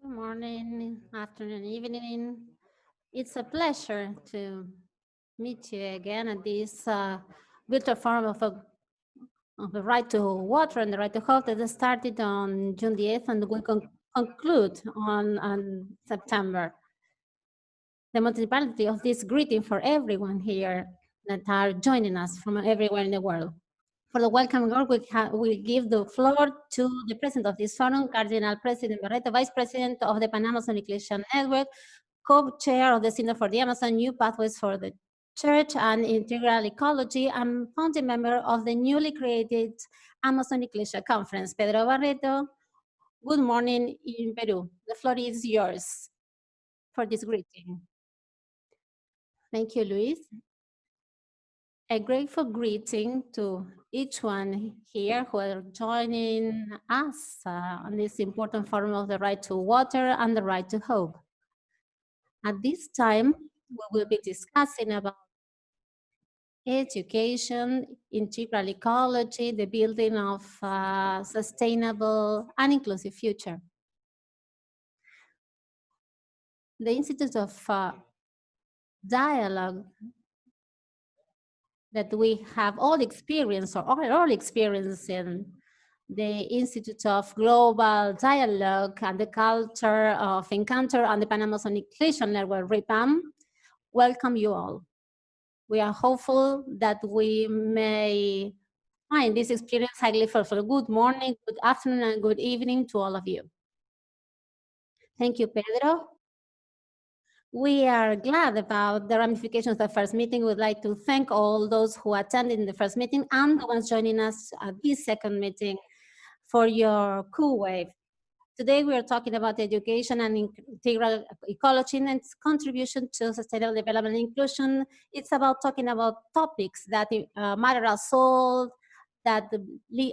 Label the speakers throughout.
Speaker 1: Good morning, afternoon, evening. It's a pleasure to meet you again at this virtual forum of the right to water and the right to health that started on June the 8th and will conclude on September. The multiplicity of this greeting for everyone here that are joining us from everywhere in the world. For the welcome word, we give the floor to the president of this forum, Cardinal President Burrito, Vice President of the Pan-Amazon Ecological Network, co-chair of the Center for the Amazon, New Pathways for the Church and Integral Ecology, and founding member of the newly created Amazon Ecological Conference. Pedro Barreto, good morning in Peru. The floor is yours for this greeting. Thank you, Louise. A grateful greeting to each one here who are joining us on this important forum of the right to water and the right to hope. At this time, we will be discussing about education, integral ecology, the building of a sustainable and inclusive future. The Institute of Dialogue that we have all experienced or all experience in the Institute of Global Dialogue and the Culture of Encounter and the Pan-Amazon Ecological Network, RIPAM, welcome you all. We are hopeful that we may find this experience highly fruitful. Good morning, good afternoon, and good evening to all of you. Thank you, Pedro. We are glad about the ramifications of the first meeting. We would like to thank all those who attended the first meeting and the ones joining us at this second meeting for your cool wave. Today we are talking about education and integral ecology and its contribution to sustainable development and inclusion. It's about talking about topics that matter us all, that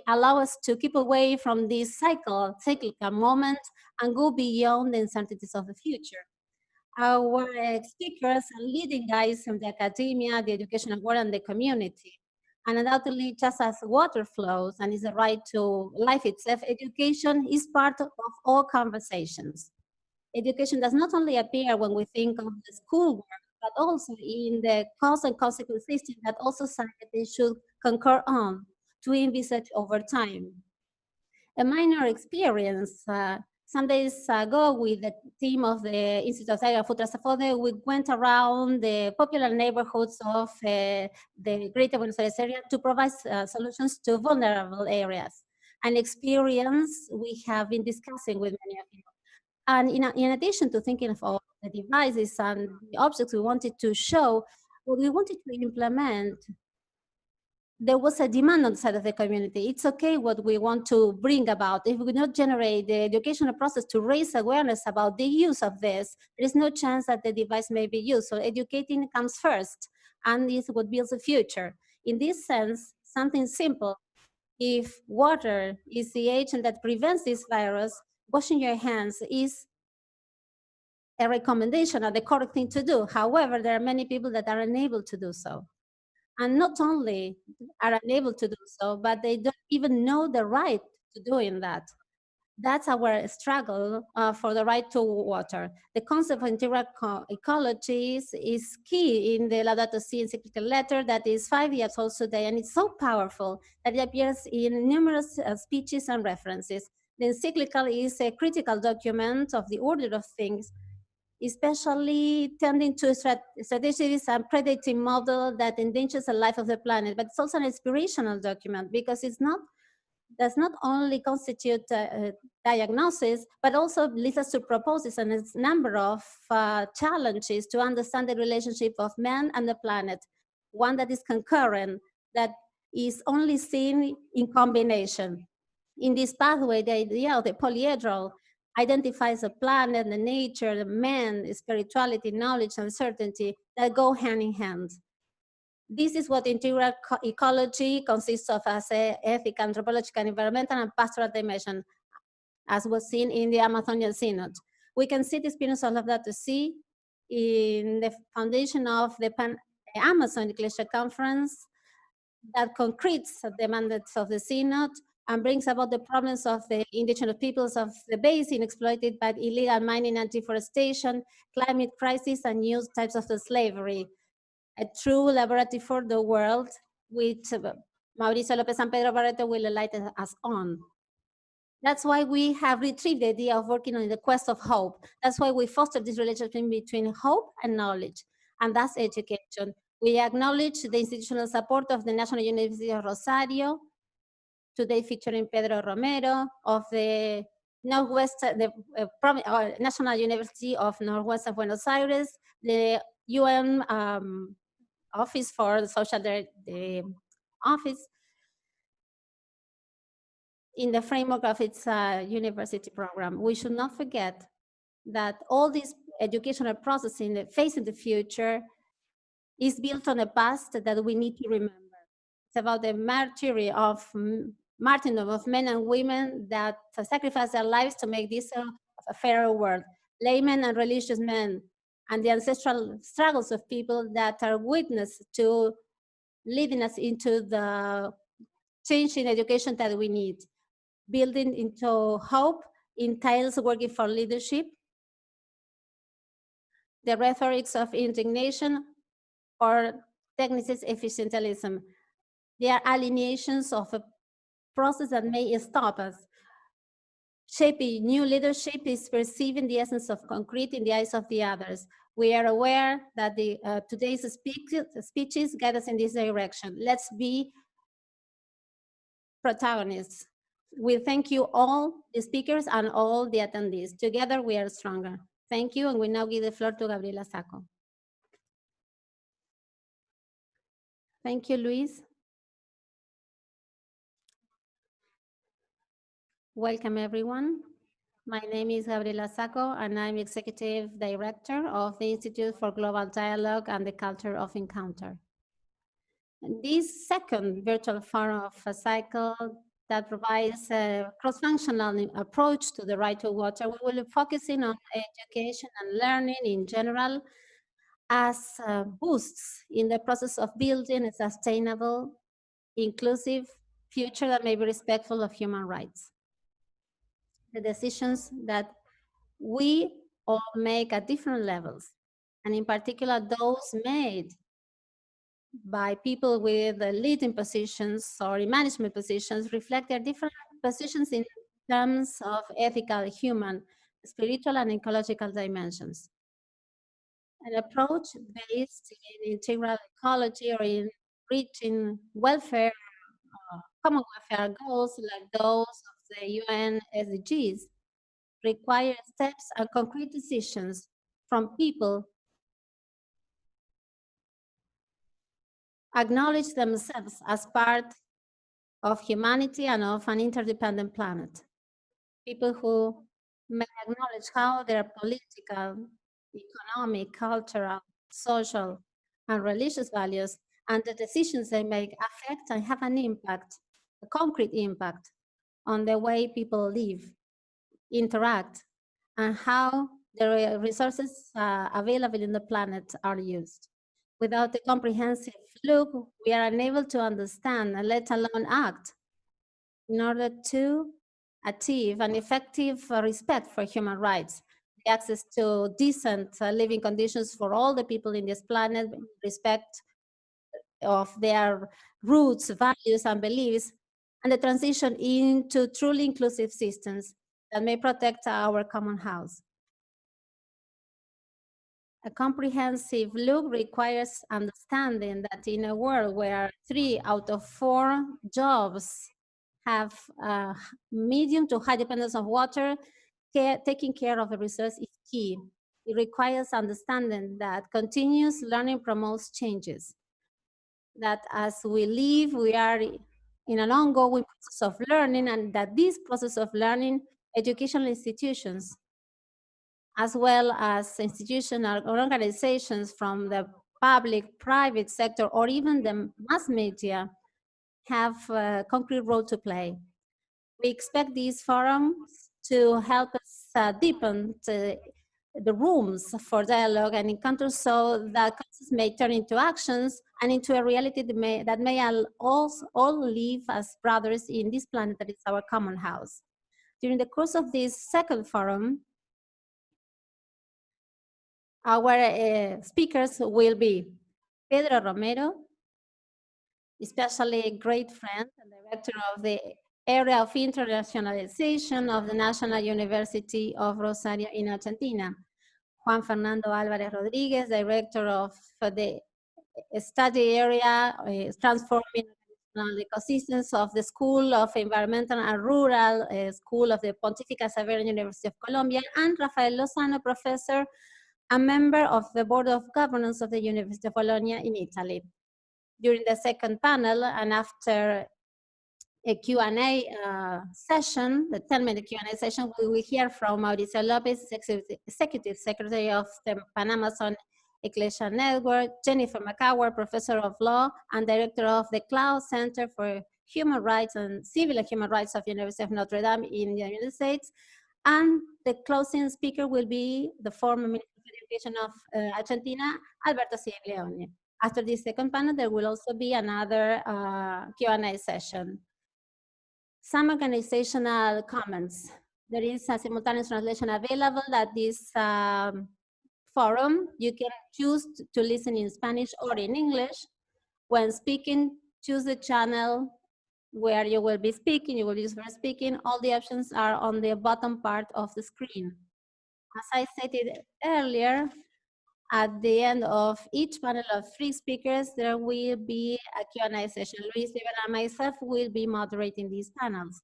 Speaker 1: allow us to keep away from this cyclical moment and go beyond the uncertainties of the future. Our speakers are leading guys from the academia, the educational world, and the community. And undoubtedly, just as water flows and is a right to life itself, education is part of all conversations. Education does not only appear when we think of the schoolwork, but also in the cause and consequence system that all society should concur on to envisage over time. A minor experience some days ago with the team of the Institute of Agriculture, we went around the popular neighborhoods of the Greater Buenos Aires area to provide solutions to vulnerable areas. An experience we have been discussing with many of you. And in addition to thinking of all the devices and the objects we wanted to show, what we wanted to implement, there was a demand on the side of the community. It's okay what we want to bring about. If we not generate the educational process to raise awareness about the use of this, there is no chance that the device may be used. So educating comes first, and is what builds the future. In this sense, something simple. If water is the agent that prevents this virus, washing your hands is a recommendation or the correct thing to do. However, there are many people that are unable to do so. And not only are unable to do so, but they don't even know the right to doing that. That's our struggle for the right to water. The concept of integral ecologies is key in the Laudato Si encyclical letter that is 5 years old today, and it's so powerful that it appears in numerous speeches and references. The encyclical is a critical document of the order of things, especially tending to strategies and predating model that endangers the life of the planet. But it's also an inspirational document because does not only constitute diagnosis, but also leads us to proposes a number of challenges to understand the relationship of man and the planet, one that is concurrent, that is only seen in combination. In this pathway, the idea of the polyhedral identifies the planet, the nature, the man, spirituality, knowledge, and certainty that go hand in hand. This is what integral ecology consists of as a ethical, anthropological, environmental, and pastoral dimension, as was seen in the Amazonian Synod. We can see the experience of that to see in the foundation of the Amazon Ecological Conference that concretes the mandates of the Synod and brings about the problems of the indigenous peoples of the basin exploited by illegal mining and deforestation, climate crisis, and new types of the slavery. A true laboratory for the world, which Mauricio López and Pedro Burrito will enlighten us on. That's why we have retrieved the idea of working on the quest of hope. That's why we foster this relationship between hope and knowledge, and that's education. We acknowledge the institutional support of the National University of Rosario, today featuring Pedro Romero, of the National University of Northwest of Buenos Aires, the UN Office for the Social the Office, in the framework of its university program. We should not forget that all this educational process facing the future is built on a past that we need to remember. It's about the martyrdom of men and women that sacrificed their lives to make this a fairer world. Laymen and religious men, and the ancestral struggles of people that are witness to leading us into the change in education that we need. Building into hope entails working for leadership, the rhetorics of indignation, or technicis efficientialism. They are alineations of a process that may stop us. Shaping new leadership is perceiving the essence of concrete in the eyes of the others. We are aware that today's speeches guide us in this direction. Let's be protagonists. We thank you all, the speakers and all the attendees. Together we are stronger. Thank you, and we now give the floor to Gabriella Sacco. Thank you, Louise. Welcome, everyone. My name is Gabriella Sacco, and I'm Executive Director of the Institute for Global Dialogue and the Culture of Encounter. This second virtual forum of a cycle that provides a cross-functional approach to the right to water, we will be focusing on education and learning in general as boosts in the process of building a sustainable, inclusive future that may be respectful of human rights. The decisions that we all make at different levels, and in particular those made by people with leading positions or in management positions, reflect their different positions in terms of ethical, human, spiritual, and ecological dimensions. An approach based in integral ecology or in reaching welfare, common welfare goals like those of the UN SDGs require steps and concrete decisions from people acknowledge themselves as part of humanity and of an interdependent planet. People who may acknowledge how their political, economic, cultural, social, and religious values and the decisions they make affect and have an impact, a concrete impact, on the way people live, interact, and how the resources available in the planet are used. Without a comprehensive look, we are unable to understand, and let alone act, in order to achieve an effective respect for human rights, the access to decent living conditions for all the people in this planet, respect of their roots, values, and beliefs, and the transition into truly inclusive systems that may protect our common house. A comprehensive look requires understanding that in a world where 3 out of 4 jobs have medium to high dependence of water, taking care of the resource is key. It requires understanding that continuous learning promotes changes. That as we live, we are in an ongoing process of learning, and that this process of learning, educational institutions, as well as institutional organizations from the public, private sector, or even the mass media, have a concrete role to play. We expect these forums to help us deepen the rooms for dialogue and encounters so that concepts may turn into actions and into a reality that may all live as brothers in this planet that is our common house. During the course of this second forum, our speakers will be Pedro Romero, especially a great friend and director of the area of internationalization of the National University of Rosario in Argentina. Juan Fernando Alvarez Rodriguez, director of the study area transforming ecosystems of the School of Environmental and Rural School of the Pontifical Saverian University of Colombia, and Rafael Lozano, professor, a member of the Board of Governance of the University of Bologna in Italy. During the second panel, and after a Q&A session, the 10-minute Q&A session, we will hear from Mauricio Lopez, Executive Secretary of the Pan-Amazon Ecological Network, Jennifer Mccord, Professor of Law and Director of the Cloud Center for Human Rights and Civil and Human Rights of the University of Notre Dame in the United States. And the closing speaker will be the former Minister of Education of Argentina, Alberto Siglione. After this second panel, there will also be another Q&A session. Some organizational comments. There is a simultaneous translation available at this forum. You can choose to listen in Spanish or in English. When speaking, choose the channel where you will be speaking, you will use for speaking. All the options are on the bottom part of the screen. As I stated earlier, at the end of each panel of 3 speakers, there will be a Q&A session. Louise and myself will be moderating these panels.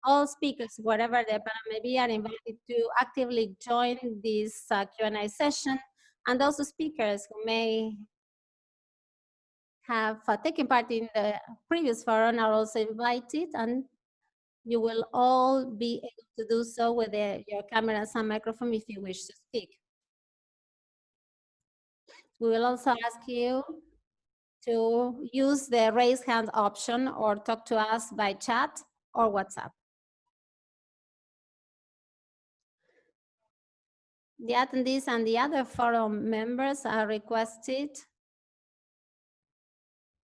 Speaker 1: All speakers, wherever the panel may be, are invited to actively join this Q&A session. And those speakers who may have taken part in the previous forum are also invited, and you will all be able to do so with your cameras and microphone if you wish to speak. We will also ask you to use the raise hand option or talk to us by chat or WhatsApp. The attendees and the other forum members are requested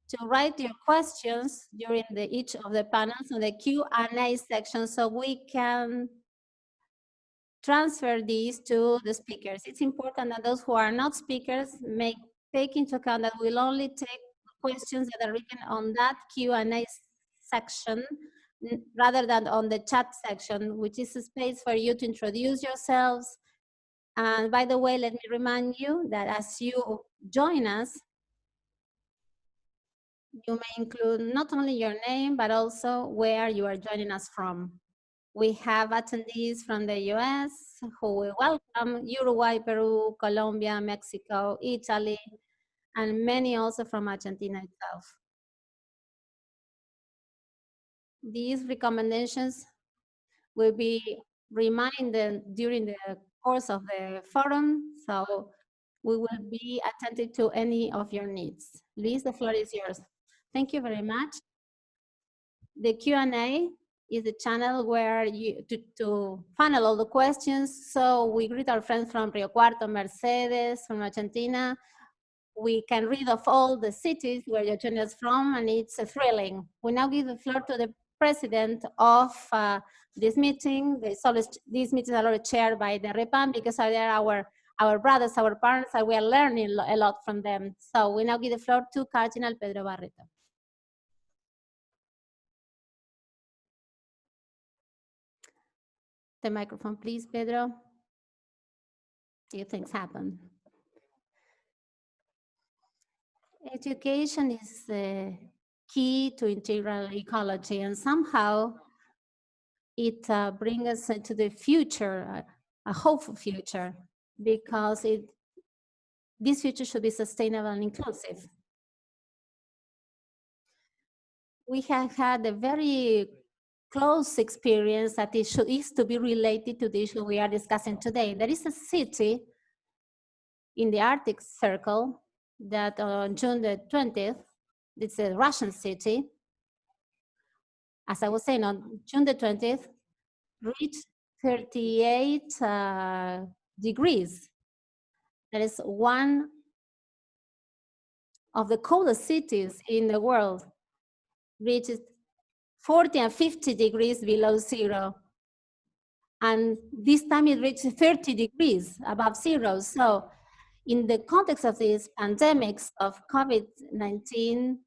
Speaker 1: to write your questions during each of the panels on the Q&A section so we can transfer these to the speakers. It's important that those who are not speakers may take into account that we'll only take questions that are written on that Q&A section rather than on the chat section, which is a space for you to introduce yourselves. And by the way, let me remind you that as you join us, you may include not only your name, but also where you are joining us from. We have attendees from the US who we welcome, Uruguay, Peru, Colombia, Mexico, Italy, and many also from Argentina itself. These recommendations will be reminded during the course of the forum, so we will be attentive to any of your needs. Louise, the floor is yours. Thank you very much. The Q&A is the channel where you to funnel all the questions. So we greet our friends from Rio Cuarto, Mercedes, from Argentina. We can read of all the cities where you're joining us from, and it's thrilling. We now give the floor to the president of this meeting. These meetings are already chaired by the REPAM because they are our brothers, our parents, and we are learning a lot from them. So we now give the floor to Cardinal Pedro Barreto. The microphone, please, Pedro. Few things happen. Education is the key to integral ecology, and somehow it brings us into the future, a hopeful future, because this future should be sustainable and inclusive. We have had a very close experience that is to be related to the issue we are discussing today. There is a city in the Arctic Circle that on June the 20th, it's a Russian city. As I was saying, on June the 20th, reached 38 degrees. That is one of the coldest cities in the world, reaches 40 and 50 degrees below zero. And this time it reached 30 degrees above zero. So in the context of these pandemics of COVID-19,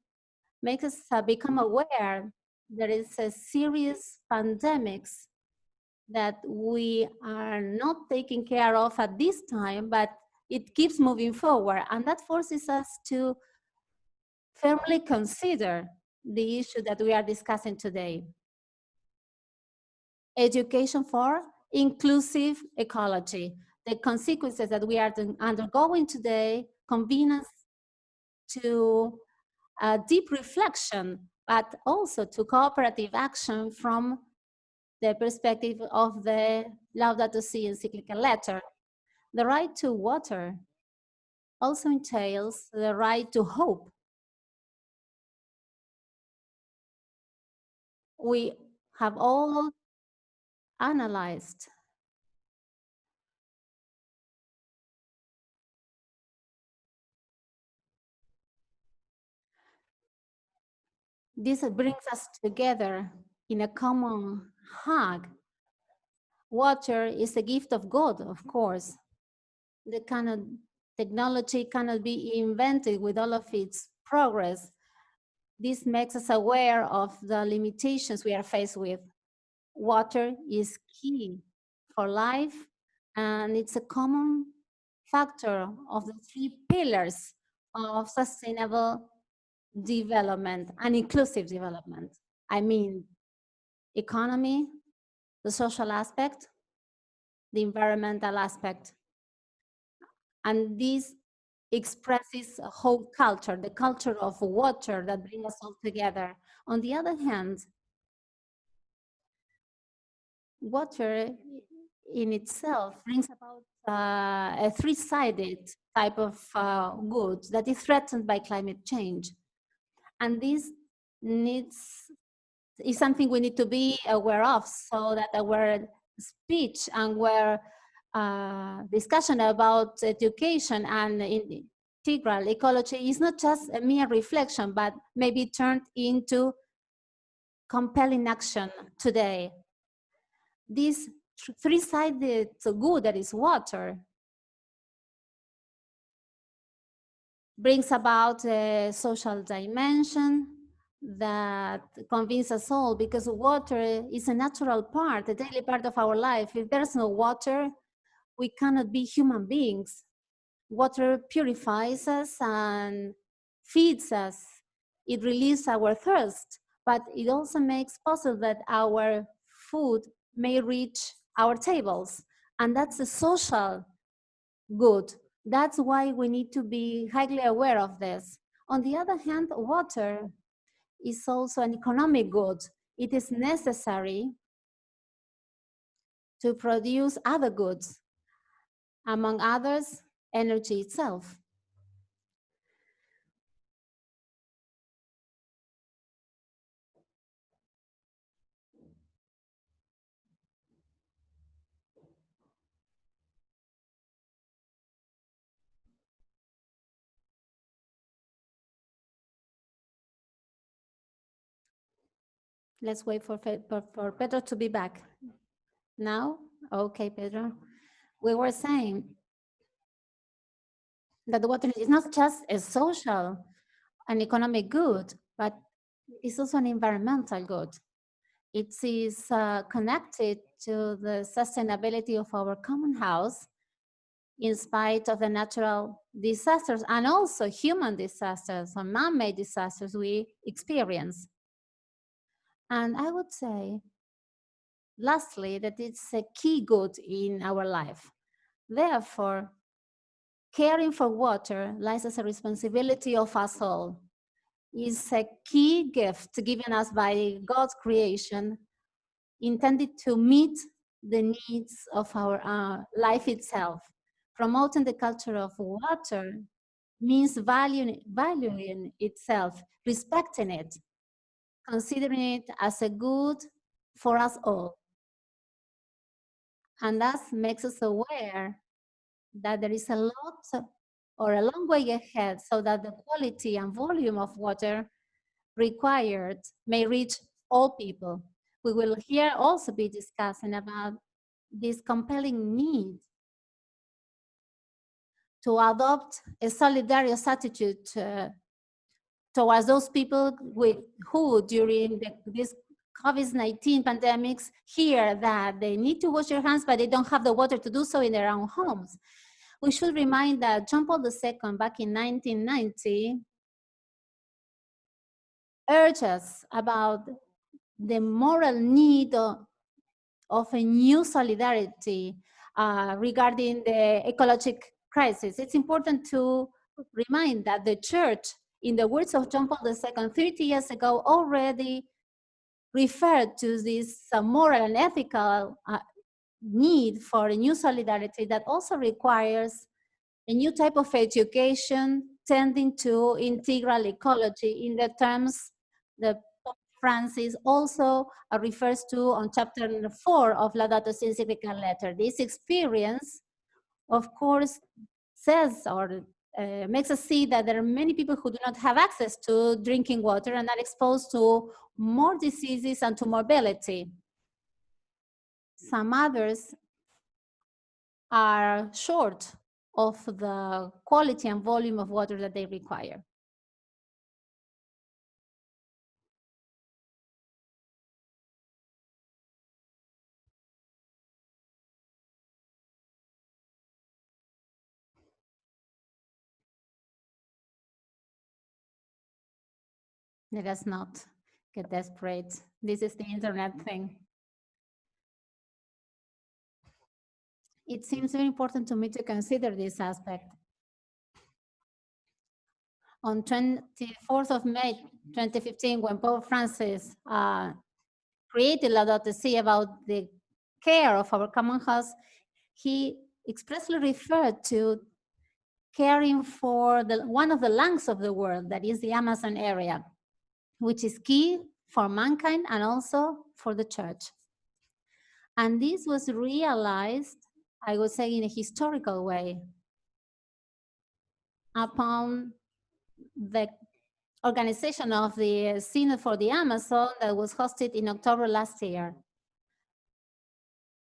Speaker 1: makes us become aware there is a serious pandemics that we are not taking care of at this time, but it keeps moving forward. And that forces us to firmly consider the issue that we are discussing today. Education for inclusive ecology. The consequences that we are undergoing today convene us to a deep reflection, but also to cooperative action from the perspective of the Laudato Si encyclical letter. The right to water also entails the right to hope. We have all analyzed this brings us together in a common hug. Water is a gift of God, of course. The kind of technology cannot be invented with all of its progress. This makes us aware of the limitations we are faced with. Water is key for life, and it's a common factor of the three pillars of sustainable development and inclusive development. I mean, economy, the social aspect, the environmental aspect. And this expresses a whole culture, the culture of water that brings us all together. On the other hand, water in itself brings about a three-sided type of good that is threatened by climate change. And this is something we need to be aware of, so that our speech and our discussion about education and integral ecology is not just a mere reflection, but maybe turned into compelling action today. This three-sided good that is water brings about a social dimension that convinces us all, because water is a natural part, a daily part of our life. If there's no water, we cannot be human beings. Water purifies us and feeds us. It relieves our thirst, but it also makes possible that our food may reach our tables. And that's a social good. That's why we need to be highly aware of this. On the other hand, water is also an economic good. It is necessary to produce other goods, among others, energy itself. Let's wait for Pedro to be back. Now? Okay, Pedro. We were saying that the water is not just a social and economic good, but it's also an environmental good. It is connected to the sustainability of our common house, in spite of the natural disasters and also human disasters or man-made disasters we experience. And I would say, lastly, that it's a key good in our life. Therefore, caring for water lies as a responsibility of us all. It's a key gift given us by God's creation, intended to meet the needs of our life itself. Promoting the culture of water means valuing itself, respecting it, considering it as a good for us all. And that makes us aware that there is a lot or a long way ahead so that the quality and volume of water required may reach all people. We will here also be discussing about this compelling need to adopt a solidarious attitude towards those people who during this COVID-19 pandemics hear that they need to wash their hands, but they don't have the water to do so in their own homes. We should remind that John Paul II back in 1990 urged us about the moral need of a new solidarity regarding the ecological crisis. It's important to remind that the church, in the words of John Paul II 30 years ago, already referred to this moral and ethical need for a new solidarity that also requires a new type of education tending to integral ecology in the terms the Pope Francis also refers to on chapter 4 of Laudato Si encyclical letter. This experience, of course, says or makes us see that there are many people who do not have access to drinking water and are exposed to more diseases and to morbidity. Some others are short of the quality and volume of water that they require. Let us not get desperate. This is the internet thing. It seems very important to me to consider this aspect. On 24th of May 2015, when Pope Francis created Laudato Si about the care of our common house, he expressly referred to caring for one of the lungs of the world, that is the Amazon area, which is key for mankind and also for the church. And this was realized, I would say, in a historical way upon the organization of the Synod for the Amazon that was hosted in October last year.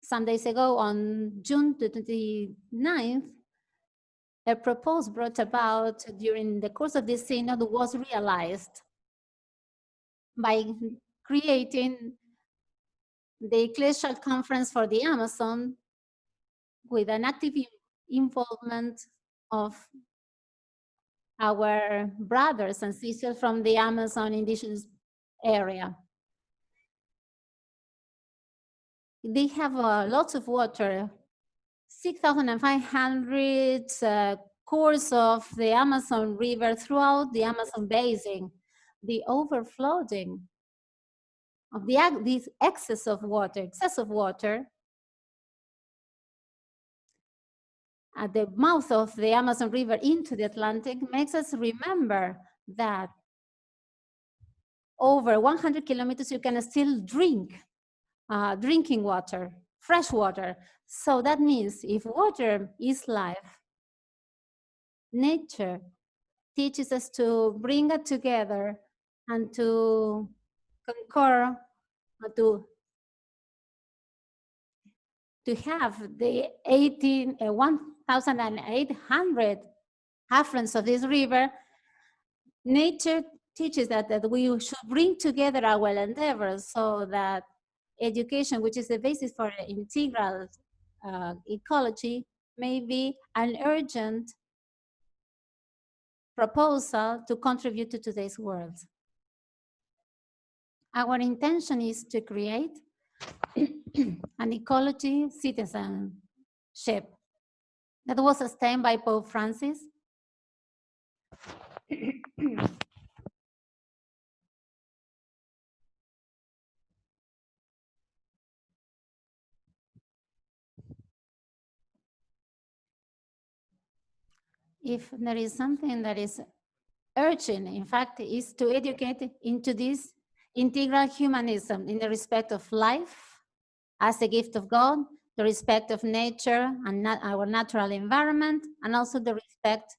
Speaker 1: Some days ago, on June 29th, a proposal brought about during the course of this synod was realized by creating the Ecclesial Conference for the Amazon with an active involvement of our brothers and sisters from the Amazon indigenous area. They have lots of water, 6,500 course of the Amazon River throughout the Amazon basin. The overflowing of this excess of water at the mouth of the Amazon River into the Atlantic makes us remember that over 100 kilometers you can still drink drinking water, fresh water. So that means if water is life, nature teaches us to bring it together and to concur, to have the 1,800 affluents of this river. Nature teaches that we should bring together our endeavors so that education, which is the basis for integral ecology, may be an urgent proposal to contribute to today's world. Our intention is to create an ecology citizenship that was sustained by Pope Francis. If there is something that is urgent, in fact, is to educate into this integral humanism in the respect of life as a gift of God, the respect of nature and our natural environment, and also the respect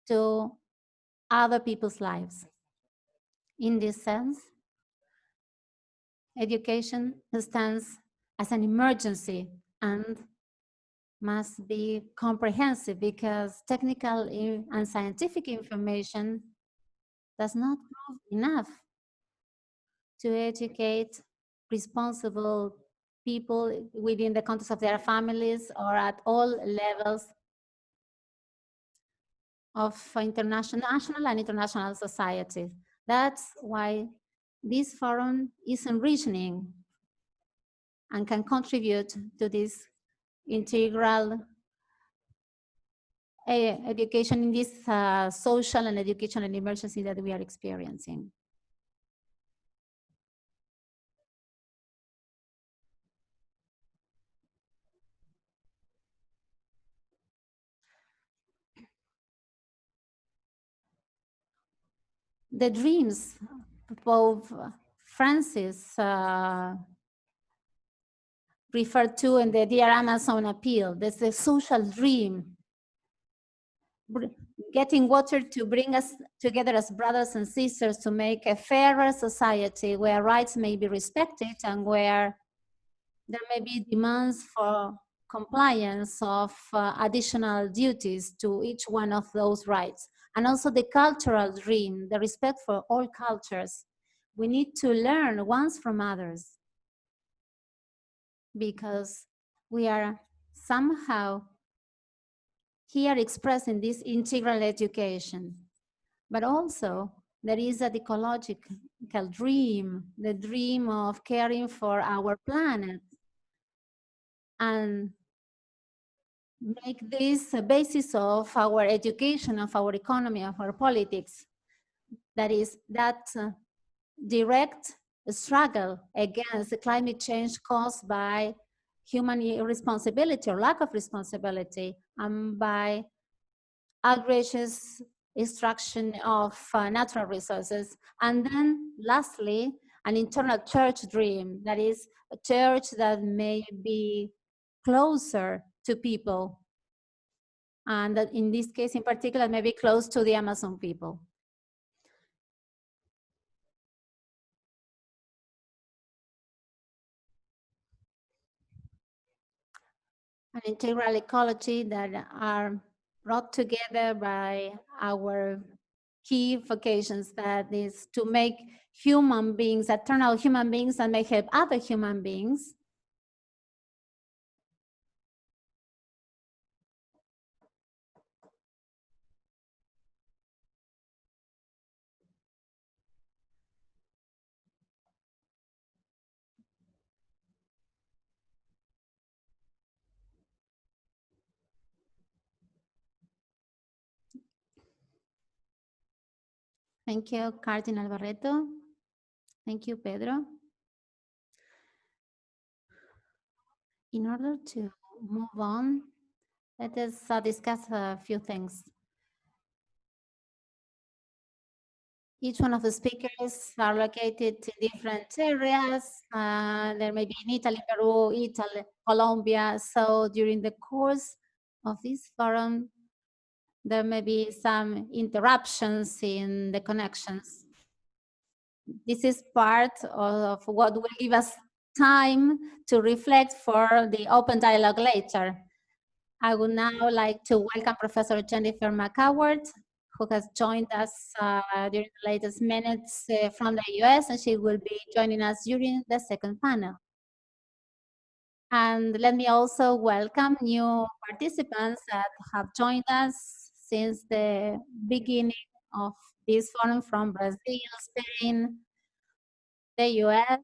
Speaker 1: to other people's lives. In this sense, education stands as an emergency and must be comprehensive, because technical and scientific information does not prove enough to educate responsible people within the context of their families or at all levels of national and international society. That's why this forum is enriching and can contribute to this integral education in this social and educational emergency that we are experiencing. The dreams Pope Francis referred to in the Dear Amazon appeal. There's the social dream, getting water to bring us together as brothers and sisters to make a fairer society where rights may be respected and where there may be demands for compliance of additional duties to each one of those rights. And also the cultural dream, the respect for all cultures. We need to learn once from others, because we are somehow here expressing this integral education. But also there is an ecological dream, the dream of caring for our planet, and make this a basis of our education, of our economy, of our politics. That is that direct struggle against the climate change caused by human irresponsibility or lack of responsibility, and by outrageous extraction of natural resources. And then lastly, an internal church dream, that is a church that may be closer to people, and that in this case in particular may be close to the Amazon people. An integral ecology that are brought together by our key vocations, that is to make human beings, eternal human beings, and may help other human beings. Thank you, Cardinal Barreto. Thank you, Pedro. In order to move on, let us discuss a few things. Each one of the speakers are located in different areas. There may be in Italy, Peru, Italy, Colombia. So during the course of this forum, there may be some interruptions in the connections. This is part of what will give us time to reflect for the open dialogue later. I would now like to welcome Professor Jennifer Mccord, who has joined us during the latest minutes from the US, and she will be joining us during the second panel. And let me also welcome new participants that have joined us since the beginning of this forum from Brazil, Spain, the US,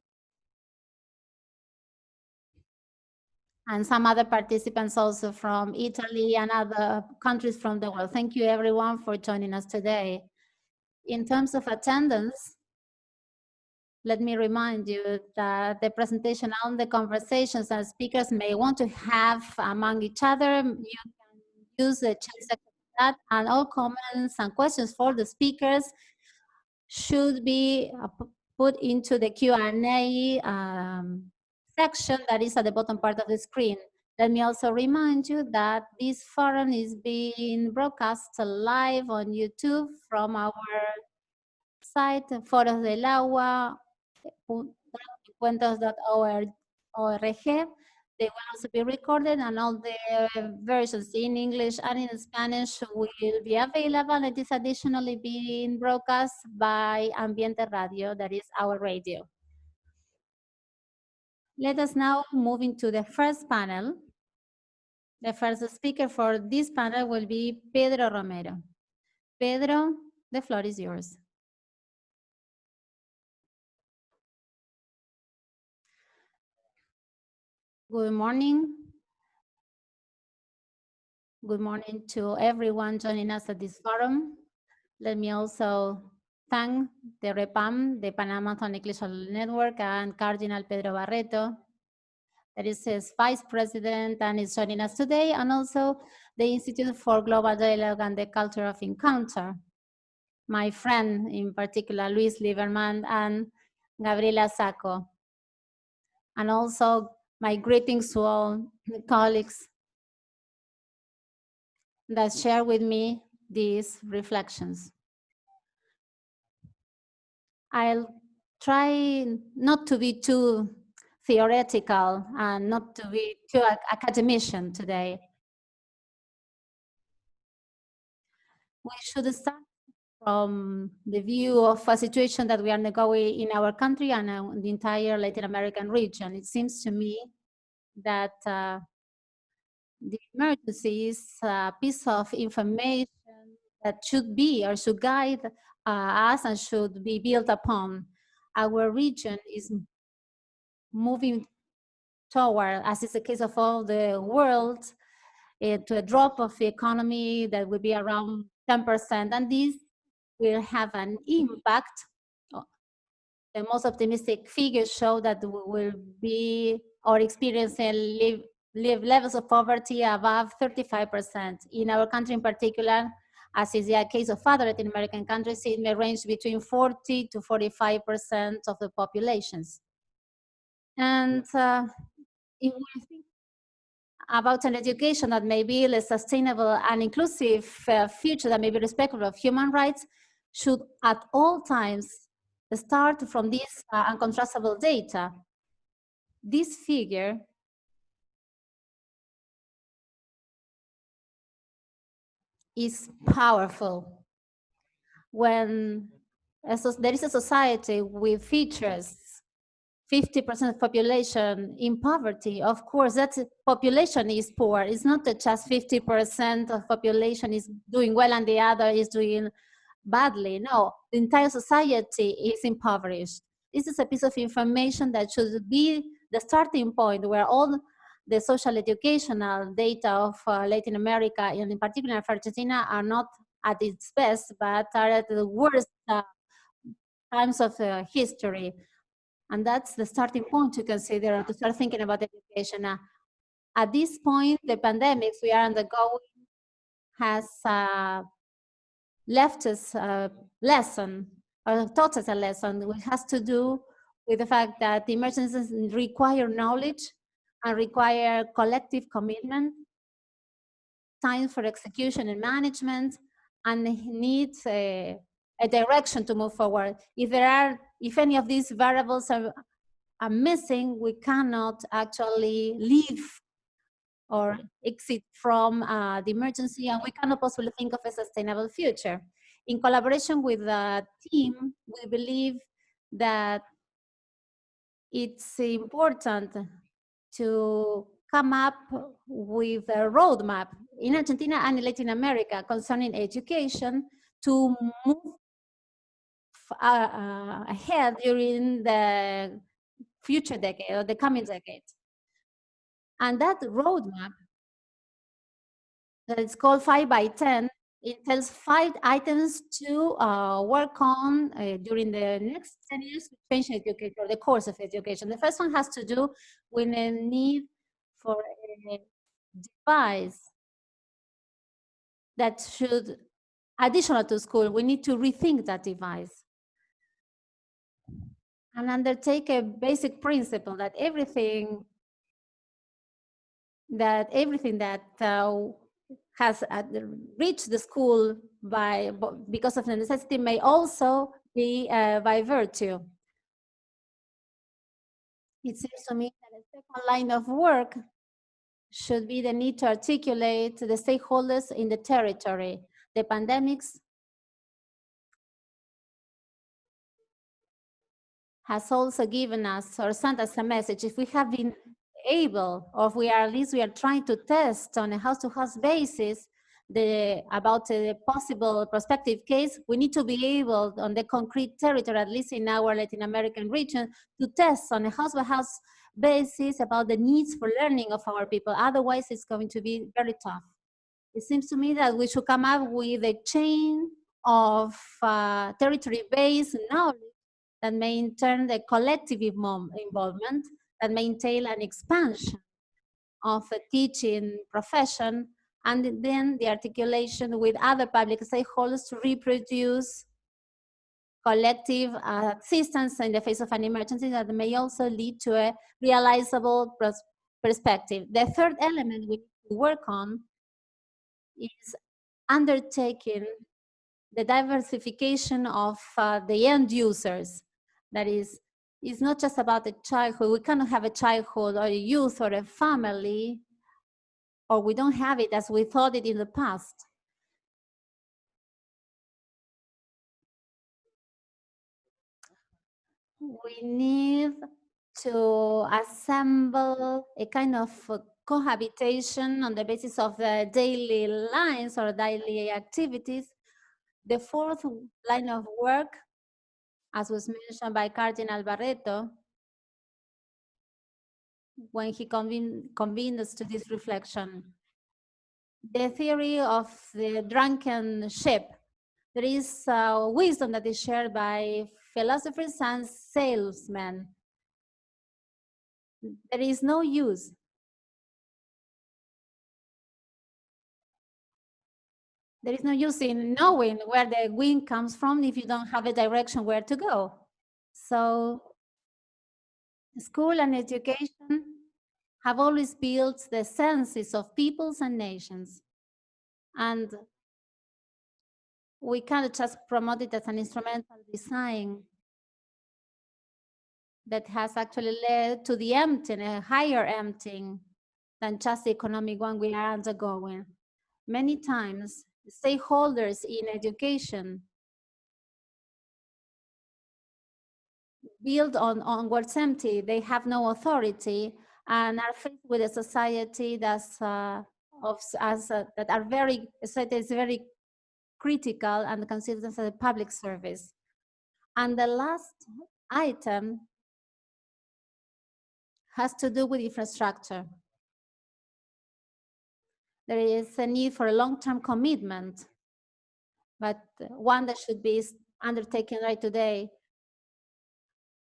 Speaker 1: and some other participants also from Italy and other countries from the world. Thank you everyone for joining us today. In terms of attendance, let me remind you that the presentation and the conversations that speakers may want to have among each other, you can use the chat, and all comments and questions for the speakers should be put into the Q&A section that is at the bottom part of the screen. Let me also remind you that this forum is being broadcast live on YouTube from our site, Foros del Agua, encuentros.org. They will also be recorded, and all the versions in English and in Spanish will be available. It is additionally being broadcast by Ambiente Radio, that is our radio. Let us now move into the first panel. The first speaker for this panel will be Pedro Romero. Pedro, the floor is yours. Good morning. Good morning to everyone joining us at this forum. Let me also thank the REPAM, the Pan-Amazon Ecological Network, and Cardinal Pedro Barreto, that is his vice president and is joining us today, and also the Institute for Global Dialogue and the Culture of Encounter. My friend, in particular, Louise Lieberman and Gabriella Sacco. And also my greetings to all colleagues that share with me these reflections. I'll try not to be too theoretical and not to be too academician today. We should start from the view of a situation that we are undergoing in our country and the entire Latin American region. It seems to me that the emergency is a piece of information that should be or should guide us and should be built upon. Our region is moving toward, as is the case of all the world, to a drop of the economy that will be around 10%, and this will have an impact. The most optimistic figures show that we will be or experiencing levels of poverty above 35%. In our country in particular, as is the case of other Latin American countries, it may range between 40 to 45% of the populations. And if we think about an education that may be a sustainable and inclusive future that may be respectful of human rights, should at all times start from this uncontrastable data. This figure is powerful. When there is a society with features 50% of population in poverty, of course, that population is poor. It's not that just 50% of population is doing well and the other is doing badly. No, the entire society is impoverished. This is a piece of information that should be the starting point where all the social educational data of Latin America, and in particular of Argentina, are not at its best, but are at the worst times of history. And that's the starting point to consider, to start thinking about education. At this point, the pandemics we are undergoing has left us a lesson, or taught us a lesson, which has to do with the fact that emergencies require knowledge and require collective commitment, time for execution and management, and needs a direction to move forward. If any of these variables are missing, we cannot actually leave or exit from the emergency, and we cannot possibly think of a sustainable future. In collaboration with the team, we believe that it's important to come up with a roadmap in Argentina and in Latin America concerning education to move ahead during the future decade or the coming decade. And that roadmap, that is called 5 by 10, it tells 5 items to work on during the next 10 years to change education, or the course of education. The first one has to do with a need for a device that should, additional to school, we need to rethink that device. and undertake a basic principle that everything that has reached the school because of the necessity may also be by virtue. It seems to me that a second line of work should be the need to articulate the stakeholders in the territory. The pandemics has also given us or sent us a message. If we have been able, or if we are, at least we are trying to test on a house-to-house basis about the possible prospective case, we need to be able on the concrete territory, at least in our Latin American region, to test on a house-by-house basis about the needs for learning of our people. Otherwise, it's going to be very tough. It seems to me that we should come up with a chain of territory-based knowledge that may in turn the collective involvement, that may entail an expansion of a teaching profession, and then the articulation with other public stakeholders to reproduce collective assistance in the face of an emergency that may also lead to a realizable perspective. The third element we need to work on is undertaking the diversification of the end users. That is, it's not just about a childhood. We cannot have a childhood or a youth or a family, or we don't have it as we thought it in the past. We need to assemble a kind of cohabitation on the basis of the daily lines or daily activities. The fourth line of work, as was mentioned by Cardinal Barreto, when he convened us to this reflection. The theory of the drunken ship. There is wisdom that is shared by philosophers and salesmen. There is no use. There is no use in knowing where the wind comes from if you don't have a direction where to go. So school and education have always built the senses of peoples and nations. And we cannot just promote it as an instrumental design that has actually led to the emptying, a higher emptying than just the economic one we are undergoing. Many times, stakeholders in education build on what's empty. They have no authority and are faced with a society that's that are very, society is very critical and considered as a public service. And the last item has to do with infrastructure. There is a need for a long-term commitment, but one that should be undertaken right today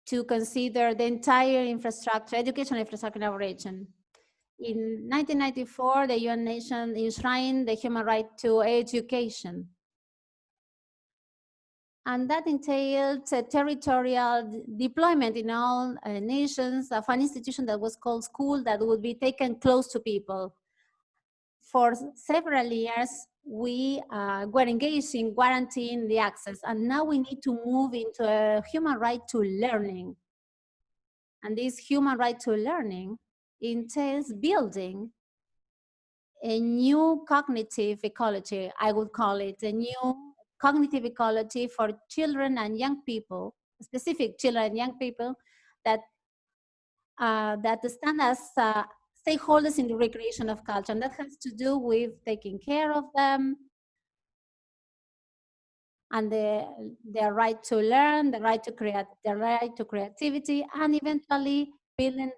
Speaker 1: to consider the entire infrastructure, educational infrastructure in our region. In 1994, the UN nation enshrined the human right to education. And that entailed a territorial deployment in all nations of an institution that was called school that would be taken close to people. For several years, we were engaged in guaranteeing the access, and now we need to move into a human right to learning. And this human right to learning entails building a new cognitive ecology, I would call it, a new cognitive ecology for children and young people, specific children and young people that stand as stakeholders in the recreation of culture. And that has to do with taking care of them and their right to learn, their right to creativity, and eventually building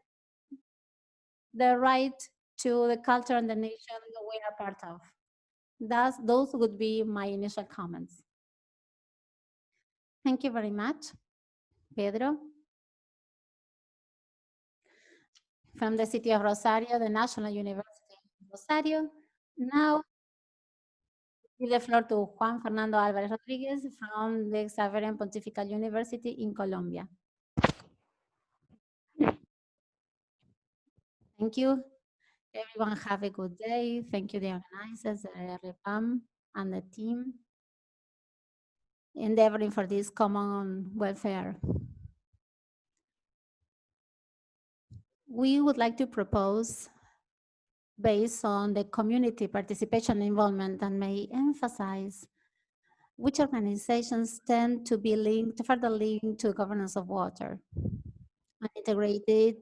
Speaker 1: the right to the culture and the nation that we are part of. Those would be my initial comments. Thank you very much, Pedro. From the city of Rosario, the National University of Rosario. Now, give the floor to Juan Fernando Alvarez Rodriguez from the Xaverian Pontifical University in Colombia. Thank you. Everyone have a good day. Thank you, the organizers, the REPAM, and the team endeavoring for this common welfare. We would like to propose, based on the community participation and involvement, and may emphasize which organizations tend to be linked, further linked to governance of water and integrated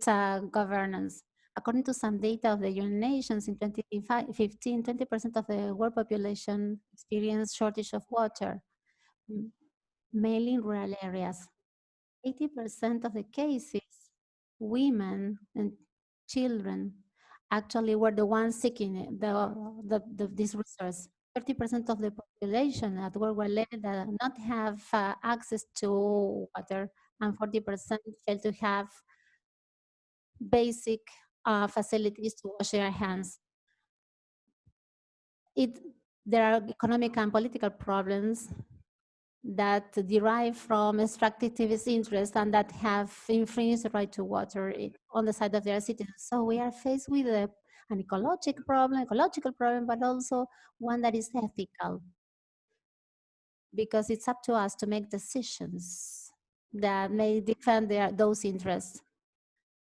Speaker 1: governance. According to some data of the United Nations in 2015, 20% of the world population experienced shortage of water, mainly in rural areas. 80% of the cases, women and children actually were the ones seeking this resource. 30% of the population at work were led that not have access to water, and 40% fail to have basic facilities to wash their hands. There are economic and political problems that derive from extractivist interests and that have infringed the right to water on the side of their citizens. So we are faced with an ecological problem, but also one that is ethical, because it's up to us to make decisions that may defend those interests.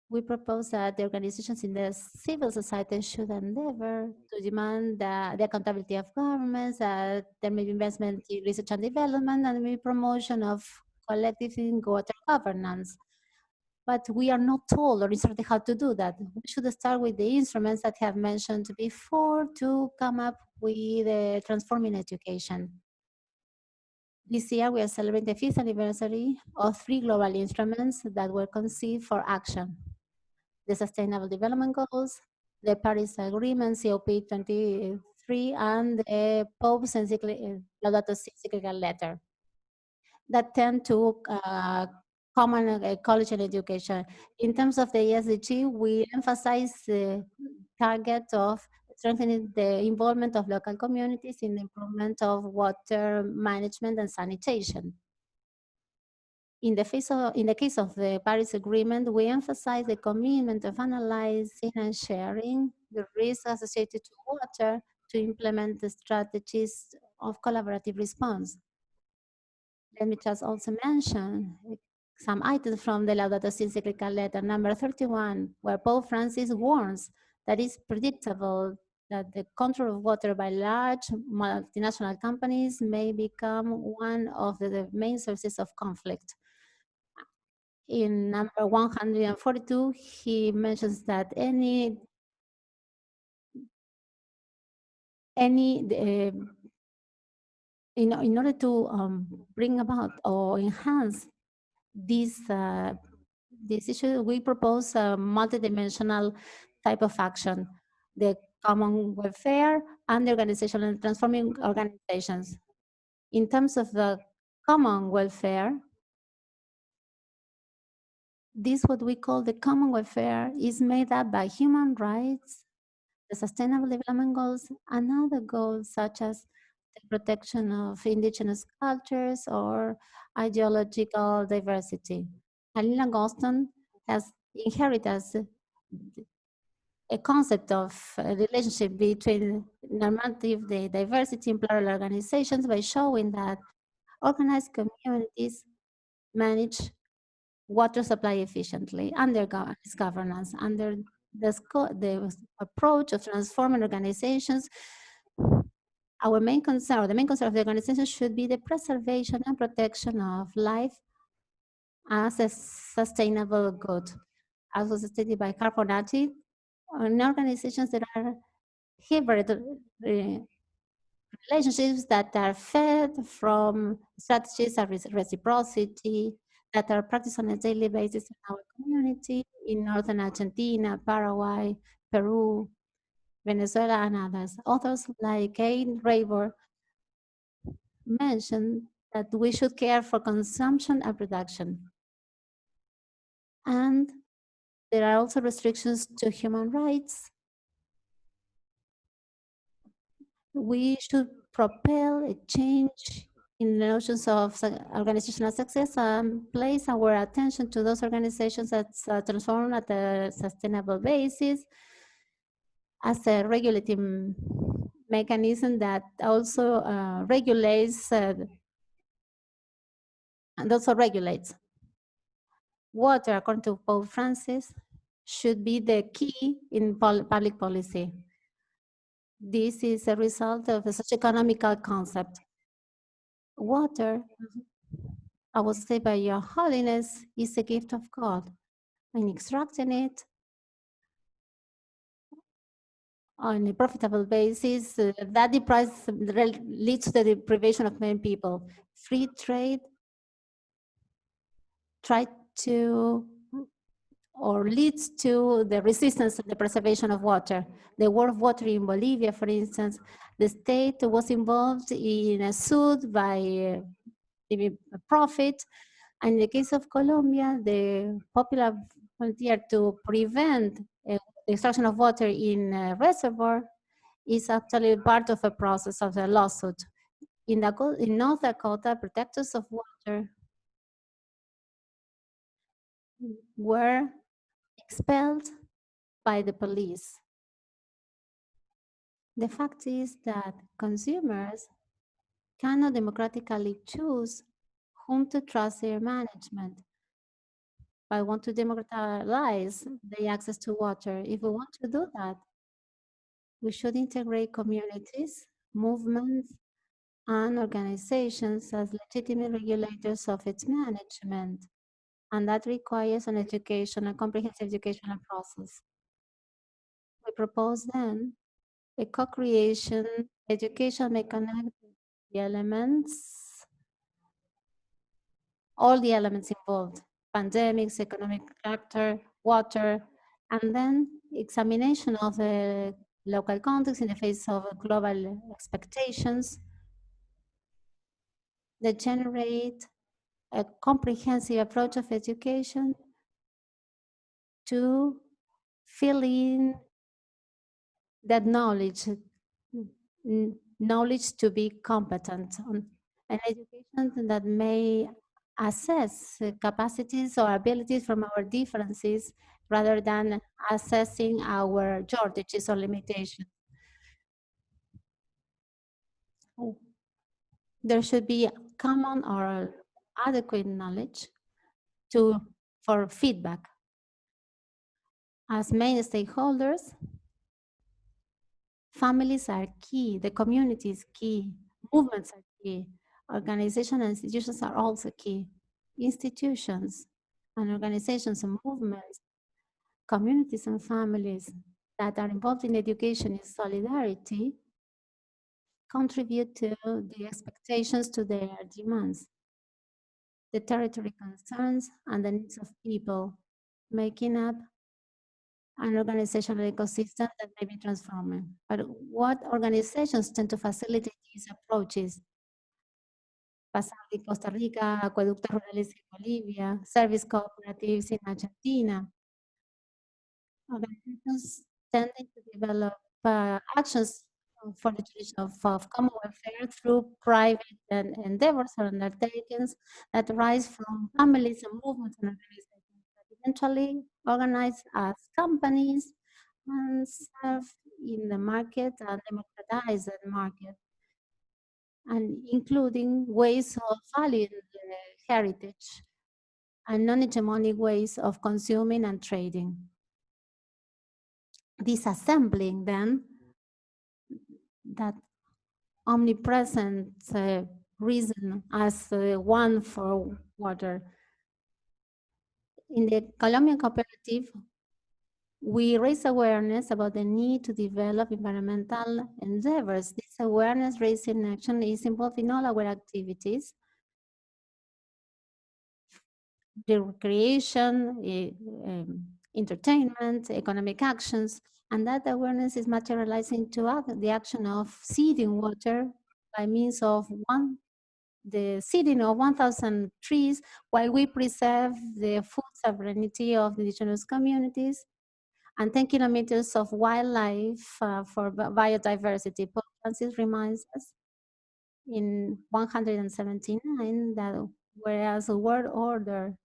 Speaker 1: We propose that the organizations in the civil society should endeavor to demand the accountability of governments, that there may be investment in research and development, and maybe promotion of collective water governance. But we are not told or instructed how to do that. We should start with the instruments that I have mentioned before to come up with a transforming education. This year, we are celebrating the 5th anniversary of 3 global instruments that were conceived for action: the Sustainable Development Goals, the Paris Agreement, COP23, and the Pope's Laudato Si encyclical letter that tend to common ecology and education. In terms of the ESG, we emphasize the target of strengthening the involvement of local communities in the improvement of water management and sanitation. In the case of the Paris Agreement, we emphasize the commitment of analyzing and sharing the risks associated to water to implement the strategies of collaborative response. Let me just also mention some items from the Laudato Si encyclical letter number 31, where Pope Francis warns that it's predictable that the control of water by large multinational companies may become one of the main sources of conflict. In number 142, he mentions that in order to bring about or enhance this issue, we propose a multidimensional type of action: the common welfare and the organizational and transforming organizations. In terms of the common welfare, this, what we call the common welfare, is made up by human rights, the Sustainable Development Goals, and other goals such as the protection of indigenous cultures or ideological diversity. Halina Goston has inherited a concept of a relationship between normative diversity in plural organizations by showing that organized communities manage water supply efficiently under governance, under the approach of transforming organizations. Our main concern, or the main concern of the organization, should be the preservation and protection of life as a sustainable good. As was stated by Carbonati, in organizations that are hybrid relationships that are fed from strategies of reciprocity, that are practiced on a daily basis in our community, in northern Argentina, Paraguay, Peru, Venezuela, and others. Authors like Kate Raver mentioned that we should care for consumption and production. And there are also restrictions to human rights. We should propel a change in the notions of organizational success, place our attention to those organizations that transform at a sustainable basis as a regulating mechanism that also regulates and also regulates. Water, according to Pope Francis, should be the key in public policy. This is a result of a such economical concept. Water, I will say by Your Holiness, is a gift of God. And extracting it on a profitable basis, that leads to the deprivation of many people. Free trade try to or leads to the resistance and the preservation of water. The war of water in Bolivia, for instance, the state was involved in a suit by profit. And in the case of Colombia, the popular volunteer to prevent the extraction of water in a reservoir is actually part of a process of a lawsuit. In North Dakota, protectors of water were expelled by the police. The fact is that consumers cannot democratically choose whom to trust their management. I want to democratize the access to water. If we want to do that, we should integrate communities, movements, and organizations as legitimate regulators of its management. And that requires an education, a comprehensive educational process. We propose then a co-creation education may connect the elements, all the elements involved, pandemics, economic factor, water, and then examination of the local context in the face of global expectations that generate a comprehensive approach of education to fill in that knowledge, knowledge to be competent, an education that may assess capacities or abilities from our differences rather than assessing our shortages or limitations. There should be common or adequate knowledge for feedback. As main stakeholders, families are key, the community is key, movements are key, organizations and institutions are also key. Institutions and organizations and movements, communities and families that are involved in education in solidarity contribute to the expectations to their demands, the territory concerns and the needs of people, making up an organizational ecosystem that may be transforming. But what organizations tend to facilitate these approaches? PASAL in Costa Rica, Acueductos Rurales in Bolivia, service cooperatives in Argentina. Organizations tending to develop actions for the generation of common welfare through private endeavors or undertakings that arise from families and movements and organizations that eventually organize as companies and serve in the market and democratize the market, and including ways of valuing the heritage and non-hegemonic ways of consuming and trading. Disassembling then that omnipresent reason as one for water. In the Colombian cooperative, we raise awareness about the need to develop environmental endeavors. This awareness raising action is involved in all our activities. The recreation, entertainment, economic actions, and that awareness is materializing into the action of seeding water by means of the seeding of 1,000 trees while we preserve the food sovereignty of indigenous communities and 10 kilometers of wildlife for biodiversity. Pope Francis reminds us in 179 that whereas a world order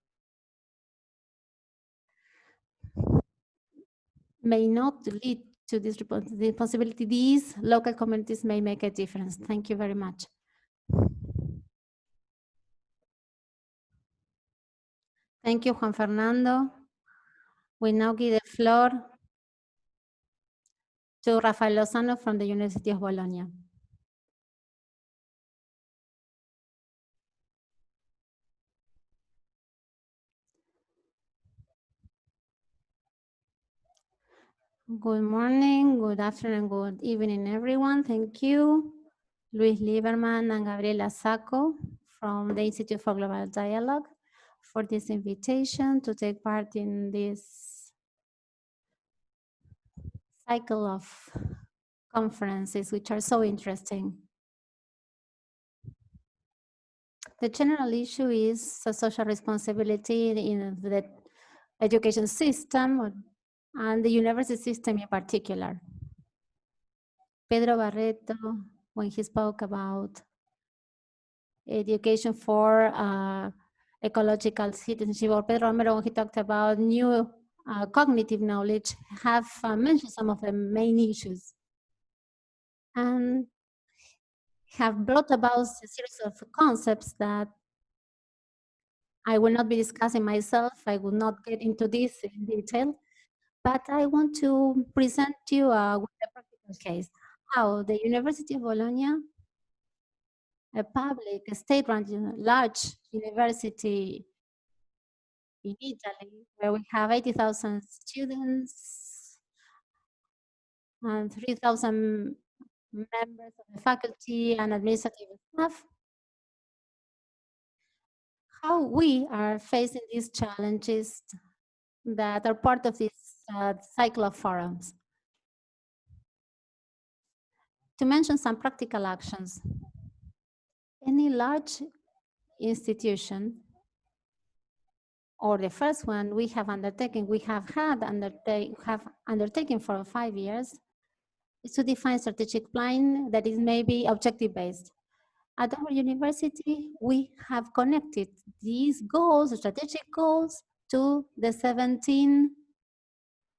Speaker 1: may not lead to this responsibility, these local communities may make a difference. Thank you very much. Thank you, Juan Fernando. We now give the floor to Rafael Lozano from the University of Bologna. Good morning, good afternoon, good evening, everyone. Thank you, Luis Lieberman and Gabriella Sacco from the Institute for Global Dialogue for this invitation to take part in this cycle of conferences, which are so interesting. The general issue is a social responsibility in the education system and the university system in particular. Pedro Barreto, when he spoke about education for ecological citizenship, or Pedro Romero, when he talked about new cognitive knowledge, have mentioned some of the main issues and have brought about a series of concepts that I will not be discussing myself. I will not get into this in detail, but I want to present you with a practical case, how the University of Bologna, a public, state-run, large university in Italy, where we have 80,000 students and 3,000 members of the faculty and administrative staff, how we are facing these challenges that are part of this cycle of forums. To mention some practical actions, any large institution, or the first one we have undertaken, we have undertaken for 5 years, is to define strategic plan that is maybe objective-based. At our university, we have connected these goals, strategic goals, to the 17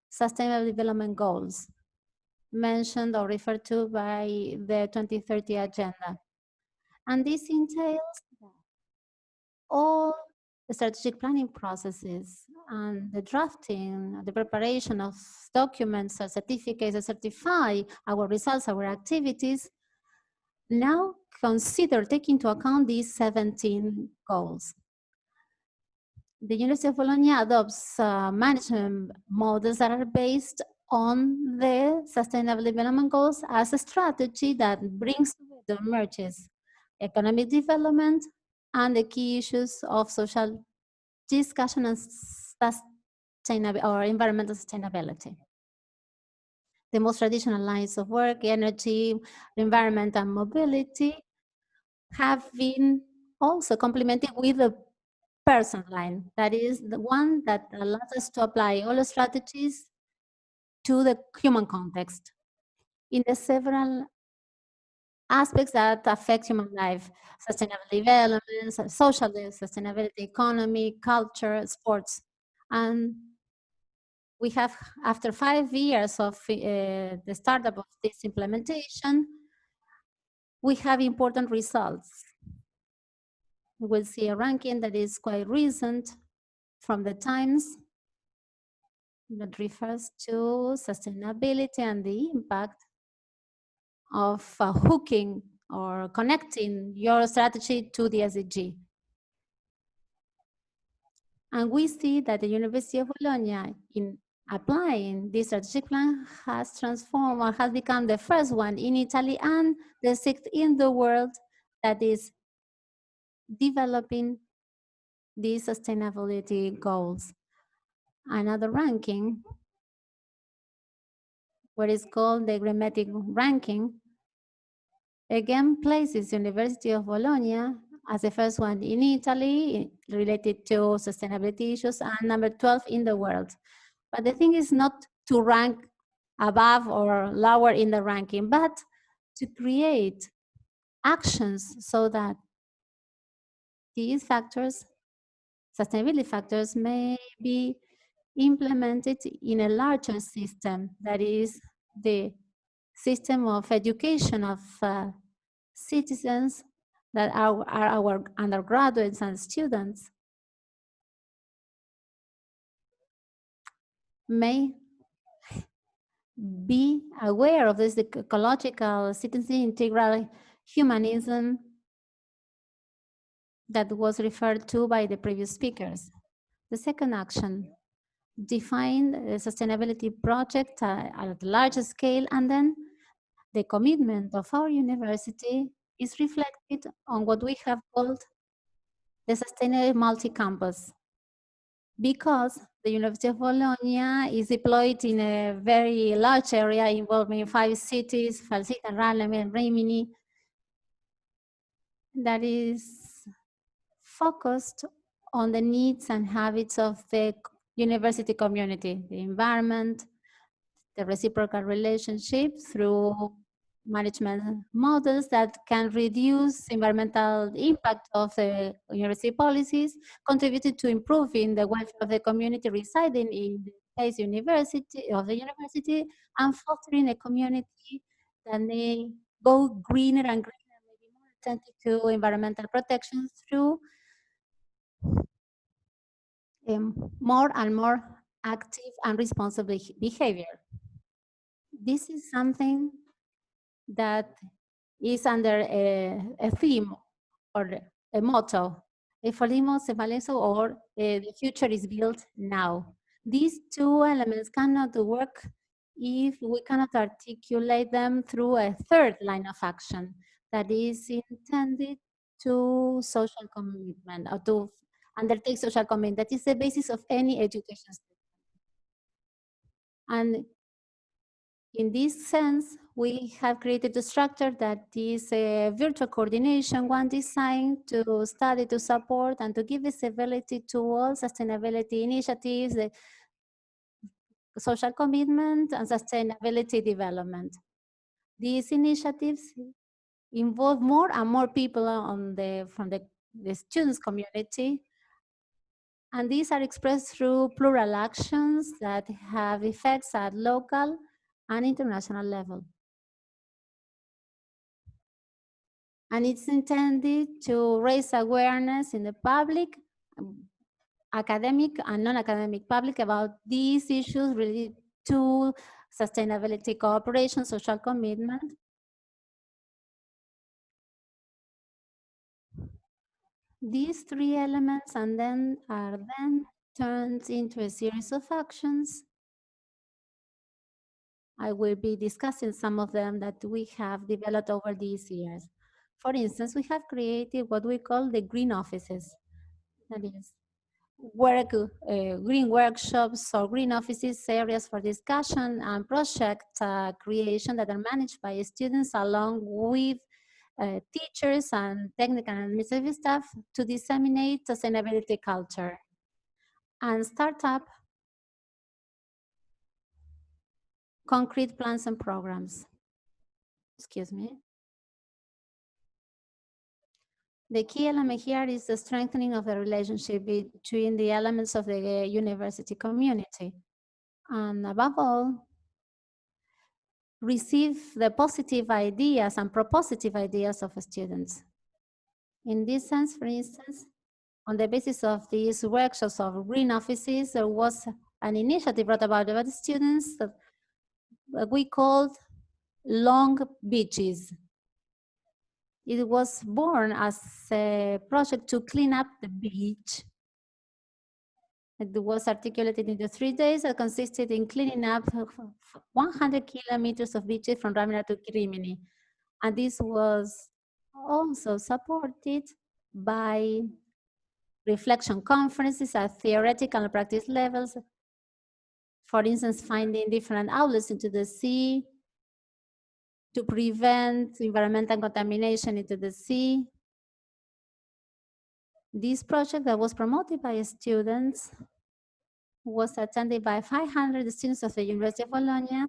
Speaker 1: Sustainable Development Goals mentioned or referred to by the 2030 Agenda. And this entails all the strategic planning processes and the drafting, the preparation of documents or certificates that certify our results, our activities, now consider taking into account these 17 goals. The University of Bologna adopts management models that are based on the Sustainable Development Goals as a strategy that brings together, merges economic development and the key issues of social discussion and sustainability or environmental sustainability. The most traditional lines of work, energy, environment, and mobility, have been also complemented with a person line. That is the one that allows us to apply all the strategies to the human context in the several aspects that affect human life: sustainable development, social sustainability, economy, culture, sports. And we have, after 5 years of the startup of this implementation, we have important results. We will see a ranking that is quite recent from the Times that refers to sustainability and the impact of hooking or connecting your strategy to the SDG. And we see that the University of Bologna, in applying this strategic plan, has transformed or has become the first one in Italy and the sixth in the world that is developing these sustainability goals. Another ranking, what is called the Grammatic ranking, again places University of Bologna as the first one in Italy related to sustainability issues and number 12 in the world. But the thing is not to rank above or lower in the ranking, but to create actions so that these factors, sustainability factors, may be implemented in a larger system, that is the system of education of citizens that are our undergraduates and students, may be aware of this ecological citizenship integral humanism that was referred to by the previous speakers. The second action, define a sustainability project at a larger scale, and then the commitment of our university is reflected on what we have called the sustainable multi-campus, because the University of Bologna is deployed in a very large area involving 5 cities, Falsita, Raleigh, and Rimini, that is focused on the needs and habits of the university community, the environment, the reciprocal relationship through management models that can reduce environmental impact of the university policies, contributed to improving the welfare of the community residing in the place university of the university, and fostering a community that may go greener and greener, maybe more attentive to environmental protection through more and more active and responsible behavior. This is something that is under a theme or a motto, Efolimos Evaleso, or the future is built now. These two elements cannot work if we cannot articulate them through a third line of action that is intended to social commitment, or to undertake social commitment. That is the basis of any education system. And in this sense, we have created a structure that is a virtual coordination, one designed to study, to support, and to give visibility to all sustainability initiatives, the social commitment, and sustainability development. These initiatives involve more and more people from the students community, and these are expressed through plural actions that have effects at local and international level. And it's intended to raise awareness in the public, academic and non-academic public, about these issues related to sustainability, cooperation, social commitment. These three elements are then turned into a series of actions. I will be discussing some of them that we have developed over these years. For instance, we have created what we call the green offices. That is, green workshops or green offices, areas for discussion and project creation that are managed by students along with teachers and technical and administrative staff to disseminate sustainability culture. And start up concrete plans and programs. Excuse me. The key element here is the strengthening of the relationship between the elements of the university community. And above all, receive the positive ideas and propositive ideas of students. In this sense, for instance, on the basis of these workshops of green offices, there was an initiative brought about by the students that we called Long Beaches. It was born as a project to clean up the beach. It was articulated into 3 days that consisted in cleaning up 100 kilometers of beaches from Ramena to Rimini. And this was also supported by reflection conferences at theoretical and practice levels. For instance, finding different outlets into the sea to prevent environmental contamination into the sea. This project that was promoted by students was attended by 500 students of the University of Bologna,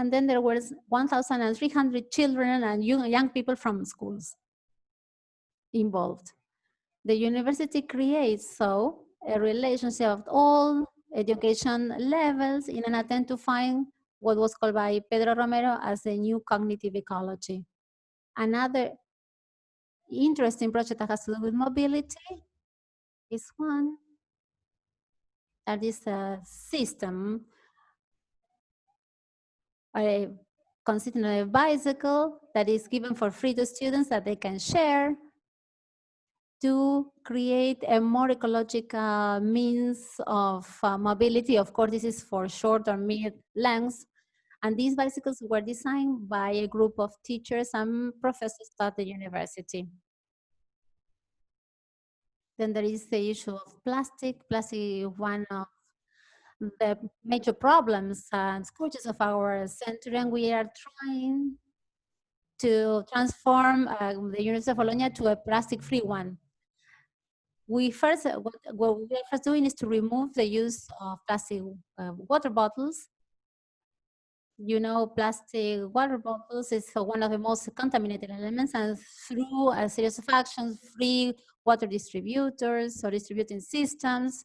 Speaker 1: And then there was 1,300 children and young people from schools involved. The university creates so a relationship of all education levels in an attempt to find what was called by Pedro Romero as a new cognitive ecology. Another interesting project that has to do with mobility is one that is a system consisting of a bicycle that is given for free to students that they can share to create a more ecological means of mobility. Of course, this is for short or mid lengths. And these bicycles were designed by a group of teachers and professors at the university. Then there is the issue of plastic. Plastic is one of the major problems and scourges of our century, and we are trying to transform the University of Bologna to a plastic-free one. We first, what we are first doing is to remove the use of plastic water bottles. You know, plastic water bottles is one of the most contaminated elements, and through a series of actions, free water distributors or distributing systems,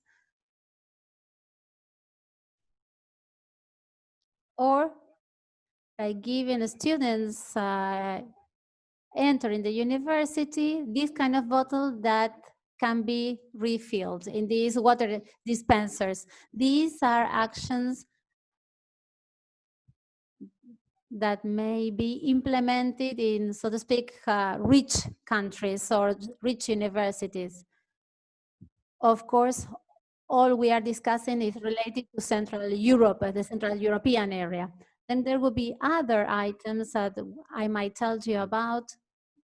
Speaker 1: or by giving students entering the university this kind of bottle that can be refilled in these water dispensers. These are actions that may be implemented in, so to speak, rich countries or rich universities. Of course, all we are discussing is related to Central Europe, the Central European area. Then there will be other items that I might tell you about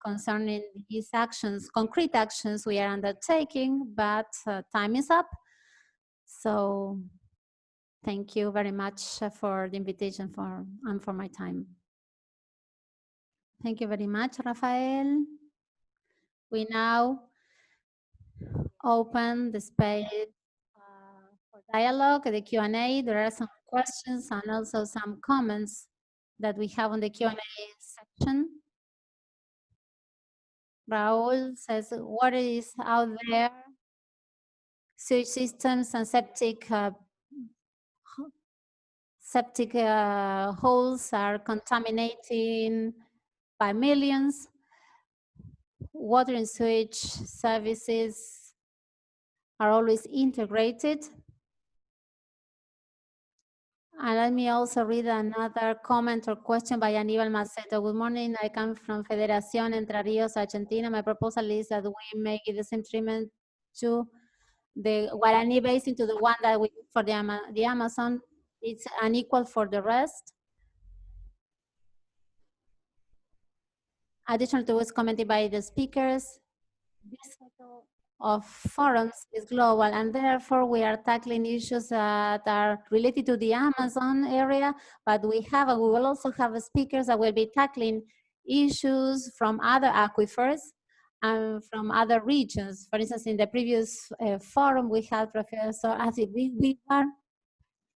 Speaker 1: concerning these actions, concrete actions we are undertaking, but time is up. So thank you very much for the invitation and for my time. Thank you very much, Rafael. We now open the space for dialogue, the Q&A. There are some questions and also some comments that we have on the Q&A section. Raul says, what is out there? Sewage systems and septic holes are contaminating by millions. Water and sewage services are always integrated. And let me also read another comment or question by Aníbal Macedo. Good morning, I come from Federación Entre Ríos, Argentina. My proposal is that we make the same treatment to the Guarani Basin to the one that we do for the Amazon. It's unequal for the rest. Additional to what's commented by the speakers, this cycle of forums is global, and therefore we are tackling issues that are related to the Amazon area, but we will also have speakers that will be tackling issues from other aquifers and from other regions. For instance, in the previous forum, we had Professor Asif Bigwar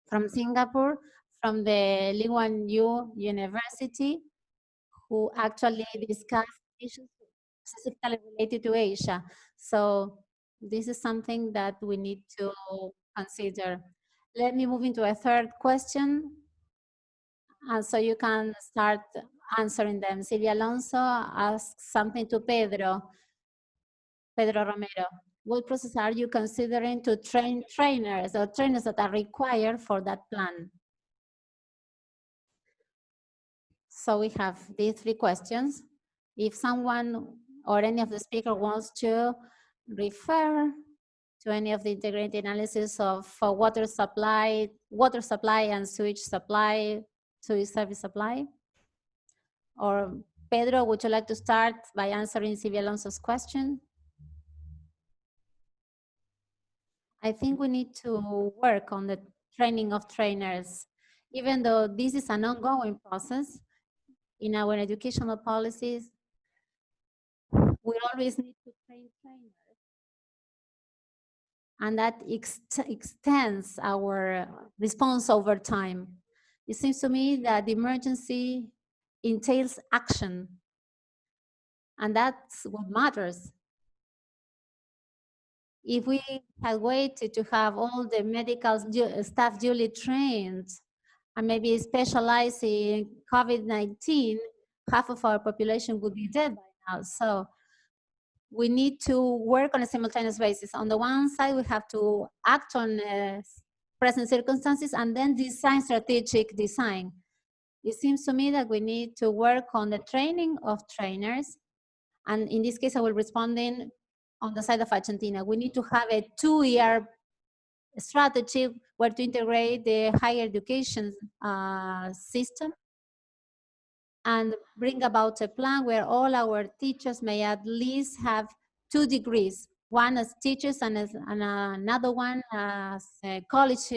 Speaker 1: from Singapore, from the Lee Kuan Yew University, who actually discussed issues specifically related to Asia. So this is something that we need to consider. Let me move into a third question. And so you can start answering them. Silvia Alonso asks something to Pedro Romero. What process are you considering to train trainers or trainers that are required for that plan? So we have these three questions. If someone or any of the speakers wants to refer to any of the integrated analysis of water supply and sewage supply, sewage service supply, or Pedro, would you like to start by answering Silvia Alonso's question? I think we need to work on the training of trainers, even though this is an ongoing process in our educational policies. We always need to train trainers. And that extends our response over time. It seems to me that the emergency entails action, and that's what matters. If we had waited to have all the medical staff duly trained and maybe specialize in COVID-19, half of our population would be dead by now. So we need to work on a simultaneous basis. On the one side, we have to act on present circumstances and then design strategic design. It seems to me that we need to work on the training of trainers. And in this case, I will respond in on the side of Argentina. We need to have a 2-year strategy where to integrate the higher education system and bring about a plan where all our teachers may at least have 2 degrees, one as teachers and another one as a college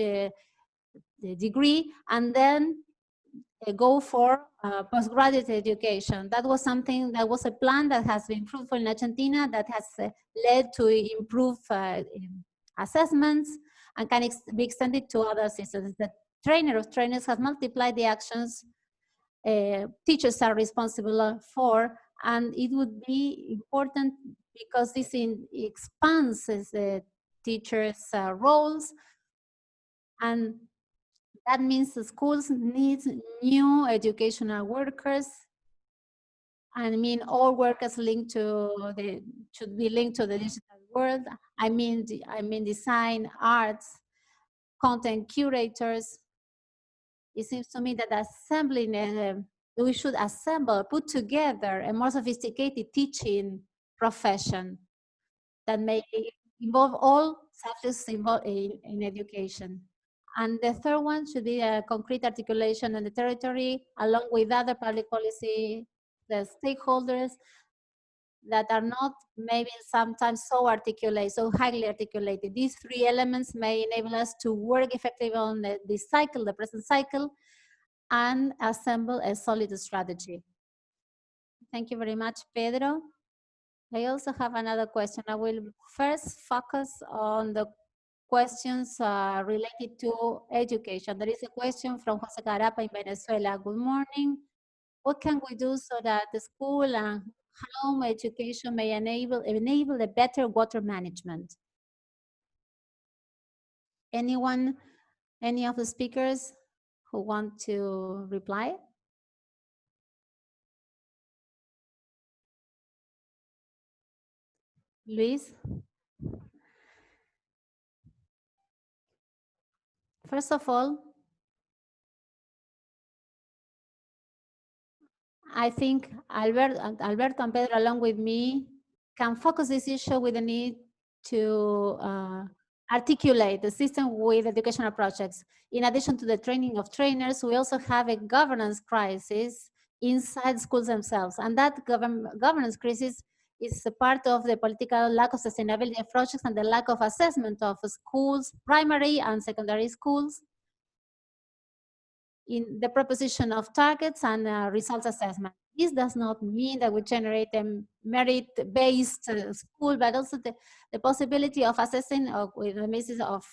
Speaker 1: degree, and then go for postgraduate education. That was something, that was a plan that has been fruitful in Argentina, that has led to improve assessments and can be extended to other systems. The trainer of trainers has multiplied the actions teachers are responsible for, and it would be important because this expands the teachers' roles, and that means the schools need new educational workers. I mean, all workers linked to should be linked to the digital world. I mean design, arts, content curators. It seems to me that assembling, we should assemble, put together a more sophisticated teaching profession that may involve all subjects involved in education. And the third one should be a concrete articulation on the territory, along with other public policy, the stakeholders that are not maybe sometimes so articulate, so highly articulated. These 3 elements may enable us to work effectively on the cycle, the present cycle, and assemble a solid strategy. Thank you very much, Pedro. I also have another question. I will first focus on the questions related to education. There is a question from Jose Carapa in Venezuela. Good morning. What can we do so that the school and home education may enable a better water management? Anyone, any of the speakers who want to reply? Luis? First of all, I think Alberto and Pedro, along with me, can focus this issue with the need to articulate the system with educational projects. In addition to the training of trainers, we also have a governance crisis inside schools themselves. And that governance crisis is a part of the political lack of sustainability of projects and the lack of assessment of schools, primary and secondary schools, in the proposition of targets and results assessment. This does not mean that we generate a merit-based school, but also the possibility of assessing with the basis of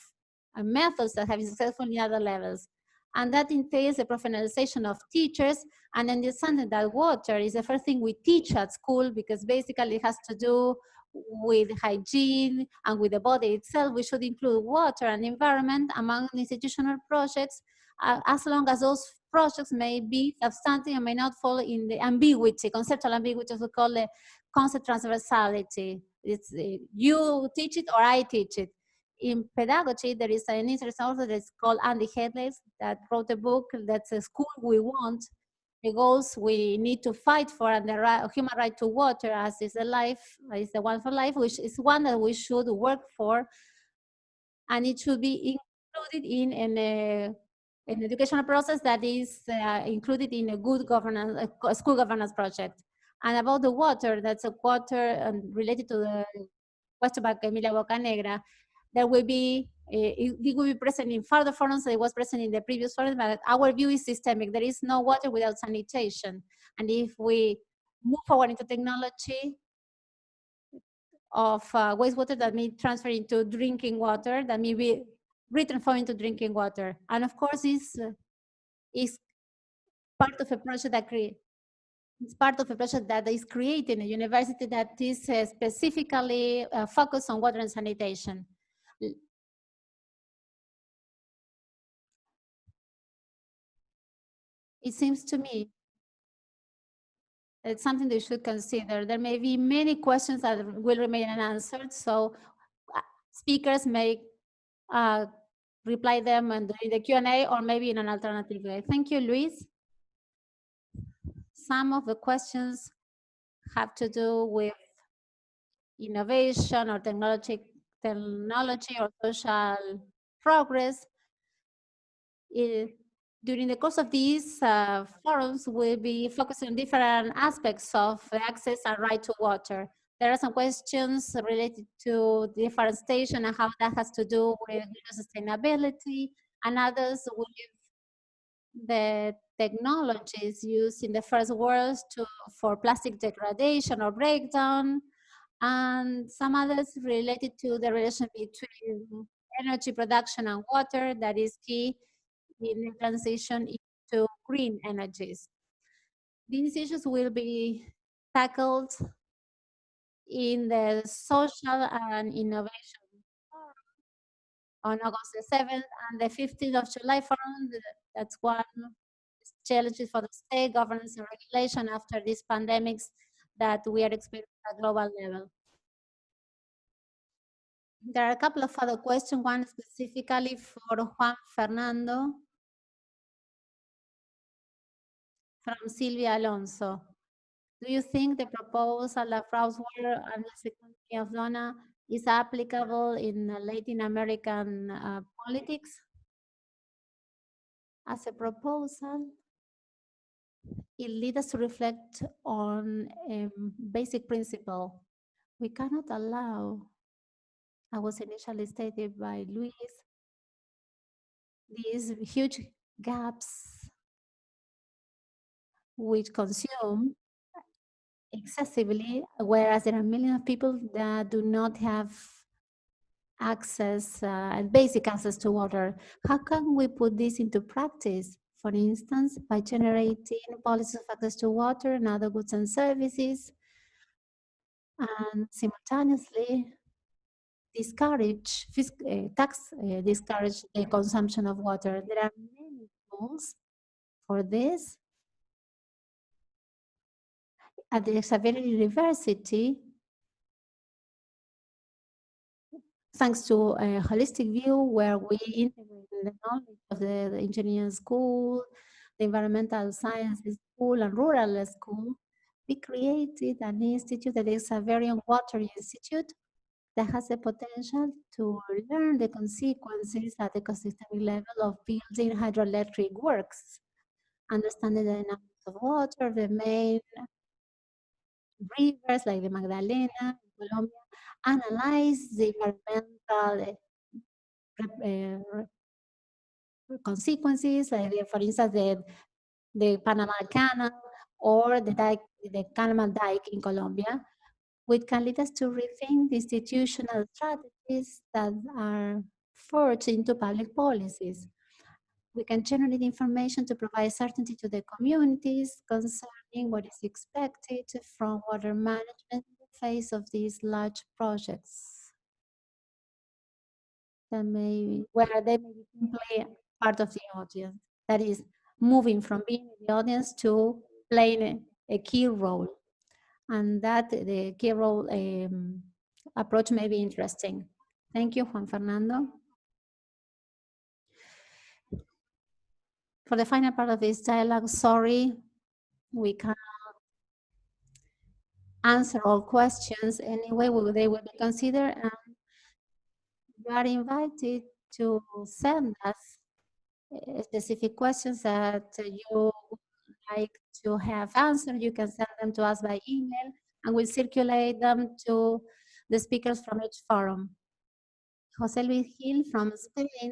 Speaker 1: methods that have been successful in other levels. And that entails the professionalization of teachers and understanding that water is the first thing we teach at school, because basically it has to do with hygiene and with the body itself. We should include water and environment among institutional projects, as long as those projects may be substantive and may not fall in the ambiguity, conceptual ambiguity, as we call the concept transversality. It's you teach it or I teach it. In pedagogy, there is an interesting author that's called Andy Hedles that wrote a book that's a school we want, the goals we need to fight for, and the human right to water as is the one for life, which is one that we should work for, and it should be included in an educational process that is included in a good governance, a school governance project. And about the water, that's a water related to the question by Emilia Bocanegra, that will be, it will be present in further forums. It was present in the previous forum, but our view is systemic. There is no water without sanitation. And if we move forward into technology of wastewater that may transfer into drinking water, that may be retransformed into drinking water. And of course, this is part of a project that it's part of a project that is created in a university that is specifically focused on water and sanitation. It seems to me it's something they should consider. There may be many questions that will remain unanswered, so speakers may reply them in the Q&A or maybe in an alternative way. Thank you, Louise. Some of the questions have to do with innovation or technology or social progress. During the course of these forums, we'll be focusing on different aspects of access and right to water. There are some questions related to deforestation and how that has to do with sustainability, and others with the technologies used in the first world for plastic degradation or breakdown, and some others related to the relation between energy production and water that is key in the transition into green energies. These issues will be tackled in the social and innovation on August the 7th and the 15th of July forum. That's one challenges for the state governance and regulation after these pandemics that we are experiencing at global level. There are a couple of other questions, one specifically for Juan Fernando from Silvia Alonso. Do you think the proposal of Rosario and the security of Donna is applicable in Latin American politics? As a proposal, it leads us to reflect on a basic principle. We cannot allow, as was initially stated by Louise, these huge gaps which consume excessively, whereas there are millions of people that do not have access and basic access to water. How can we put this into practice? For instance, by generating policies of access to water and other goods and services, and simultaneously discourage discourage the consumption of water. There are many tools for this. At the Xavier University, thanks to a holistic view where we integrate the knowledge of the engineering school, the environmental sciences school, and rural school, we created an institute that is a very water institute that has the potential to learn the consequences at the ecosystem level of building hydroelectric works, understanding the dynamics of water, the main rivers like the Magdalena in Colombia, analyze the environmental consequences, for instance, the Panama Canal or the Panama Dike in Colombia, which can lead us to rethink the institutional strategies that are forged into public policies. We can generate information to provide certainty to the communities concerning what is expected from water management in the face of these large projects that where they may be simply part of the audience. That is, moving from being in the audience to playing a key role. And that the key role approach may be interesting. Thank you, Juan Fernando. For the final part of this dialogue, sorry, we cannot answer all questions. Anyway, they will be considered, and you are invited to send us specific questions that you would like to have answered. You can send them to us by email, and we'll circulate them to the speakers from each forum. Jose Luis Gil from Spain,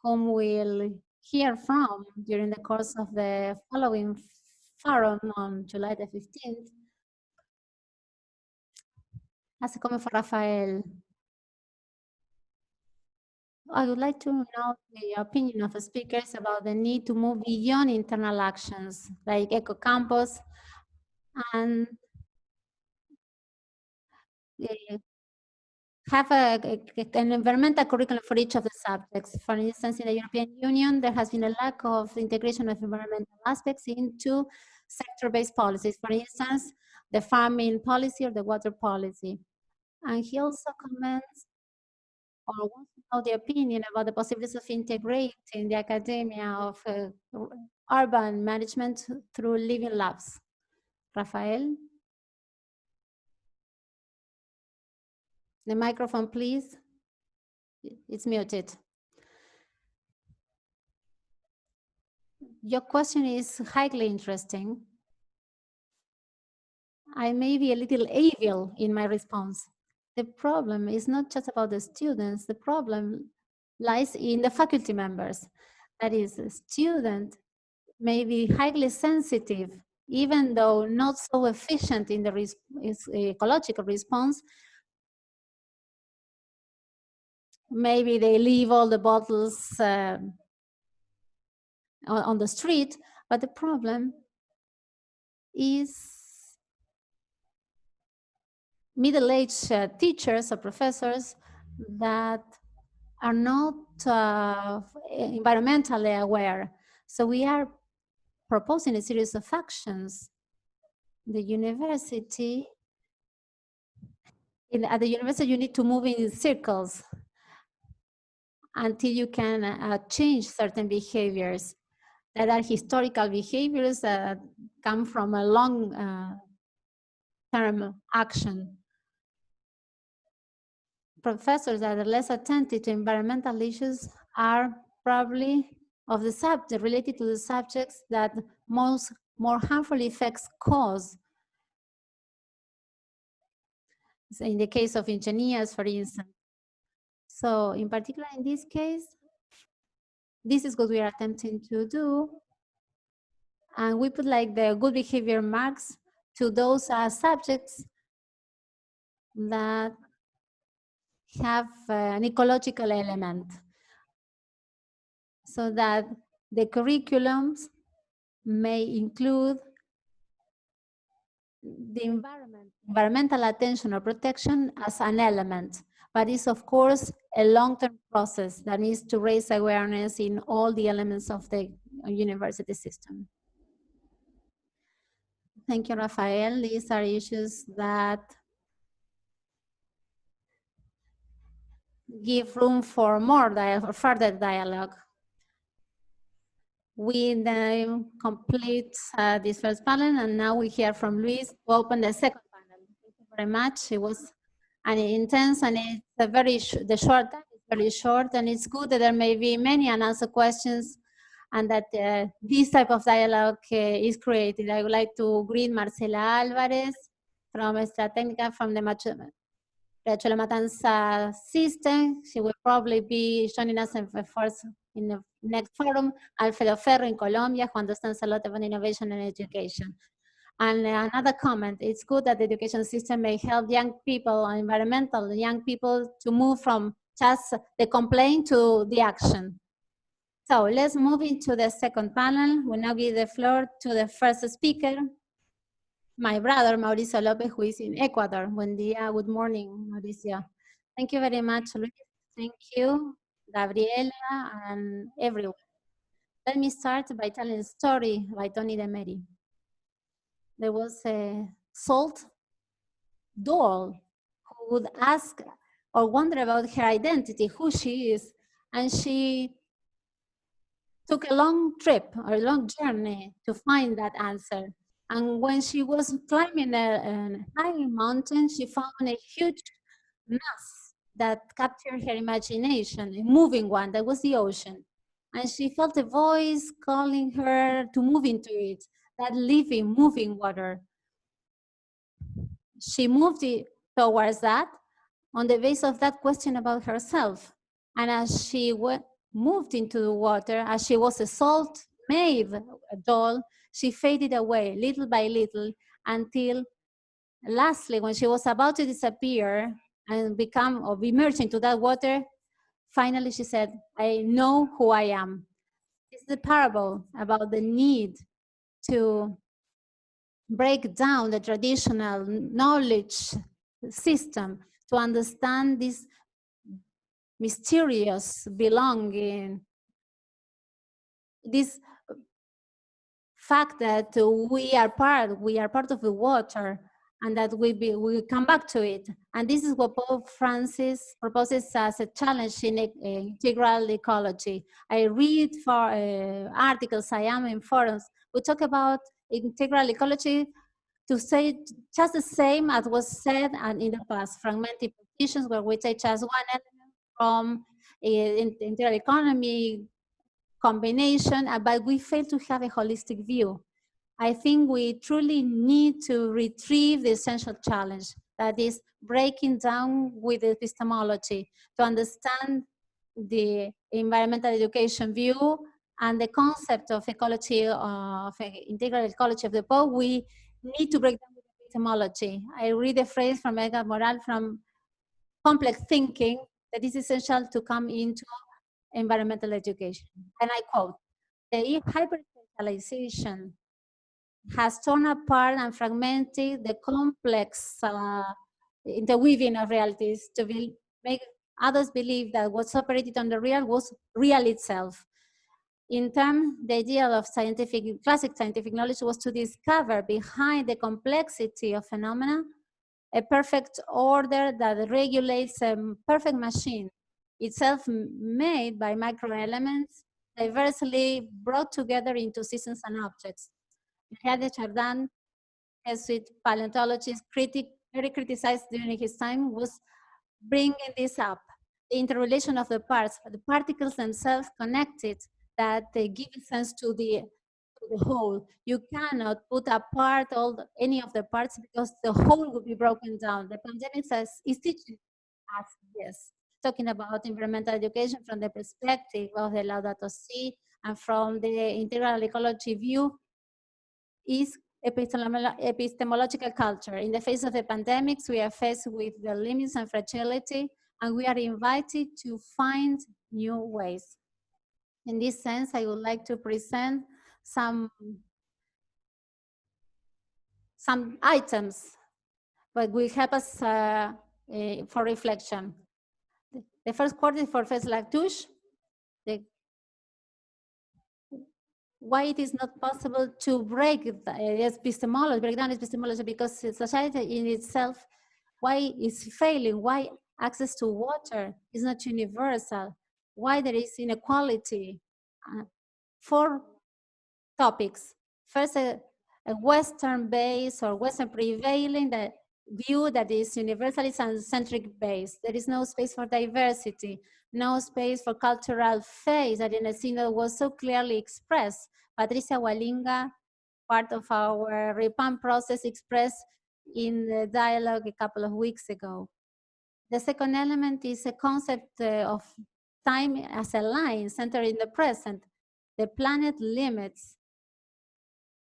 Speaker 1: whom we'll hear from during the course of the following forum on July the 15th. As a comment for Rafael. I would like to know the opinion of the speakers about the need to move beyond internal actions like eco campus and have an environmental curriculum for each of the subjects. For instance, in the European Union, there has been a lack of integration of environmental aspects into sector-based policies. For instance, the farming policy or the water policy. And he also comments or wants to know the opinion about the possibilities of integrating the academia of urban management through living labs. Rafael, the microphone, please. It's muted. Your question is highly interesting. I may be a little evil in my response. The problem is not just about the students. The problem lies in the faculty members. That is, a student may be highly sensitive, even though not so efficient in the ecological response. Maybe they leave all the bottles on the street, but the problem is middle-aged teachers or professors that are not environmentally aware. So we are proposing a series of actions. The university, at the university, you need to move in circles until you can change certain behaviors that are historical behaviors that come from a long term action. Professors that are less attentive to environmental issues are probably of the subject related to the subjects that more harmful effects cause. So in the case of engineers, for instance. So in particular, in this case, this is what we are attempting to do. And we put like the good behavior marks to those subjects that have an ecological element, so that the curriculums may include the environmental attention or protection as an element, but it's of course a long-term process that needs to raise awareness in all the elements of the university system. Thank you, Rafael. These are issues that give room for more or further dialogue. We then complete this first panel, and now we hear from Louise to open the second panel. Thank you very much. It was an intense, and it's a the short time is very short, and it's good that there may be many unanswered questions, and that this type of dialogue is created. I would like to greet Marcela Alvarez from Extra Técnica from the Riachuelo Matanza system. She will probably be joining us in the next forum. Alfredo Ferro in Colombia, who understands a lot about innovation and education. And another comment, it's good that the education system may help young people, environmental young people, to move from just the complaint to the action. So let's move into the second panel. We'll now give the floor to the first speaker, my brother, Mauricio Lopez, who is in Ecuador. Buen día, good morning, Mauricio. Thank you very much, Luis. Thank you, Gabriella, and everyone. Let me start by telling a story by Tony DeMeri. There was a salt doll who would ask or wonder about her identity, who she is, and she took a long trip or a long journey to find that answer. And when she was climbing a high mountain, she found a huge mass that captured her imagination, a moving one, that was the ocean. And she felt a voice calling her to move into it, that living, moving water. She moved towards that on the basis of that question about herself. And as she moved into the water, as she was a salt-made doll, she faded away little by little until lastly, when she was about to disappear and become or emerge into that water, finally she said, I know who I am. It's the parable about the need to break down the traditional knowledge system to understand this mysterious belonging, this fact that we are part of the water, and that we come back to it. And this is what Pope Francis proposes as a challenge in integral ecology. I read for articles, I am in forums, we talk about integral ecology to say just the same as was said and in the past, fragmented positions where we take just one element from integral economy combination, but we fail to have a holistic view. I think we truly need to retrieve the essential challenge, that is breaking down with epistemology to understand the environmental education view and the concept of ecology, of integral ecology of the poor. We need to break down with epistemology. I read a phrase from Edgar Morin from complex thinking that is essential to come into environmental education. And I quote, the hyper-specialization has torn apart and fragmented the complex interweaving of realities to make others believe that what separated on the real was real itself. In turn, the idea of classic scientific knowledge was to discover behind the complexity of phenomena a perfect order that regulates a perfect machine, itself made by microelements, diversely brought together into systems and objects. Hervé Chardin, a Jesuit paleontologist, very criticized during his time, was bringing this up. The interrelation of the parts, the particles themselves connected, that they give a sense to the whole. You cannot put apart any of the parts because the whole will be broken down. The pandemic is teaching us this, talking about environmental education from the perspective of the Laudato Si and from the integral ecology view is epistemological culture. In the face of the pandemics, we are faced with the limits and fragility, and we are invited to find new ways. In this sense, I would like to present some items that will help us for reflection. The first quote is for Professor Latouche. Why it is not possible to break epistemology, break down epistemology, because society in itself, why is failing, why access to water is not universal, why there is inequality. 4 topics. First, a Western base or Western prevailing the view that is universalist and centric base. There is no space for diversity, no space for cultural faith that in a synod was so clearly expressed. Patricia Walinga, part of our REPAM process, expressed in the dialogue a couple of weeks ago. The second element is a concept of time as a line centered in the present. The planet limits,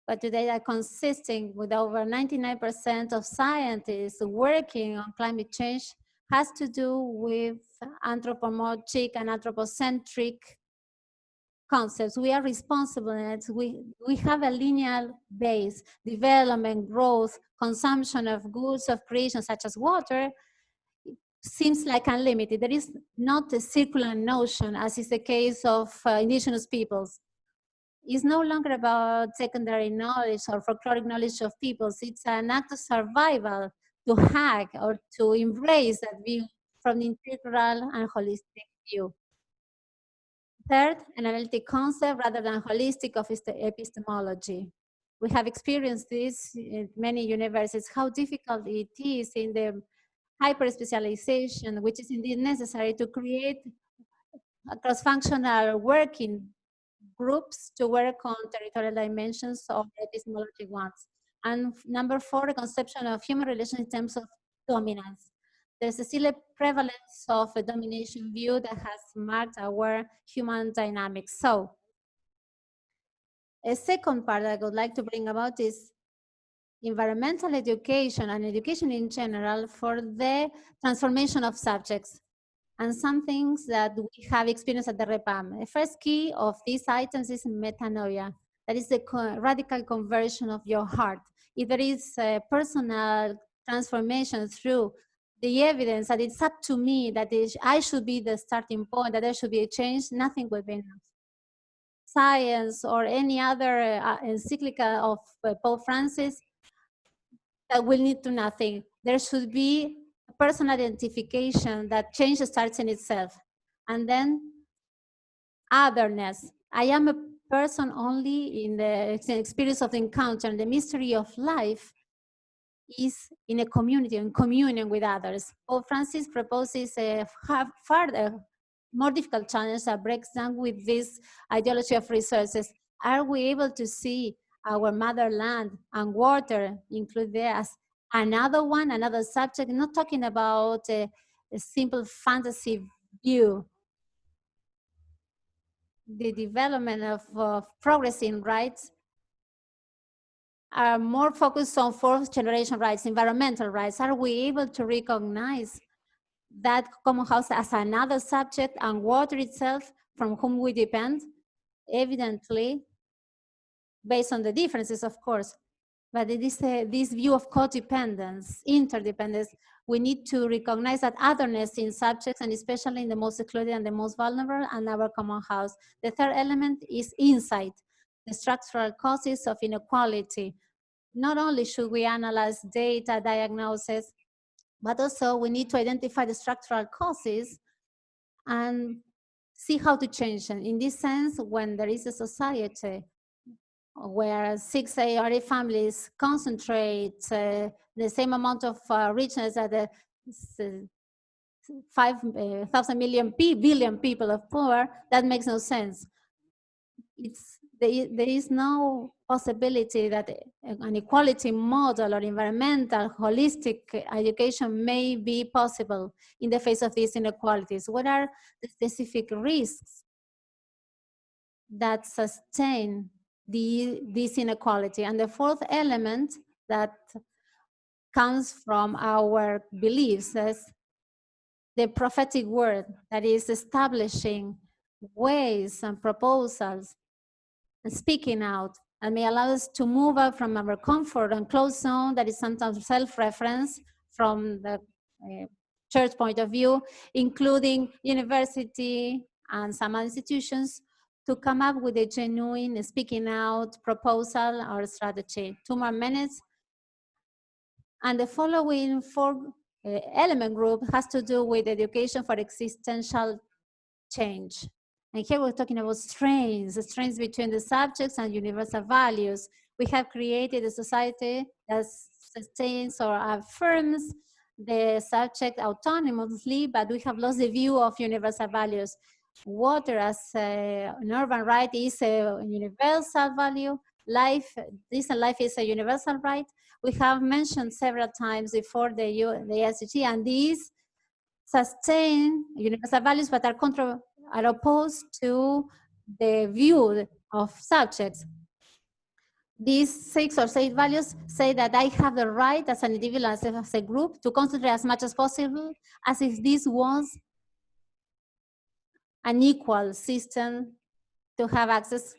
Speaker 1: but today are consisting with over 99% of scientists working on climate change has to do with anthropomorphic and anthropocentric concepts. We are responsible, and we have a linear base, development, growth, consumption of goods of creation such as water seems like unlimited. There is not a circular notion as is the case of indigenous peoples. It's no longer about secondary knowledge or folkloric knowledge of peoples. It's an act of survival to hack or to embrace that view from the integral and holistic view. Third, an analytic concept rather than holistic of epistemology. We have experienced this in many universities, how difficult it is in the hyper-specialization, which is indeed necessary to create a cross-functional working groups to work on territorial dimensions of epistemologic ones. And number 4, the conception of human relations in terms of dominance. There's still a prevalence of a domination view that has marked our human dynamics. So, a second part that I would like to bring about is environmental education and education in general for the transformation of subjects. and some things that we have experienced at the REPAM. The first key of these items is metanoia. That is the radical conversion of your heart. If there is a personal transformation through the evidence that it's up to me, that I should be the starting point, that there should be a change, nothing will be enough. Science or any other encyclical of Pope Francis, that will lead to nothing. There should be a personal identification that change starts in itself. And then otherness. I am a person only in the experience of the encounter, and the mystery of life is in a community, in communion with others. Pope Francis proposes a further, more difficult challenge that breaks down with this ideology of resources. Are we able to see our motherland and water include there as another one, another subject? Not talking about a simple fantasy view. The development of progressing rights are more focused on fourth generation rights, environmental rights. Are we able to recognize that common house as another subject and water itself from whom we depend? Evidently, based on the differences, of course, but it is this view of codependence, interdependence. We need to recognize that otherness in subjects, and especially in the most excluded and the most vulnerable, and our common house. The third element is insight, the structural causes of inequality. Not only should we analyze data, diagnosis, but also we need to identify the structural causes and see how to change them. In this sense, when there is a society where 6 or 8 families concentrate the same amount of richness that the 5,000 billion people of poor, that makes no sense. There is no possibility that an equality model or environmental holistic education may be possible in the face of these inequalities. What are the specific risks that sustain this inequality? And the fourth element that comes from our beliefs is the prophetic word, that is establishing ways and proposals and speaking out, and may allow us to move out from our comfort and closed zone that is sometimes self-reference from the church point of view, including university and some institutions, to come up with a genuine speaking out proposal or strategy. 2 more minutes. And the following 4 element group has to do with education for existential change. And here we're talking about strains between the subjects and universal values. We have created a society that sustains or affirms the subject autonomously, but we have lost the view of universal values. Water as an urban right is a universal value. Life, decent life is a universal right. We have mentioned several times before the SDG, and these sustain universal values, but are opposed to the view of subjects. These 6 or 8 values say that I have the right as an individual, as a group, to concentrate as much as possible, as if this was an equal system to have access.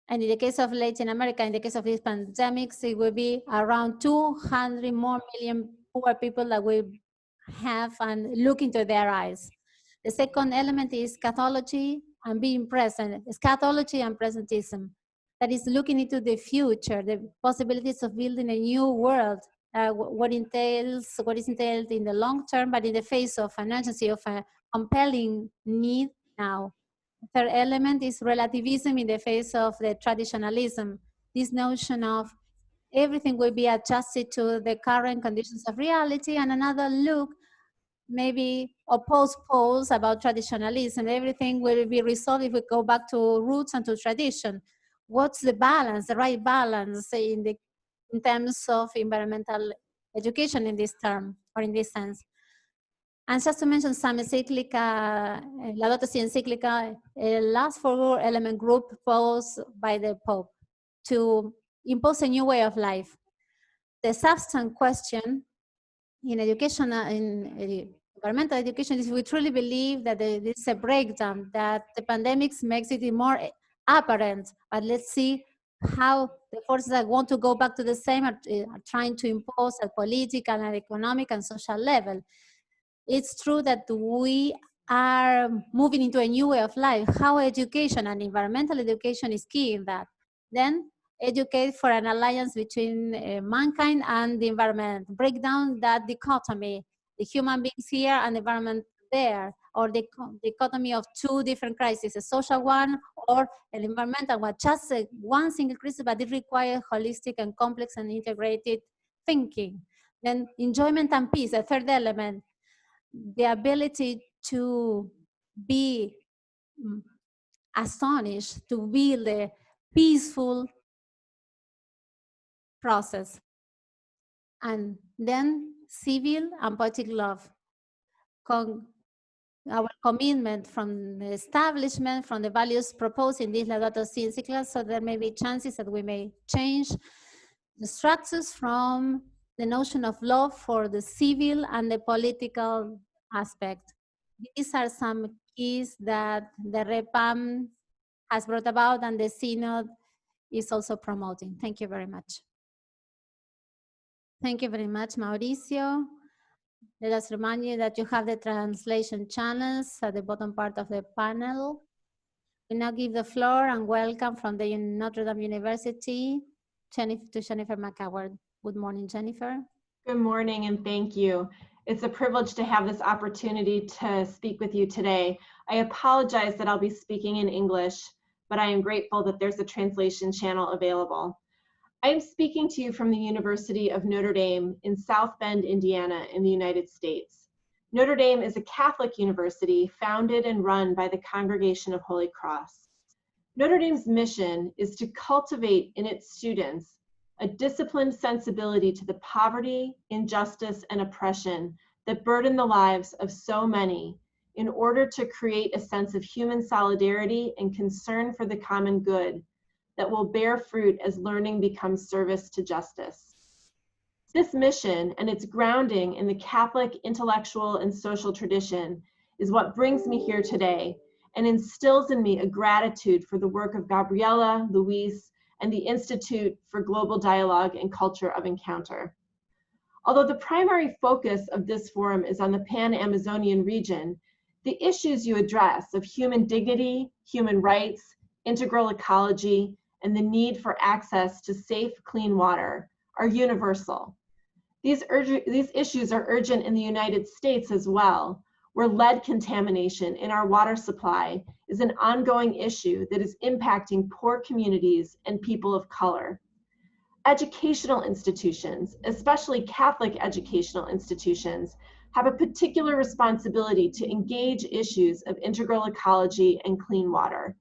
Speaker 1: And in the case of Latin America, in the case of these pandemics, it will be around 200 more million poor people that will have and look into their eyes. The second element is Cathology and being present. Eschatology and presentism. That is looking into the future, the possibilities of building a new world, what is entailed in the long term, but in the face of an urgency, of a compelling need now. The third element is relativism in the face of the traditionalism. This notion of everything will be adjusted to the current conditions of reality, and another look, maybe opposed poles about traditionalism. Everything will be resolved if we go back to roots and to tradition. What's the balance, the right balance in terms of environmental education in this term, or in this sense? And just to mention some encyclica, Laudato Si encyclica, last 4 element group proposed by the Pope to impose a new way of life. The substance question in education, in environmental education is we truly believe that there is a breakdown, that the pandemics makes it more apparent, but let's see how the forces that want to go back to the same are trying to impose at political and economic and social level. It's true that we are moving into a new way of life. How education and environmental education is key in that. Then educate for an alliance between mankind and the environment. Break down that dichotomy, the human beings here and the environment there, or the dichotomy of two different crises, a social one or an environmental one. Just one single crisis, but it requires holistic and complex and integrated thinking. Then enjoyment and peace, a third element, the ability to be astonished, to build a peaceful process. And then civil and poetic love. Our commitment from the establishment, from the values proposed in this Laudato Si encyclical, so there may be chances that we may change the structures from the notion of love for the civil and the political aspect. These are some keys that the REPAM has brought about and the Synod is also promoting. Thank you very much. Thank you very much, Mauricio. Let us remind you that you have the translation channels at the bottom part of the panel. We now give the floor and welcome from the Notre Dame University to Jennifer Mccord. Good morning, Jennifer.
Speaker 2: Good morning and thank you. It's a privilege to have this opportunity to speak with you today. I apologize that I'll be speaking in English, but I am grateful that there's a translation channel available. I am speaking to you from the University of Notre Dame in South Bend, Indiana in the United States. Notre Dame is a Catholic university founded and run by the Congregation of Holy Cross. Notre Dame's mission is to cultivate in its students a disciplined sensibility to the poverty, injustice, and oppression that burden the lives of so many in order to create a sense of human solidarity and concern for the common good that will bear fruit as learning becomes service to justice. This mission and its grounding in the Catholic intellectual and social tradition is what brings me here today and instills in me a gratitude for the work of Gabriella, Louise, and the Institute for Global Dialogue and Culture of Encounter. Although the primary focus of this forum is on the Pan-Amazonian region, the issues you address of human dignity, human rights, integral ecology, and the need for access to safe, clean water are universal. These issues are urgent in the United States as well, where lead contamination in our water supply is an ongoing issue that is impacting poor communities and people of color. Educational institutions, especially Catholic educational institutions, have a particular responsibility to engage issues of integral ecology and clean water.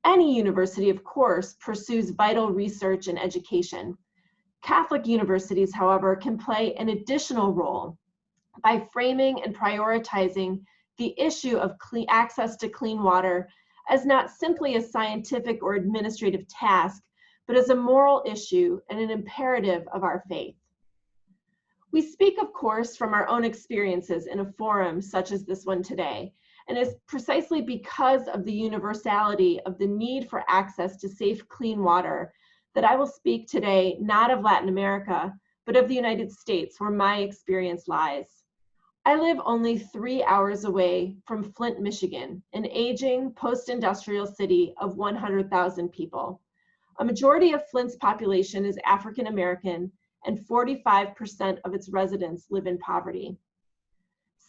Speaker 2: Any university, of course, pursues vital research and education. Catholic universities, however, can play an additional role by framing and prioritizing the issue of access to clean water as not simply a scientific or administrative task, but as a moral issue and an imperative of our faith. We speak, of course, from our own experiences in a forum such as this one today, and it's precisely because of the universality of the need for access to safe, clean water that I will speak today not of Latin America, but of the United States, where my experience lies. I live only 3 hours away from Flint, Michigan, an aging post-industrial city of 100,000 people. A majority of Flint's population is African American, and 45% of its residents live in poverty.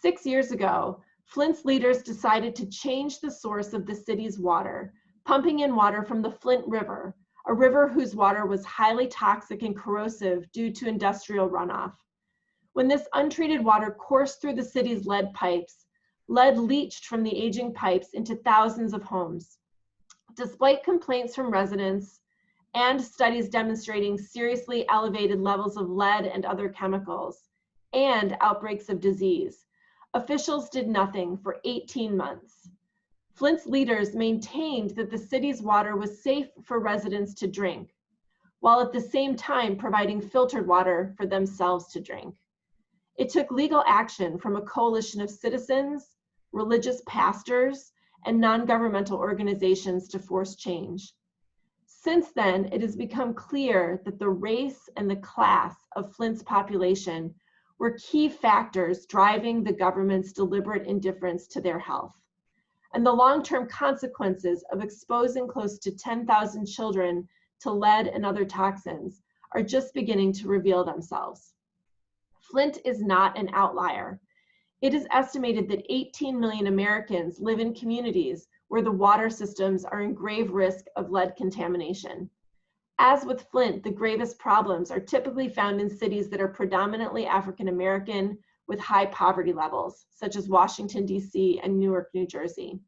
Speaker 2: 6 years ago, Flint's leaders decided to change the source of the city's water, pumping in water from the Flint River, a river whose water was highly toxic and corrosive due to industrial runoff. When this untreated water coursed through the city's lead pipes, lead leached from the aging pipes into thousands of homes. Despite complaints from residents and studies demonstrating seriously elevated levels of lead and other chemicals, and outbreaks of disease, officials did nothing for 18 months. Flint's leaders maintained that the city's water was safe for residents to drink, while at the same time providing filtered water for themselves to drink. It took legal action from a coalition of citizens, religious pastors, and non-governmental organizations to force change. Since then, it has become clear that the race and the class of Flint's population were key factors driving the government's deliberate indifference to their health. And the long-term consequences of exposing close to 10,000 children to lead and other toxins are just beginning to reveal themselves. Flint is not an outlier. It is estimated that 18 million Americans live in communities where the water systems are in grave risk of lead contamination. As with Flint, the gravest problems are typically found in cities that are predominantly African American with high poverty levels, such as Washington, D.C. and Newark, New Jersey.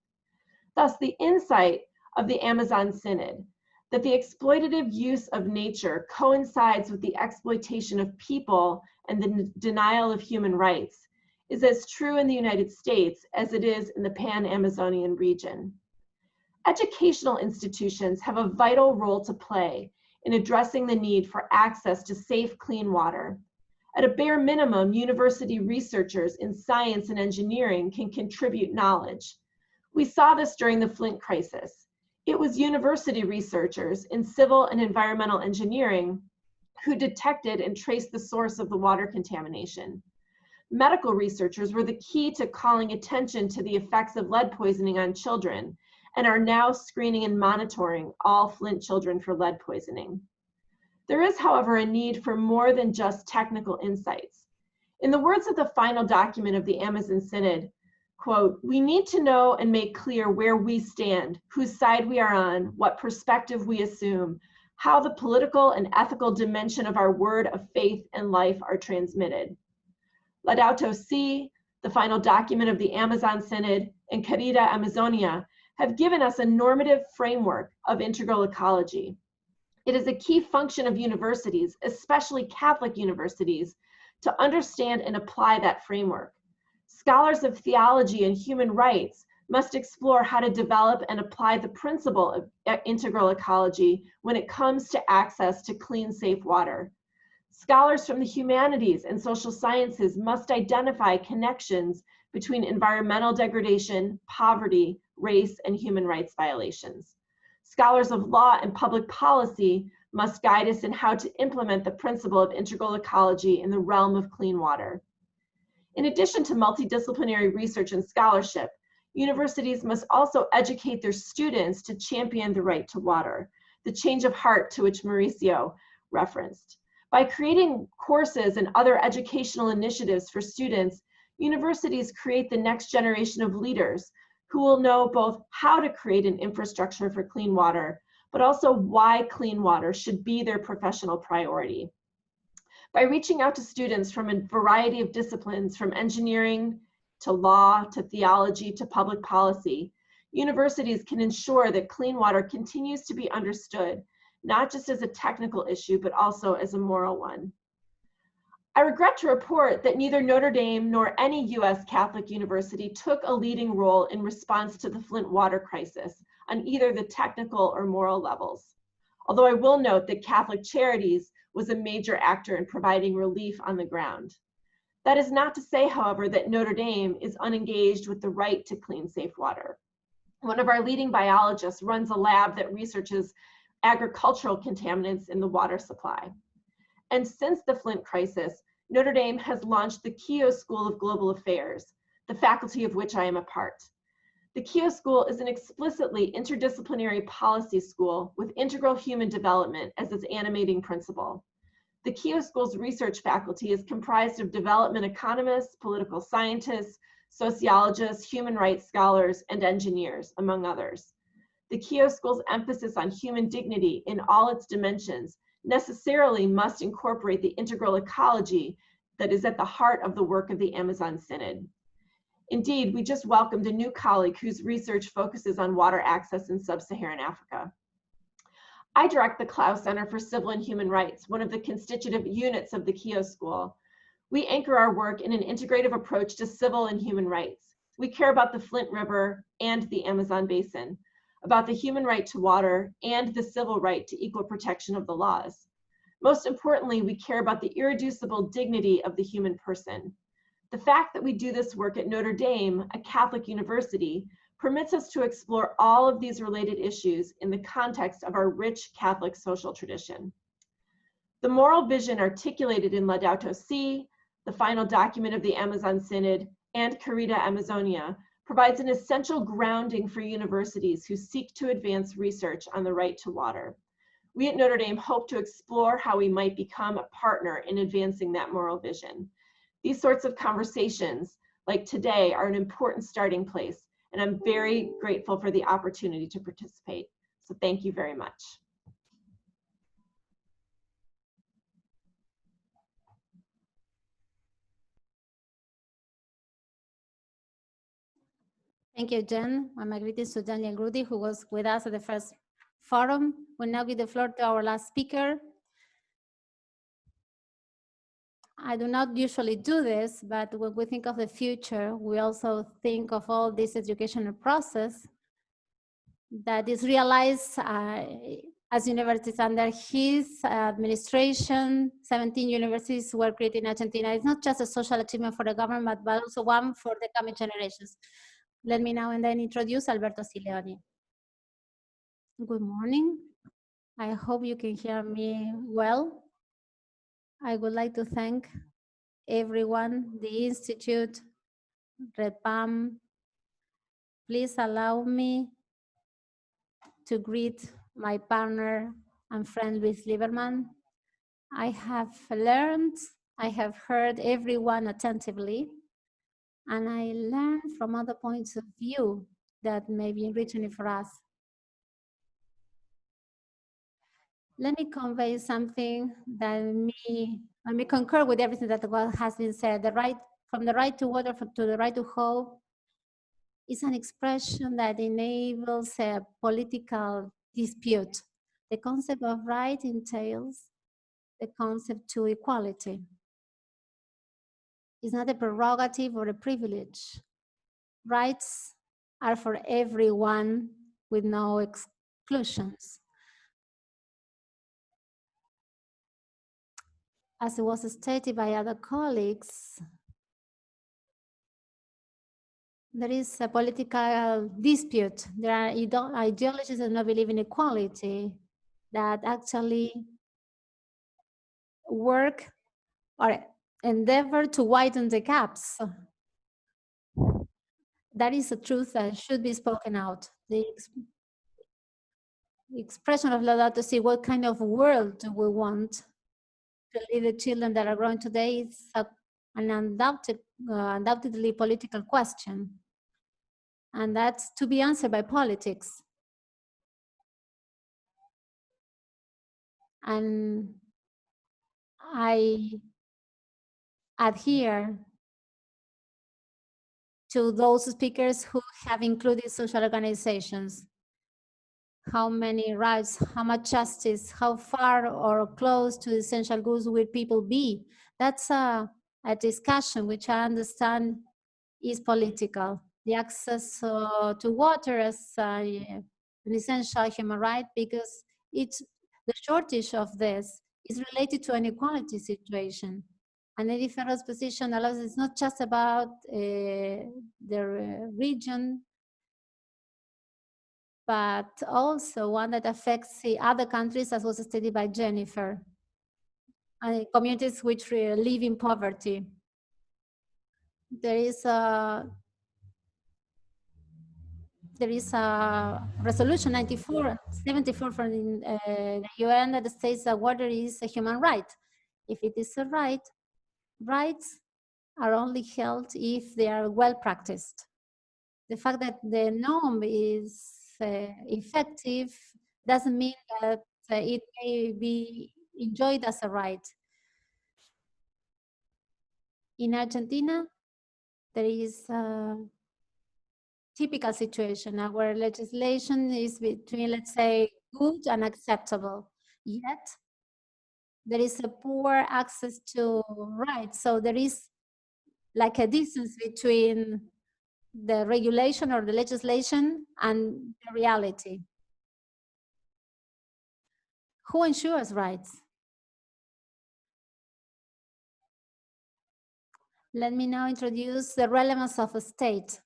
Speaker 2: Thus, the insight of the Amazon Synod that the exploitative use of nature coincides with the exploitation of people and the denial of human rights is as true in the United States as it is in the Pan-Amazonian region. Educational institutions have a vital role to play in addressing the need for access to safe, clean water. At a bare minimum, university researchers in science and engineering can contribute knowledge. We saw this during the Flint crisis. It was university researchers in civil and environmental engineering who detected and traced the source of the water contamination. Medical researchers were the key to calling attention to the effects of lead poisoning on children and are now screening and monitoring all Flint children for lead poisoning. There is, however, a need for more than just technical insights. In the words of the final document of the Amazon Synod, quote, "We need to know and make clear where we stand, whose side we are on, what perspective we assume, how the political and ethical dimension of our word of faith and life are transmitted." Laudato Si, the final document of the Amazon Synod, and Querida Amazonia have given us a normative framework of integral ecology. It is a key function of universities, especially Catholic universities, to understand and apply that framework. Scholars of theology and human rights must explore how to develop and apply the principle of integral ecology when it comes to access to clean, safe water. Scholars from the humanities and social sciences must identify connections between environmental degradation, poverty, race, and human rights violations. Scholars of law and public policy must guide us in how to implement the principle of integral ecology in the realm of clean water. In addition to multidisciplinary research and scholarship, universities must also educate their students to champion the right to water, the change of heart to which Mauricio referenced. By creating courses and other educational initiatives for students, universities create the next generation of leaders who will know both how to create an infrastructure for clean water, but also why clean water should be their professional priority. By reaching out to students from a variety of disciplines, from engineering to law to theology to public policy, universities can ensure that clean water continues to be understood, not just as a technical issue, but also as a moral one. I regret to report that neither Notre Dame nor any US Catholic university took a leading role in response to the Flint water crisis on either the technical or moral levels. Although I will note that Catholic Charities was a major actor in providing relief on the ground. That is not to say, however, that Notre Dame is unengaged with the right to clean, safe water. One of our leading biologists runs a lab that researches agricultural contaminants in the water supply. And since the Flint crisis, Notre Dame has launched the Keough School of Global Affairs, the faculty of which I am a part. The Keough School is an explicitly interdisciplinary policy school with integral human development as its animating principle. The Keough School's research faculty is comprised of development economists, political scientists, sociologists, human rights scholars, and engineers, among others. The Keough School's emphasis on human dignity in all its dimensions necessarily must incorporate the integral ecology that is at the heart of the work of the Amazon Synod. Indeed, we just welcomed a new colleague whose research focuses on water access in sub-Saharan Africa. I direct the Clough Center for Civil and Human Rights, one of the constitutive units of the Keough School. We anchor our work in an integrative approach to civil and human rights. We care about the Flint River and the Amazon Basin, about the human right to water and the civil right to equal protection of the laws. Most importantly, we care about the irreducible dignity of the human person. The fact that we do this work at Notre Dame, a Catholic university, permits us to explore all of these related issues in the context of our rich Catholic social tradition. The moral vision articulated in Laudato Si, the final document of the Amazon Synod, and Carita Amazonia, provides an essential grounding for universities who seek to advance research on the right to water. We at Notre Dame hope to explore how we might become a partner in advancing that moral vision. These sorts of conversations, like today, are an important starting place, and I'm very grateful for the opportunity to participate. So thank you very much.
Speaker 1: Thank you, Jen. And my greetings to Daniel Grudy, who was with us at the first forum. We'll now give the floor to our last speaker. I do not usually do this, but when we think of the future, we also think of all this educational process that is realized as universities under his administration. 17 universities were created in Argentina. It's not just a social achievement for the government, but also one for the coming generations. Let me now and then introduce Alberto Sileoni. Good morning. I hope you can hear me well. I would like to thank everyone, the Institute, REPAM. Please allow me to greet my partner and friend Louise Lieberman. I have learned, I have heard everyone attentively, and I learned from other points of view that may be enriching for us. Let me convey something that I may concur with everything that has been said. The right, from the right to water to the right to hope, is an expression that enables a political dispute. The concept of right entails the concept to equality. It's not a prerogative or a privilege. Rights are for everyone with no exclusions. As it was stated by other colleagues, there is a political dispute. There are ideologies that don't believe in equality that actually work or endeavor to widen the gaps. That is a truth that should be spoken out. The expression of Laudato Si, what kind of world do we want to leave the children that are growing today, is an undoubtedly political question. And that's to be answered by politics. And I adhere to those speakers who have included social organizations. How many rights, how much justice, how far or close to essential goods will people be? That's a discussion which I understand is political. The access to water as an essential human right, because the shortage of this is related to an equality situation. And Eddie Ferro's position allows it's not just about the region, but also one that affects the other countries, as was stated by Jennifer, and communities which live in poverty. There is a resolution 74 from the UN that states that water is a human right. If it is a right, rights are only held if they are well practiced. The fact that the norm is effective doesn't mean that it may be enjoyed as a right. In Argentina, there is a typical situation. Our legislation is between, let's say, good and acceptable. Yet, there is a poor access to rights. So there is like a distance between the regulation or the legislation and the reality. Who ensures rights? Let me now introduce the relevance of a state.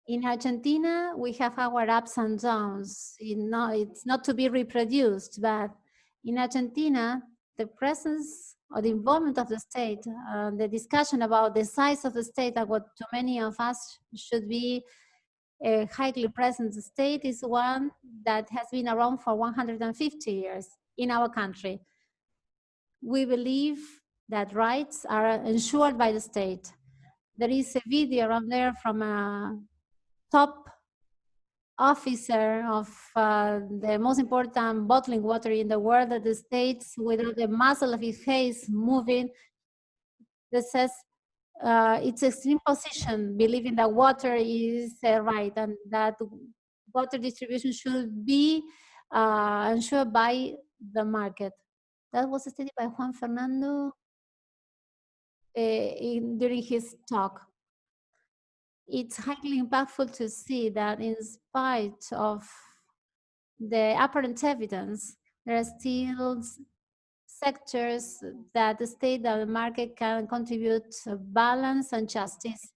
Speaker 1: In Argentina, we have our ups and downs. It's not to be reproduced, but in Argentina, the presence or the involvement of the state, the discussion about the size of the state and what to many of us should be a highly present state is one that has been around for 150 years in our country. We believe that rights are ensured by the state. There is a video around there from a top officer of the most important bottling water in the world that states with the muscle of his face moving that says it's extreme position believing that water is right and that water distribution should be ensured by the market. That was stated by Juan Fernando during his talk. It's highly impactful to see that in spite of the apparent evidence, there are still sectors that the state and the market can contribute balance and justice.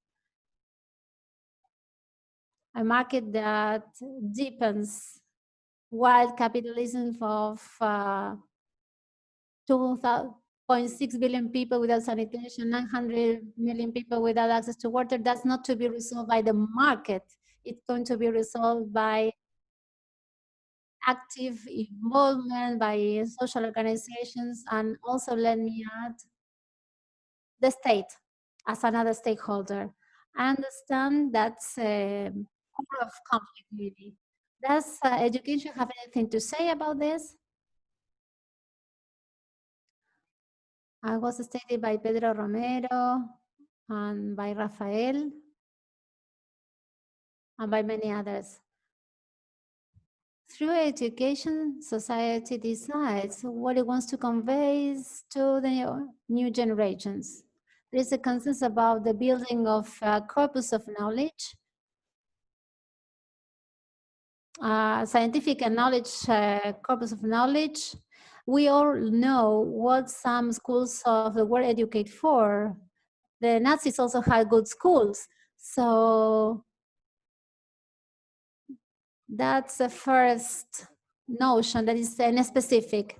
Speaker 1: A market that deepens while capitalism of 2.6 billion people without sanitation, 900 million people without access to water, that's not to be resolved by the market. It's going to be resolved by active involvement by social organizations, and also let me add the state as another stakeholder. I understand that's a core of conflict maybe. Does education have anything to say about this? I was stated by Pedro Romero and by Rafael and by many others. Through education, society decides what it wants to convey to the new generations. There is a consensus about the building of a corpus of knowledge, scientific and knowledge, corpus of knowledge. We all know what some schools of the world educate for. The Nazis also had good schools. So that's the first notion that is specific.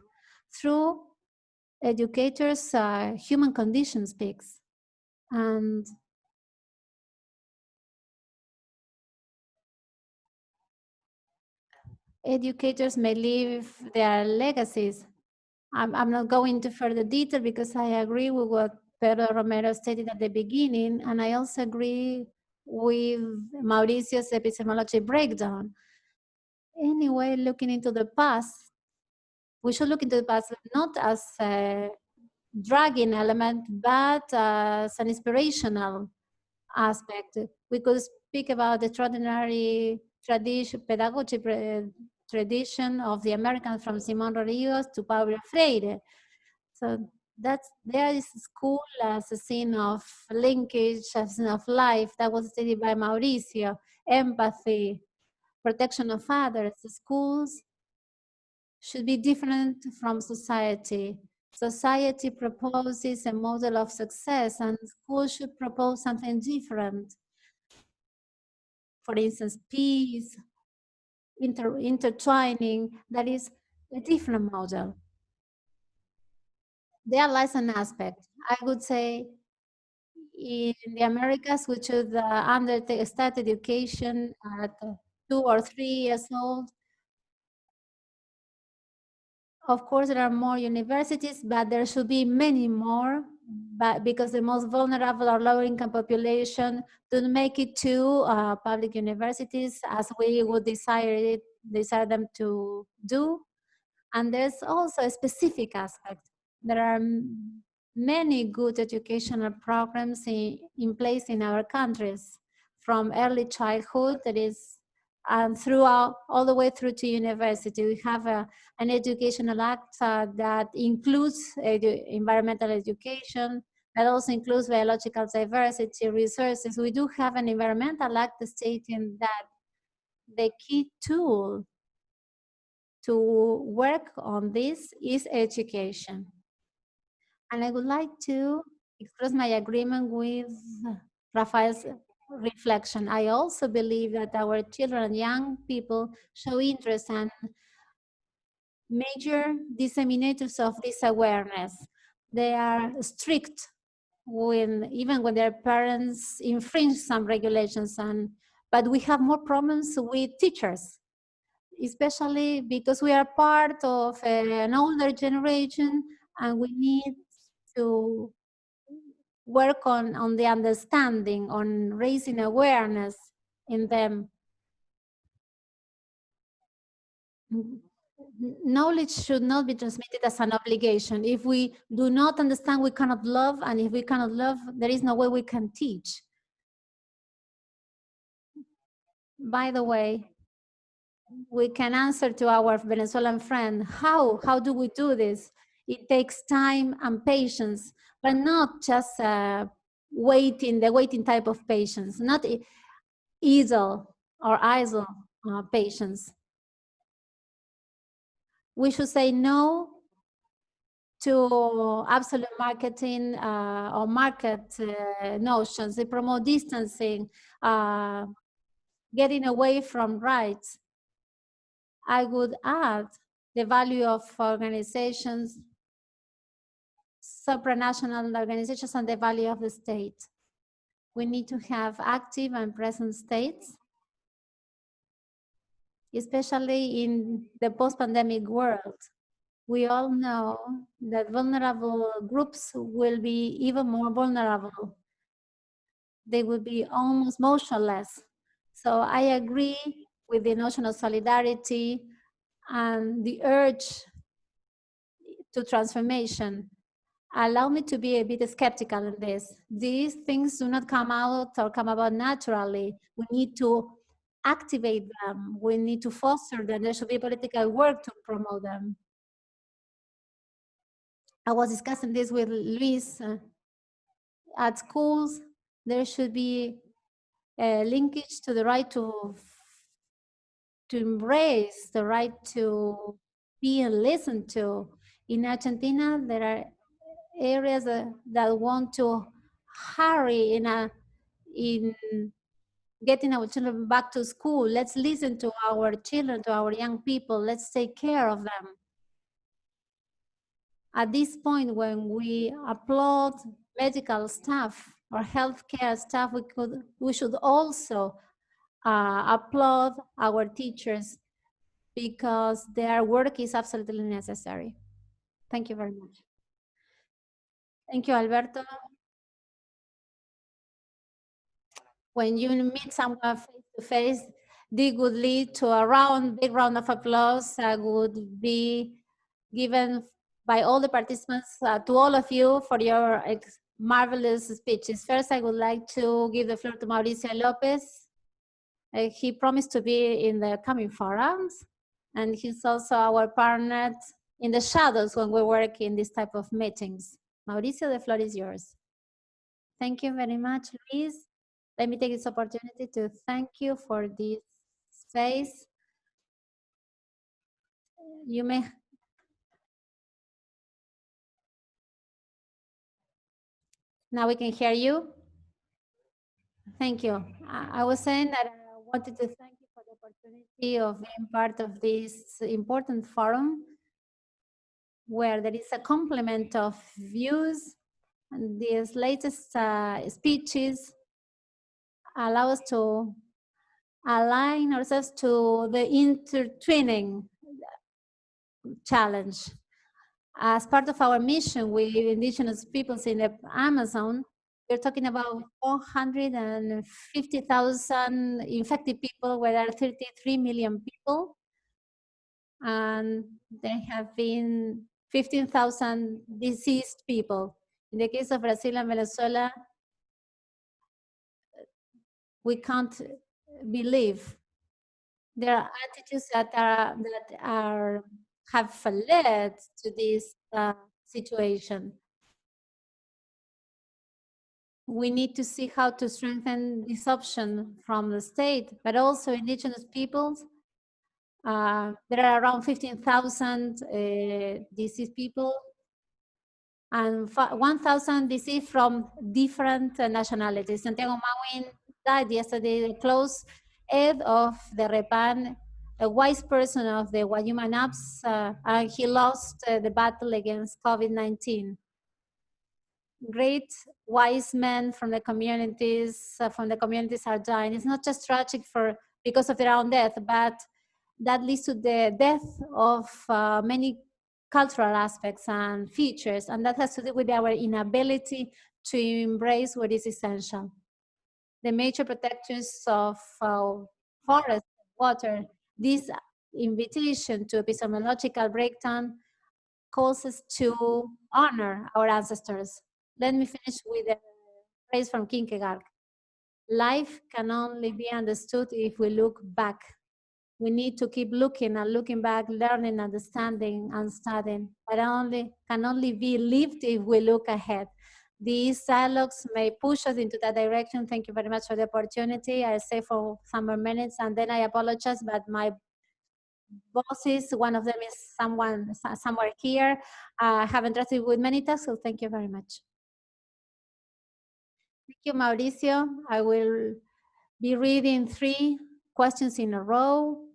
Speaker 1: Through educators, human condition speaks. And educators may leave their legacies. I'm not going into further detail because I agree with what Pedro Romero stated at the beginning, and I also agree with Mauricio's epistemology breakdown. Anyway, looking into the past, we should look into the past not as a dragging element, but as an inspirational aspect. We could speak about the extraordinary tradition, pedagogy tradition of the Americans from Simón Rodriguez to Paulo Freire. So there is school as a scene of linkage, as a scene of life that was studied by Mauricio, empathy, protection of others. The schools should be different from society. Society proposes a model of success and schools should propose something different. For instance, peace, intertwining, that is a different model. There lies an aspect. I would say in the Americas, we should undertake start education at 2 or 3 years old. Of course, there are more universities, but there should be many more, but because the most vulnerable or low-income population don't make it to public universities as we would desire them to do. And there's also a specific aspect. There are many good educational programs in place in our countries, from early childhood, that is, and throughout all the way through to university. We have an educational act that includes environmental education, that also includes biological diversity resources. We do have an environmental act stating that the key tool to work on this is education. And I would like to express my agreement with Rafael's reflection. I also believe that our children and young people show interest and major disseminators of this awareness. They are strict even when their parents infringe some regulations, but we have more problems with teachers, especially because we are part of an older generation and we need to work on the understanding, on raising awareness in them. Knowledge should not be transmitted as an obligation. If we do not understand, we cannot love, and if we cannot love, there is no way we can teach. By the way, we can answer to our Venezuelan friend, how do we do this? It takes time and patience, but not just the waiting type of patience, not idle patience. We should say no to absolute marketing or market notions. They promote distancing, getting away from rights. I would add the value of organizations, supranational organizations, and the value of the state. We need to have active and present states, especially in the post-pandemic world. We all know that vulnerable groups will be even more vulnerable. They will be almost motionless. So I agree with the notion of solidarity and the urge to transformation. Allow me to be a bit skeptical in this. These things do not come out or come about naturally. We need to activate them. We need to foster them. There should be political work to promote them. I was discussing this with Louise. At schools, there should be a linkage to the right to embrace, the right to be listened to. In Argentina, there are areas that want to hurry in getting our children back to school. Let's listen to our children, to our young people. Let's take care of them. At this point, when we applaud medical staff or healthcare staff, we should also applaud our teachers because their work is absolutely necessary. Thank you very much. Thank you, Alberto. When you meet someone face to face, this would lead to a big round of applause that would be given by all the participants to all of you for your marvelous speeches. First, I would like to give the floor to Mauricio Lopez. He promised to be in the coming forums, and he's also our partner in the shadows when we work in this type of meetings. Mauricio, the floor is yours. Thank you very much, Louise. Let me take this opportunity to thank you for this space. You may. Now we can hear you. Thank you. I was saying that I wanted to thank you for the opportunity of being part of this important forum where there is a complement of views, and these latest speeches allow us to align ourselves to the intertwining challenge. As part of our mission with indigenous peoples in the Amazon, we're talking about 450,000 infected people, where there are 33 million people. And there have been 15,000 deceased people. In the case of Brazil and Venezuela, we can't believe there are attitudes that have led to this situation. We need to see how to strengthen this option from the state, but also indigenous peoples. There are around 15,000 deceased people. and 1,000 deceased from different nationalities. Santiago Mawin died yesterday, the close head of the Repan, a wise person of the Guayuman Apps, and he lost the battle against COVID-19. Great wise men from the communities are dying. It's not just tragic because of their own death, but that leads to the death of many cultural aspects and features, and that has to do with our inability to embrace what is essential. The major protectors of forest, water, this invitation to epistemological breakdown calls us to honor our ancestors. Let me finish with a phrase from Kierkegaard. Life can only be understood if we look back. We need to keep looking and looking back, learning, understanding, and studying, but can only be lived if we look ahead. These dialogues may push us into that direction. Thank you very much for the opportunity. I'll stay for some more minutes, and then I apologize, but my bosses, one of them is somewhere here. I have interacted with many tasks, so thank you very much. Thank you, Mauricio. I will be reading 3 questions in a row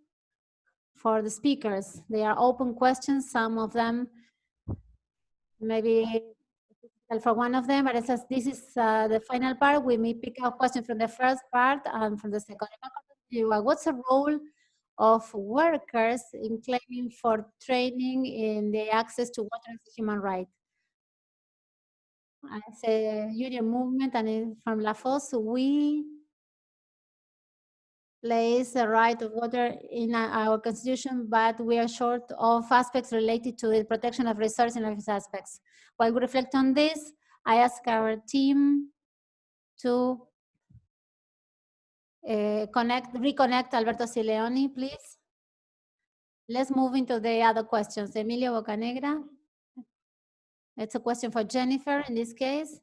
Speaker 1: for the speakers. They are open questions, some of them maybe for one of them, but it says this is the final part. We may pick up questions from the first part and from the second. What's the role of workers in claiming for training in the access to water as a human right? As a union movement and from La Fosse, we place the right of water in our constitution, but we are short of aspects related to the protection of resources and other aspects. While we reflect on this, I ask our team to reconnect Alberto Sileoni, please. Let's move into the other questions. Emilio Bocanegra. It's a question for Jennifer in this case.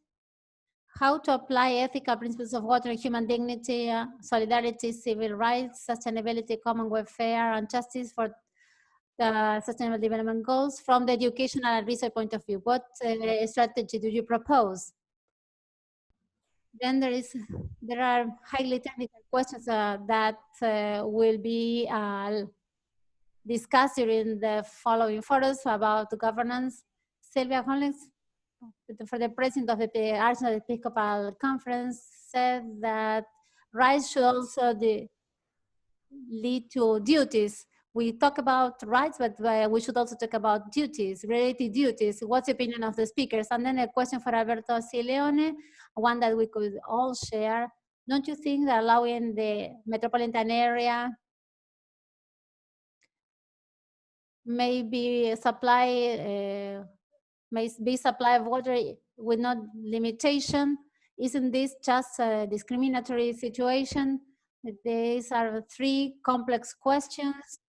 Speaker 1: How to apply ethical principles of water, human dignity, solidarity, civil rights, sustainability, common welfare, and justice for the Sustainable Development Goals from the educational and research point of view? What strategy do you propose? Then there are highly technical questions that will be discussed during the following forums about governance. Sylvia Collins, for the president of the Arsenal Episcopal Conference, said that rights should also lead to duties. We talk about rights, but we should also talk about duties, related duties. What's the opinion of the speakers? And then a question for Alberto Sileone, one that we could all share. Don't you think that allowing the metropolitan area maybe may be supply of water with no limitation? Isn't this just a discriminatory situation? These are 3 complex questions.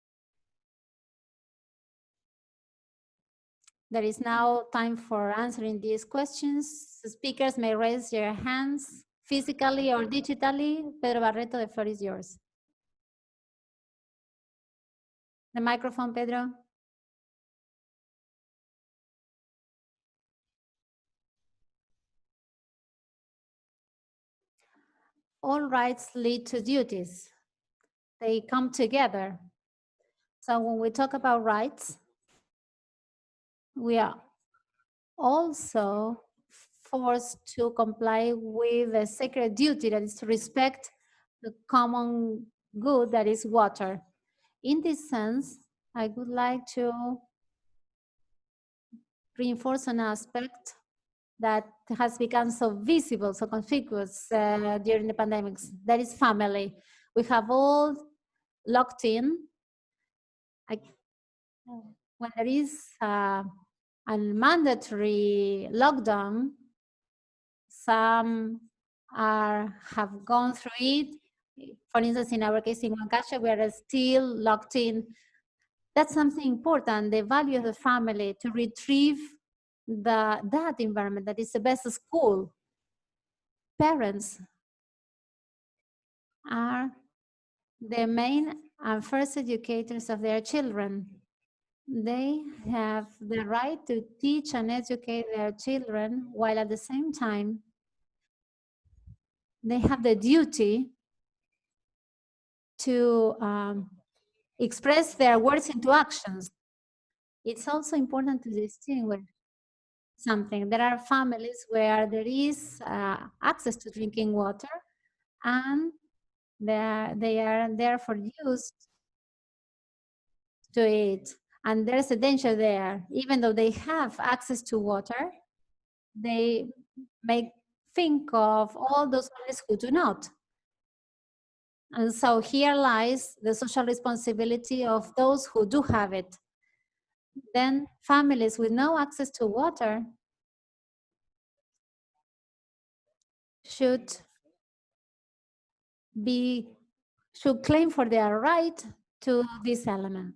Speaker 1: There is now time for answering these questions. The speakers may raise their hands physically or digitally. Pedro Barreto, the floor is yours. The microphone, Pedro. All rights lead to duties. They come together. So when we talk about rights, we are also forced to comply with a sacred duty, that is to respect the common good that is water. In this sense, I would like to reinforce an aspect that has become so visible, so conspicuous during the pandemics. That is family. We have all locked in. When there is a mandatory lockdown, some have gone through it. For instance, in our case in Huancayo, we are still locked in. That's something important, the value of the family, to retrieve that environment that is the best school. Parents are the main and first educators of their children. They have the right to teach and educate their children, while at the same time, they have the duty to express their words into actions. It's also important to distinguish something. There are families where there is access to drinking water, and they are therefore used to it. And there's a danger there. Even though they have access to water, they may think of all those others who do not. And so here lies the social responsibility of those who do have it. Then families with no access to water should claim for their right to this element.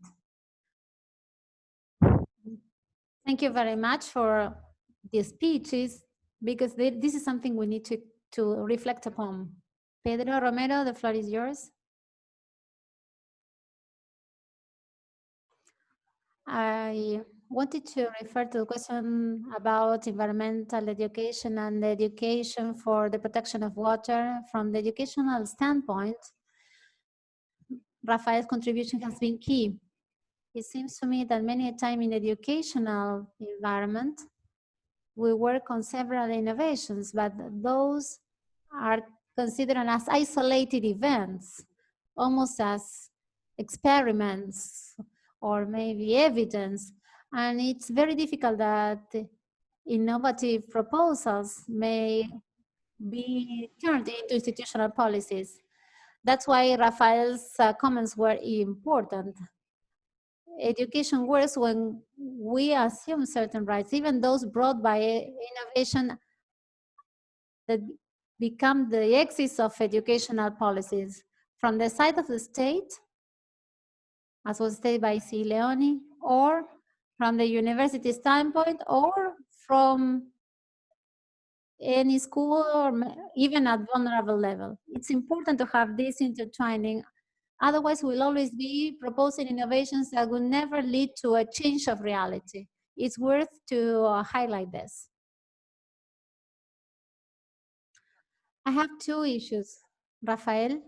Speaker 1: Thank you very much for the speeches, because this is something we need to reflect upon. Pedro, Romero, the floor is yours. I wanted to refer to the question about environmental education and education for the protection of water. From the educational standpoint, Rafael's contribution has been key. It seems to me that many a time in the educational environment, we work on several innovations, but those are considered as isolated events, almost as experiments or maybe evidence. And it's very difficult that innovative proposals may be turned into institutional policies. That's why Rafael's comments were important. Education works when we assume certain rights, even those brought by innovation that become the axis of educational policies. From the side of the state, as was stated by C. Leone, or from the university standpoint, or from any school, or even at vulnerable level. It's important to have this intertwining. Otherwise, we'll always be proposing innovations that will never lead to a change of reality. It's worth to highlight this. I have two issues, Rafael.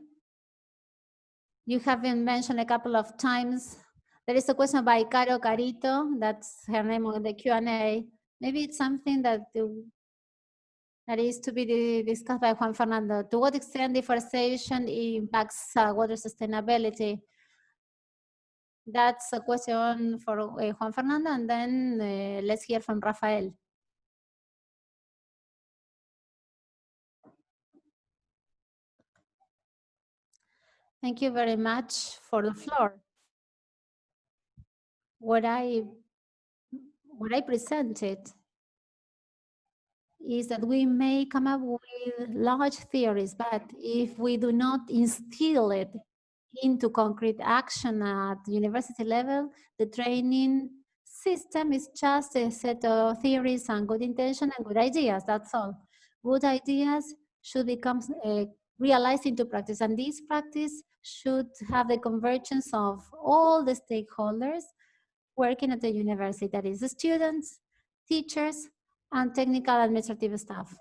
Speaker 1: You have been mentioned a couple of times. There is a question by Caro Carito, that's her name on the Q&A. Maybe it's something that is to be discussed by Juan Fernando. To what extent deforestation impacts water sustainability? That's a question for Juan Fernando, and then let's hear from Rafael. Thank you very much for the floor. What I presented is that we may come up with large theories, but if we do not instill it into concrete action at university level, the training system is just a set of theories and good intention and good ideas, that's all. Good ideas should become realized into practice, and this practice should have the convergence of all the stakeholders working at the university, that is the students, teachers, and technical administrative staff.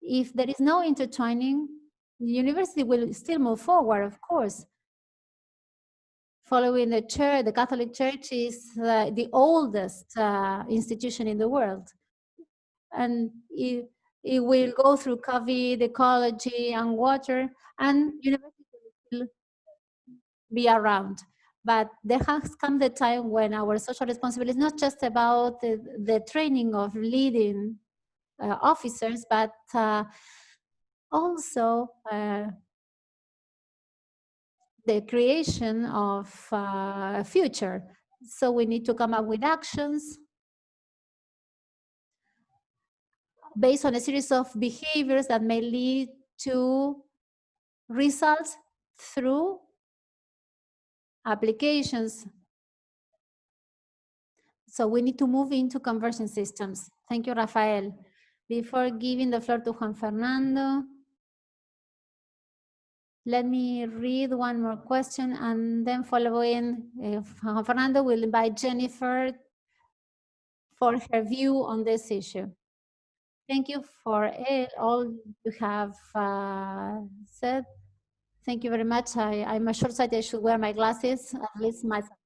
Speaker 1: If there is no intertwining, the university will still move forward, of course. Following the church, the Catholic Church is the oldest institution in the world. And it will go through COVID, ecology, and water, and university will be around. But there has come the time when our social responsibility is not just about the training of leading officers, but also the creation of a future. So we need to come up with actions based on a series of behaviors that may lead to results through applications. So we need to move into conversion systems. Thank you, Rafael. Before giving the floor to Juan Fernando, Let me read one more question, and then following, Juan Fernando will invite Jennifer for her view on this issue. Thank you for it, all you have said. Thank you very much. I'm a short-sighted, I should wear my glasses, at least myself.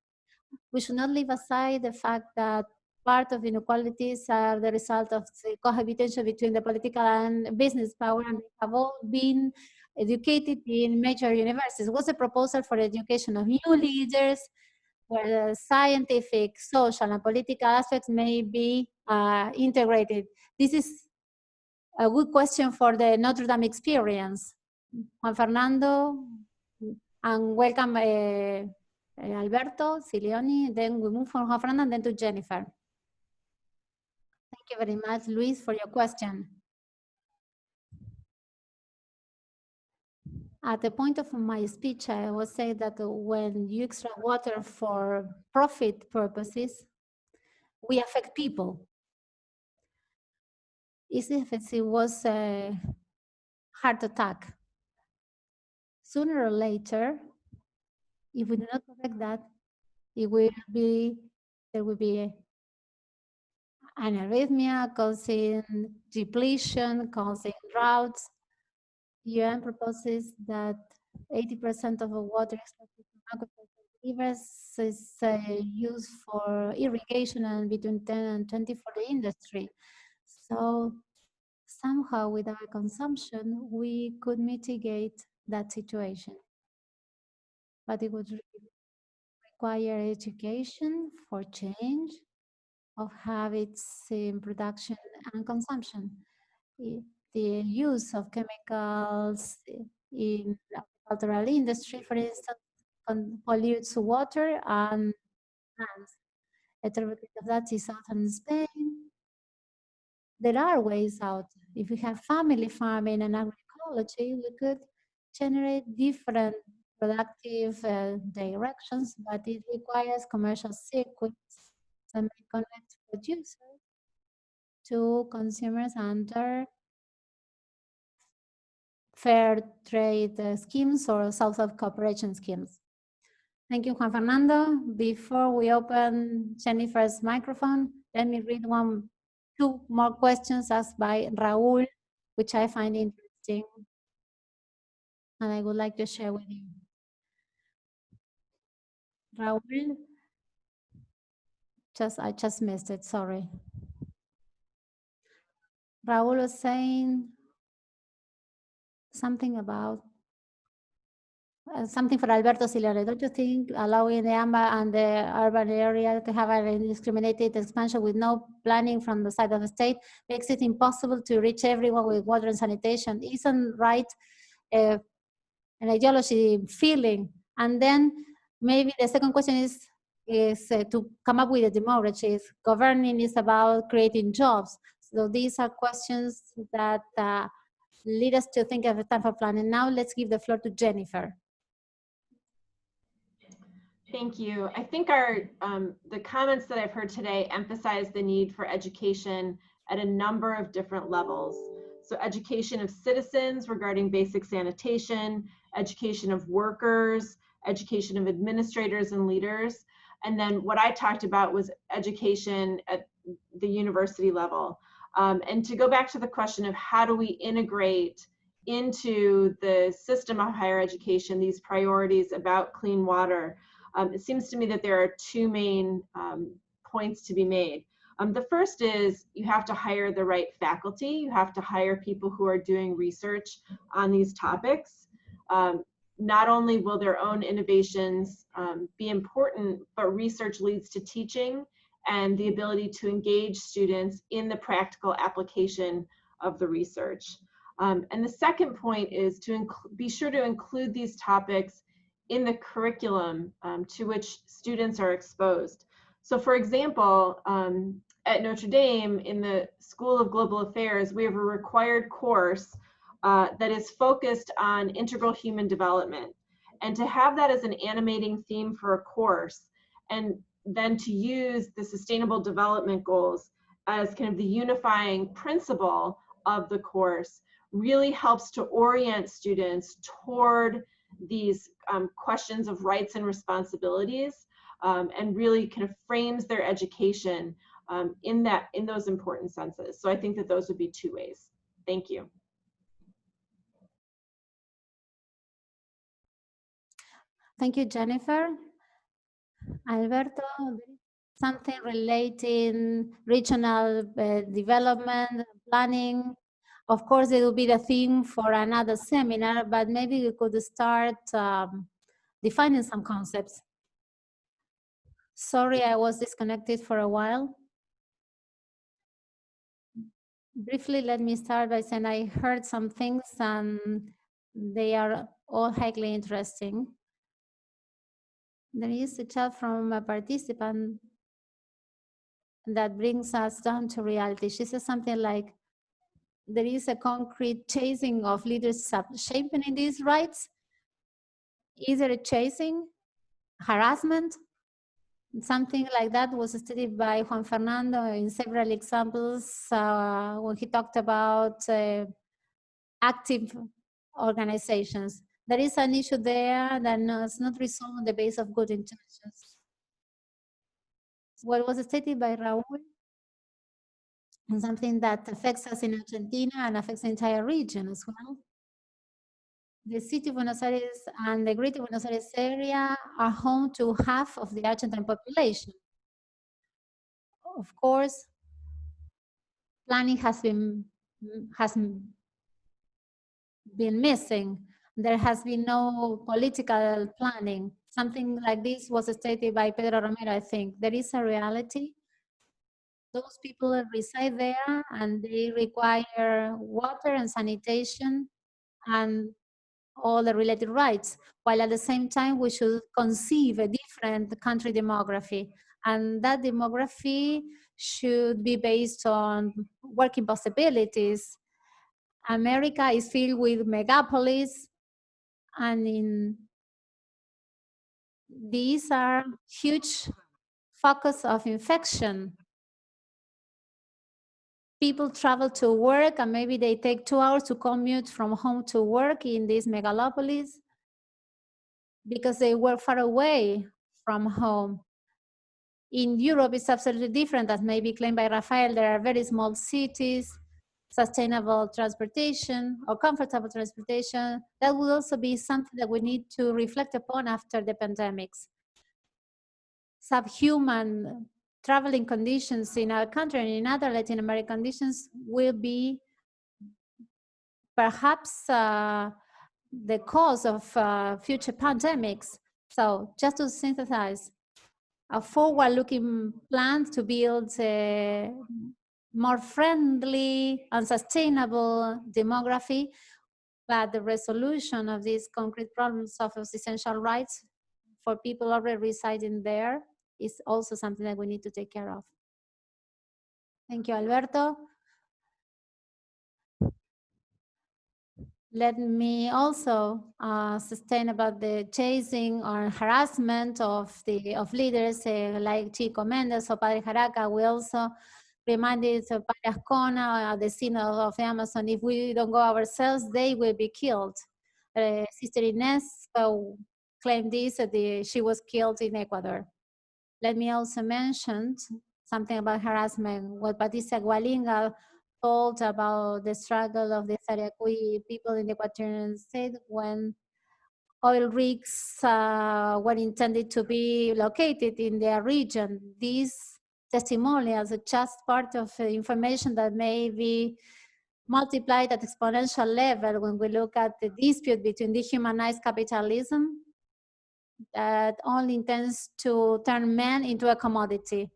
Speaker 1: We should not leave aside the fact that part of inequalities are the result of the cohabitation between the political and business power, and they have all been educated in major universities. It was a proposal for education of new leaders, where the scientific, social, and political aspects may be integrated. This is a good question for the Notre Dame experience. Juan Fernando, and welcome Alberto, Silioni, then we move from Juan Fernando and then to Jennifer. Thank you very much, Louise, for your question. At the point of my speech, I will say that when you extract water for profit purposes, we affect people. Even if it was a heart attack, sooner or later, if we do not correct that, there will be an arrhythmia causing depletion, causing droughts. UN proposes that 80% of the water extracted from aquifers rivers is used for irrigation, and between 10 and 20 for the industry. So somehow with our consumption, we could mitigate that situation. But it would require education for change of habits in production and consumption. The use of chemicals in the agricultural industry, for instance, pollutes water and lands. A terrible case of that is southern Spain. There are ways out. If we have family farming and agroecology, we could generate different productive directions, but it requires commercial circuits that may connect producers to consumers under fair trade schemes or South-South cooperation schemes. Thank you, Juan Fernando. Before we open Jennifer's microphone, let me read two more questions asked by Raul, which I find interesting, and I would like to share with you. Raul, I just missed it, sorry. Raul was saying something about something for Alberto Silioni. Don't you think allowing the AMBA and the urban area to have an indiscriminated expansion with no planning from the side of the state makes it impossible to reach everyone with water and sanitation? Isn't Rite an ideology feeling? And then maybe the second question is to come up with a democracy. Governing is about creating jobs. So these are questions that lead us to think of a time for planning. Now let's give the floor to Jennifer.
Speaker 2: Thank you. I think the comments that I've heard today emphasize the need for education at a number of different levels. So education of citizens regarding basic sanitation, education of workers, education of administrators and leaders. And then what I talked about was education at the university level. And to go back to the question of how do we integrate into the system of higher education these priorities about clean water, it seems to me that there are two main points to be made. The first is you have to hire the right faculty. You have to hire people who are doing research on these topics. Not only will their own innovations be important, but research leads to teaching and the ability to engage students in the practical application of the research. And the second point is to be sure to include these topics in the curriculum to which students are exposed. So for example, at Notre Dame in the School of Global Affairs, we have a required course that is focused on integral human development. And to have that as an animating theme for a course, and then to use the Sustainable Development Goals as kind of the unifying principle of the course, really helps to orient students toward these questions of rights and responsibilities, and really kind of frames their education in those important senses. So I think that those would be two ways. Thank you.
Speaker 1: Thank you, Jennifer. Alberto, something relating regional development, planning. Of course, it will be the theme for another seminar, but maybe we could start defining some concepts. Sorry, I was disconnected for a while. Briefly, let me start by saying I heard some things and they are all highly interesting. There is a chat from a participant that brings us down to reality. She says something like, there is a concrete chasing of leaders shaping in these rights. Either a chasing, harassment, something like that was studied by Juan Fernando in several examples when he talked about active organizations. There is an issue there that is not resolved on the basis of good intentions. What was stated by Raúl, and something that affects us in Argentina and affects the entire region as well. The city of Buenos Aires and the Greater Buenos Aires area are home to half of the Argentine population. Of course, planning has been missing. There has been no political planning. Something like this was stated by Pedro Romero, I think. There is a reality. Those people reside there and they require water and sanitation and all the related rights, while at the same time we should conceive a different country demography. And that demography should be based on working possibilities. America is filled with megapolis, and these are huge focus of infection. People travel to work and maybe they take 2 hours to commute from home to work in these megalopolis because they were far away from home. In Europe, it's absolutely different, as may be claimed by Rafael. There are very small cities, sustainable transportation or comfortable transportation. That will also be something that we need to reflect upon after the pandemics. Subhuman traveling conditions in our country and in other Latin American conditions will be perhaps the cause of future pandemics. So just to synthesize, a forward-looking plan to build a more friendly and sustainable demography, but the resolution of these concrete problems of essential rights for people already residing there is also something that we need to take care of. Thank you, Alberto. Let me also sustain about the chasing or harassment of leaders like Chico Mendes or Padre Jaraca. We also reminded Padre Ascona, the synod of the Amazon, if we don't go ourselves, they will be killed. Sister Ines claimed this, she was killed in Ecuador. Let me also mention something about harassment. What Patricia Gualinga told about the struggle of the Saracuy people in the Equatorian state when oil rigs were intended to be located in their region. These testimonials are just part of information that may be multiplied at exponential level when we look at the dispute between dehumanized capitalism that only intends to turn men into a commodity.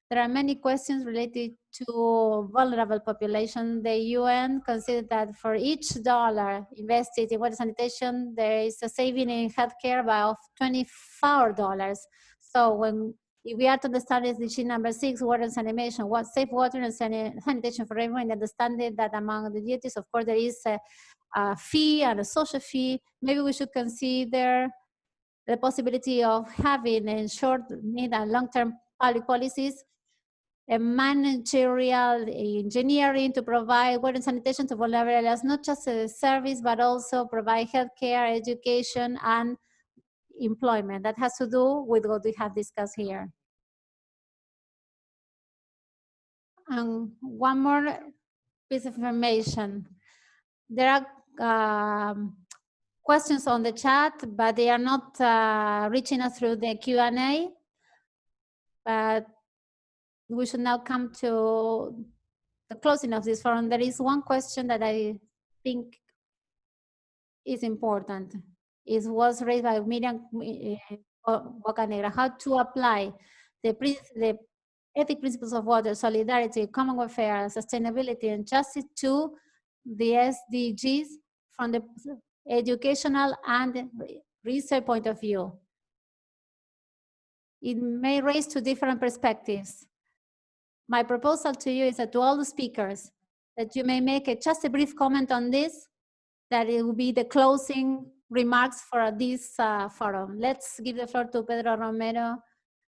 Speaker 1: There are many questions related to vulnerable population. The UN considers that for each dollar invested in water sanitation, there is a saving in healthcare of $24. So if we are to understand SDG number 6, water and sanitation, safe water and sanitation for everyone, understanding that among the duties, of course, there is a fee and a social fee. Maybe we should consider the possibility of having in short, mid, and long-term public policies a managerial engineering to provide water and sanitation to vulnerable areas, not just a service, but also provide healthcare, education, and employment. That has to do with what we have discussed here. And one more piece of information. There are questions on the chat, but they are not reaching us through the Q&A. But we should now come to the closing of this forum. There is one question that I think is important. It was raised by Miriam Bocanegra, how to apply the ethic principles of water, solidarity, common welfare, sustainability, and justice to the SDGs from the educational and research point of view. It may raise two different perspectives. My proposal to you is that to all the speakers, that you may make just a brief comment on this, that it will be the closing remarks for this forum. Let's give the floor to Pedro Romero,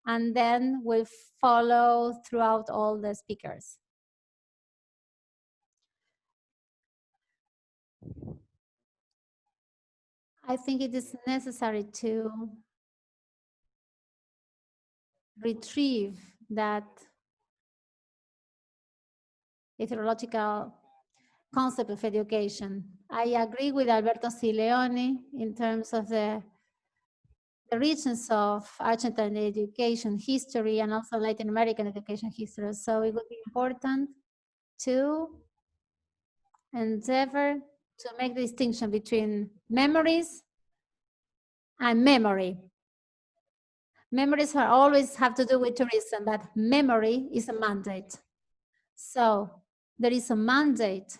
Speaker 1: and then we'll follow throughout all the speakers. I think it is necessary to retrieve that ecological concept of education. I agree with Alberto Sileone in terms of the regions of Argentine education history and also Latin American education history. So it would be important to endeavor to make the distinction between memories and memory. Memories are always have to do with tourism, but memory is a mandate. So there is a mandate.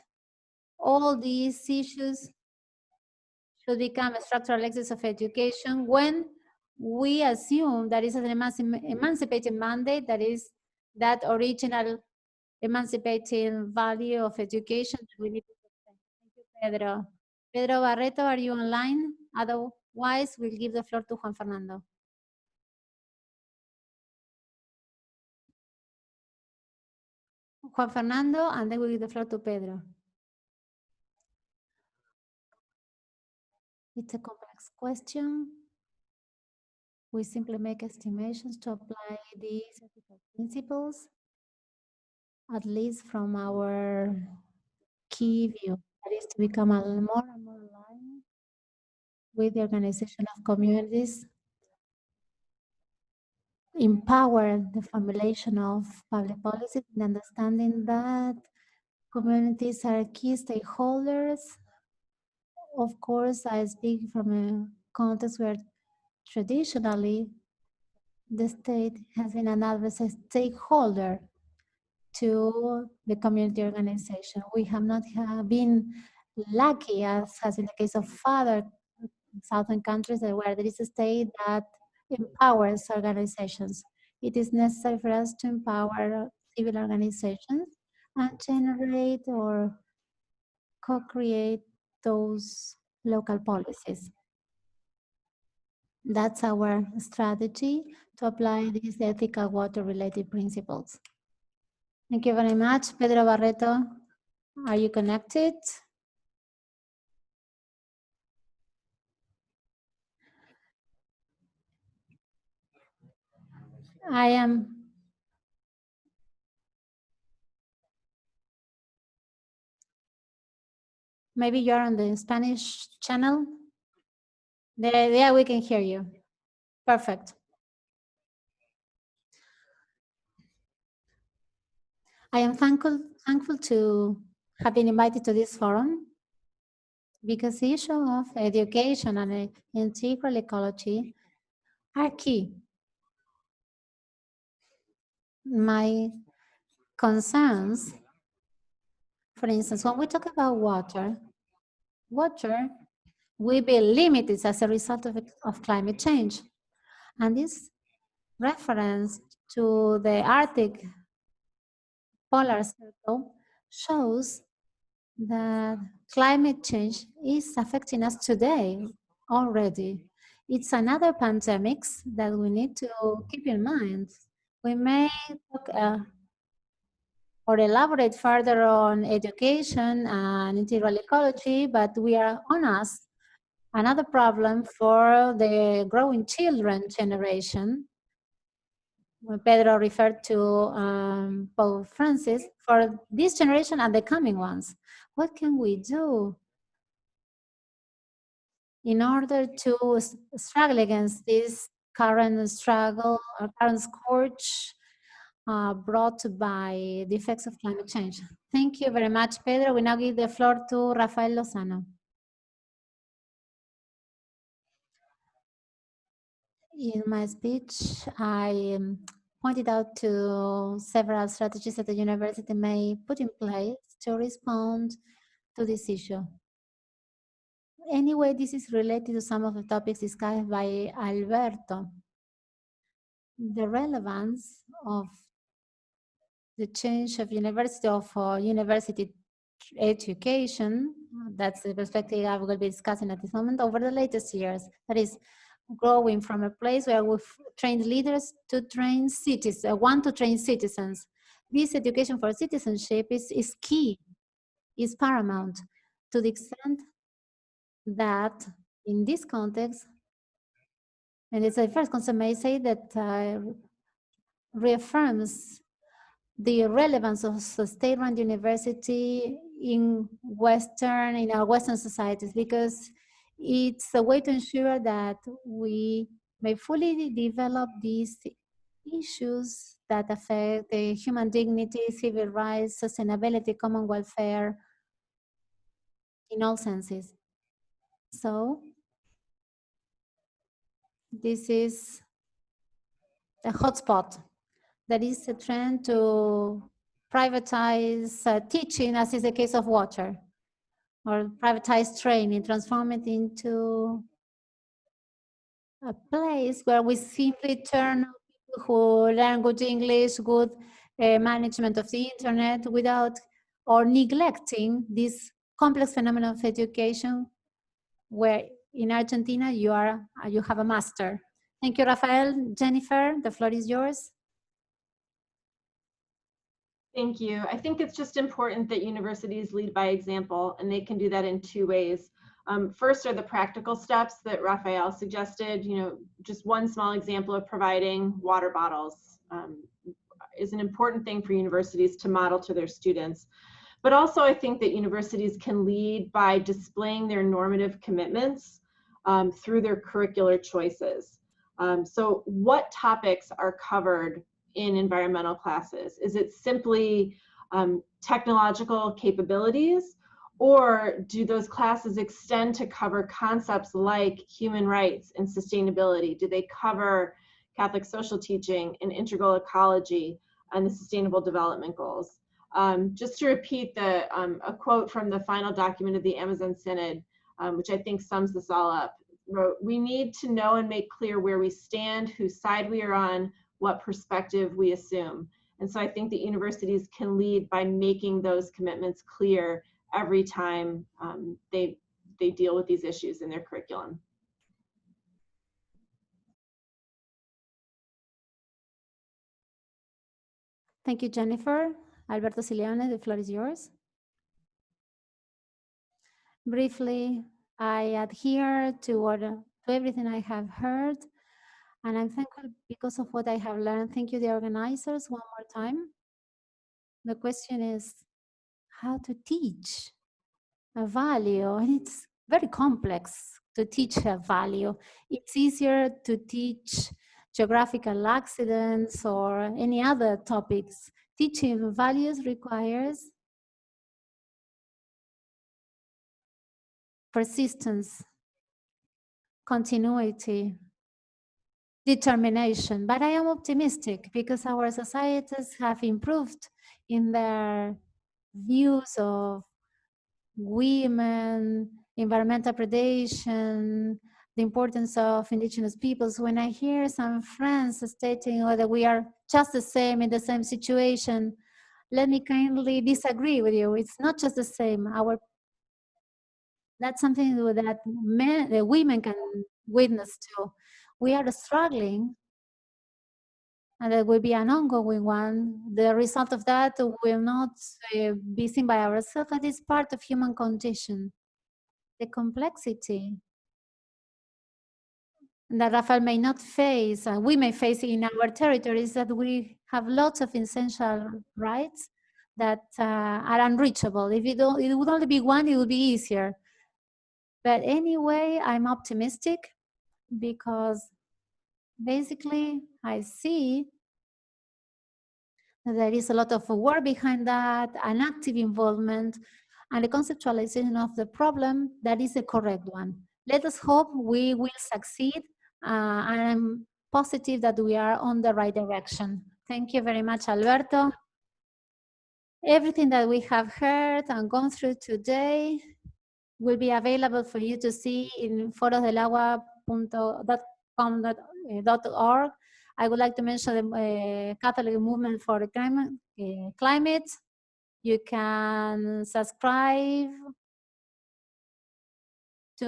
Speaker 1: All these issues should become a structural axis of education when we assume that is an emancipating mandate, that is that original emancipating value of education that we need to protect. Thank you, Pedro. Pedro Barreto, are you online? Otherwise, we'll give the floor to Juan Fernando. Juan Fernando, and then we'll give the floor to Pedro. It's a complex question. We simply make estimations to apply these ethical principles, at least from our key view, that is to become more and more aligned with the organization of communities, empower the formulation of public policies, and understanding that communities are key stakeholders. Of course, I speak from a context where traditionally the state has been an adverse stakeholder to the community organization. We have not been lucky, as has been the case of other southern countries, where there is a state that empowers organizations. It is necessary for us to empower civil organizations and generate or co-create those local policies. That's our strategy to apply these ethical water-related principles. Thank you very much. Pedro Barreto, are you connected? I am. Maybe you're on the Spanish channel? Yeah, we can hear you. Perfect. I am thankful to have been invited to this forum because the issue of education and integral ecology are key. My concerns, for instance, when we talk about water will be limited as a result of climate change. And this reference to the Arctic polar circle shows that climate change is affecting us today already. It's another pandemic that we need to keep in mind. We may talk or elaborate further on education and integral ecology, but we are on us another problem for the growing children generation. Pedro referred to Pope Francis, for this generation and the coming ones. What can we do in order to struggle against this current struggle, or current scourge brought by the effects of climate change? Thank you very much, Pedro. We now give the floor to Rafael Lozano. In my speech, I pointed out to several strategies that the university may put in place to respond to this issue. Anyway, this is related to some of the topics discussed by Alberto. The relevance of the change of university education, that's the perspective I will be discussing at this moment, over the latest years. That is, growing from a place where we've trained leaders to train citizens, to train citizens. This education for citizenship is key, is paramount, to the extent that in this context, and it's the first concept may say that reaffirms the relevance of state-run university in our Western societies, because it's a way to ensure that we may fully develop these issues that affect the human dignity, civil rights, sustainability, common welfare, in all senses. So this is a hotspot. That is a trend to privatize teaching, as is the case of water, or privatize training, transform it into a place where we simply turn on people who learn good English, good management of the internet, without or neglecting this complex phenomenon of education, where in Argentina you have a master. Thank you, Rafael. Jennifer, the floor is yours.
Speaker 2: Thank you. I think it's just important that universities lead by example, and they can do that in two ways. First are the practical steps that Rafael suggested. Just one small example of providing water bottles is an important thing for universities to model to their students. But also I think that universities can lead by displaying their normative commitments through their curricular choices. So what topics are covered in environmental classes? Is it simply technological capabilities, or do those classes extend to cover concepts like human rights and sustainability? Do they cover Catholic social teaching and integral ecology and the sustainable development goals? Just to repeat a quote from the final document of the Amazon Synod, which I think sums this all up, wrote, "We need to know and make clear where we stand, whose side we are on, what perspective we assume." And so I think that universities can lead by making those commitments clear every time they deal with these issues in their curriculum.
Speaker 1: Thank you, Jennifer. Alberto Sileone, the floor is yours. Briefly, I adhere to everything I have heard, and I'm thankful because of what I have learned. Thank you, the organizers, one more time. The question is how to teach a value, and it's very complex to teach a value. It's easier to teach geographical accidents or any other topics. Teaching values requires persistence, continuity, determination. But I am optimistic because our societies have improved in their views of women, environmental predation, the importance of indigenous peoples. When I hear some friends stating that we are just the same in the same situation, let me kindly disagree with you. It's not just the same. That's something that the women can witness to. We are struggling And that will be an ongoing one. The result of that will not be seen by ourselves. That is part of human condition. The complexity that Rafael may not face, and we may face in our territories, that we have lots of essential rights that are unreachable. If it would only be one, it would be easier. But anyway, I'm optimistic because basically I see that there is a lot of work behind that, an active involvement, and the conceptualization of the problem that is the correct one. Let us hope we will succeed. I'm positive that we are on the right direction. Thank you very much, Alberto. Everything that we have heard and gone through today will be available for you to see in forosdelagua.com.org. I would like to mention the Catholic Movement for the Climate. You can subscribe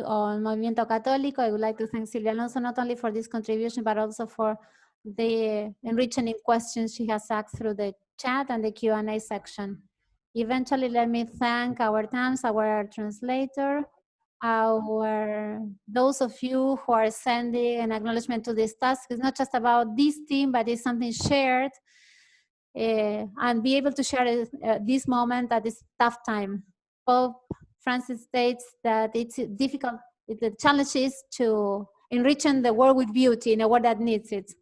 Speaker 1: on Movimiento Católico. I would like to thank Silvia Alonso not only for this contribution, but also for the enriching questions she has asked through the chat and the Q&A section. Eventually, let me thank our TAMs, our translator, those of you who are sending an acknowledgement to this task. It's not just about this team, but it's something shared, and be able to share this moment at this tough time. Pope Francis states that it's difficult, the challenge is to enriching the world with beauty in a world that needs it.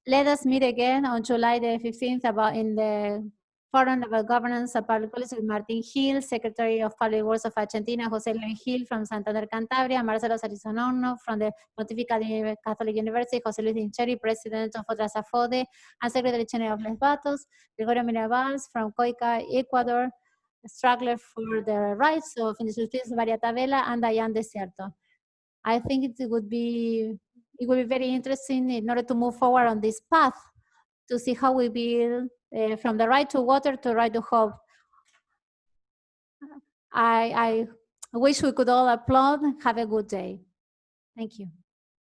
Speaker 1: Let us meet again on July the 15th in the Forum about Governance and Public Policy with Martin Hill, Secretary of Public Works of Argentina, Jose Luis Gil from Santander, Cantabria, Marcelo Sarisonorno from the Pontifical Catholic University, Jose Luis Dincheri, President of Otras AFODE, and Secretary General of Les Batos, Gregorio Mirabals from COICA, Ecuador, struggler for the rights of Instructive, Maria Tabela, and Diane Desierto. I think it would be very interesting in order to move forward on this path to see how we build from the right to water to right to hope. I wish we could all applaud. Have a good day. Thank you.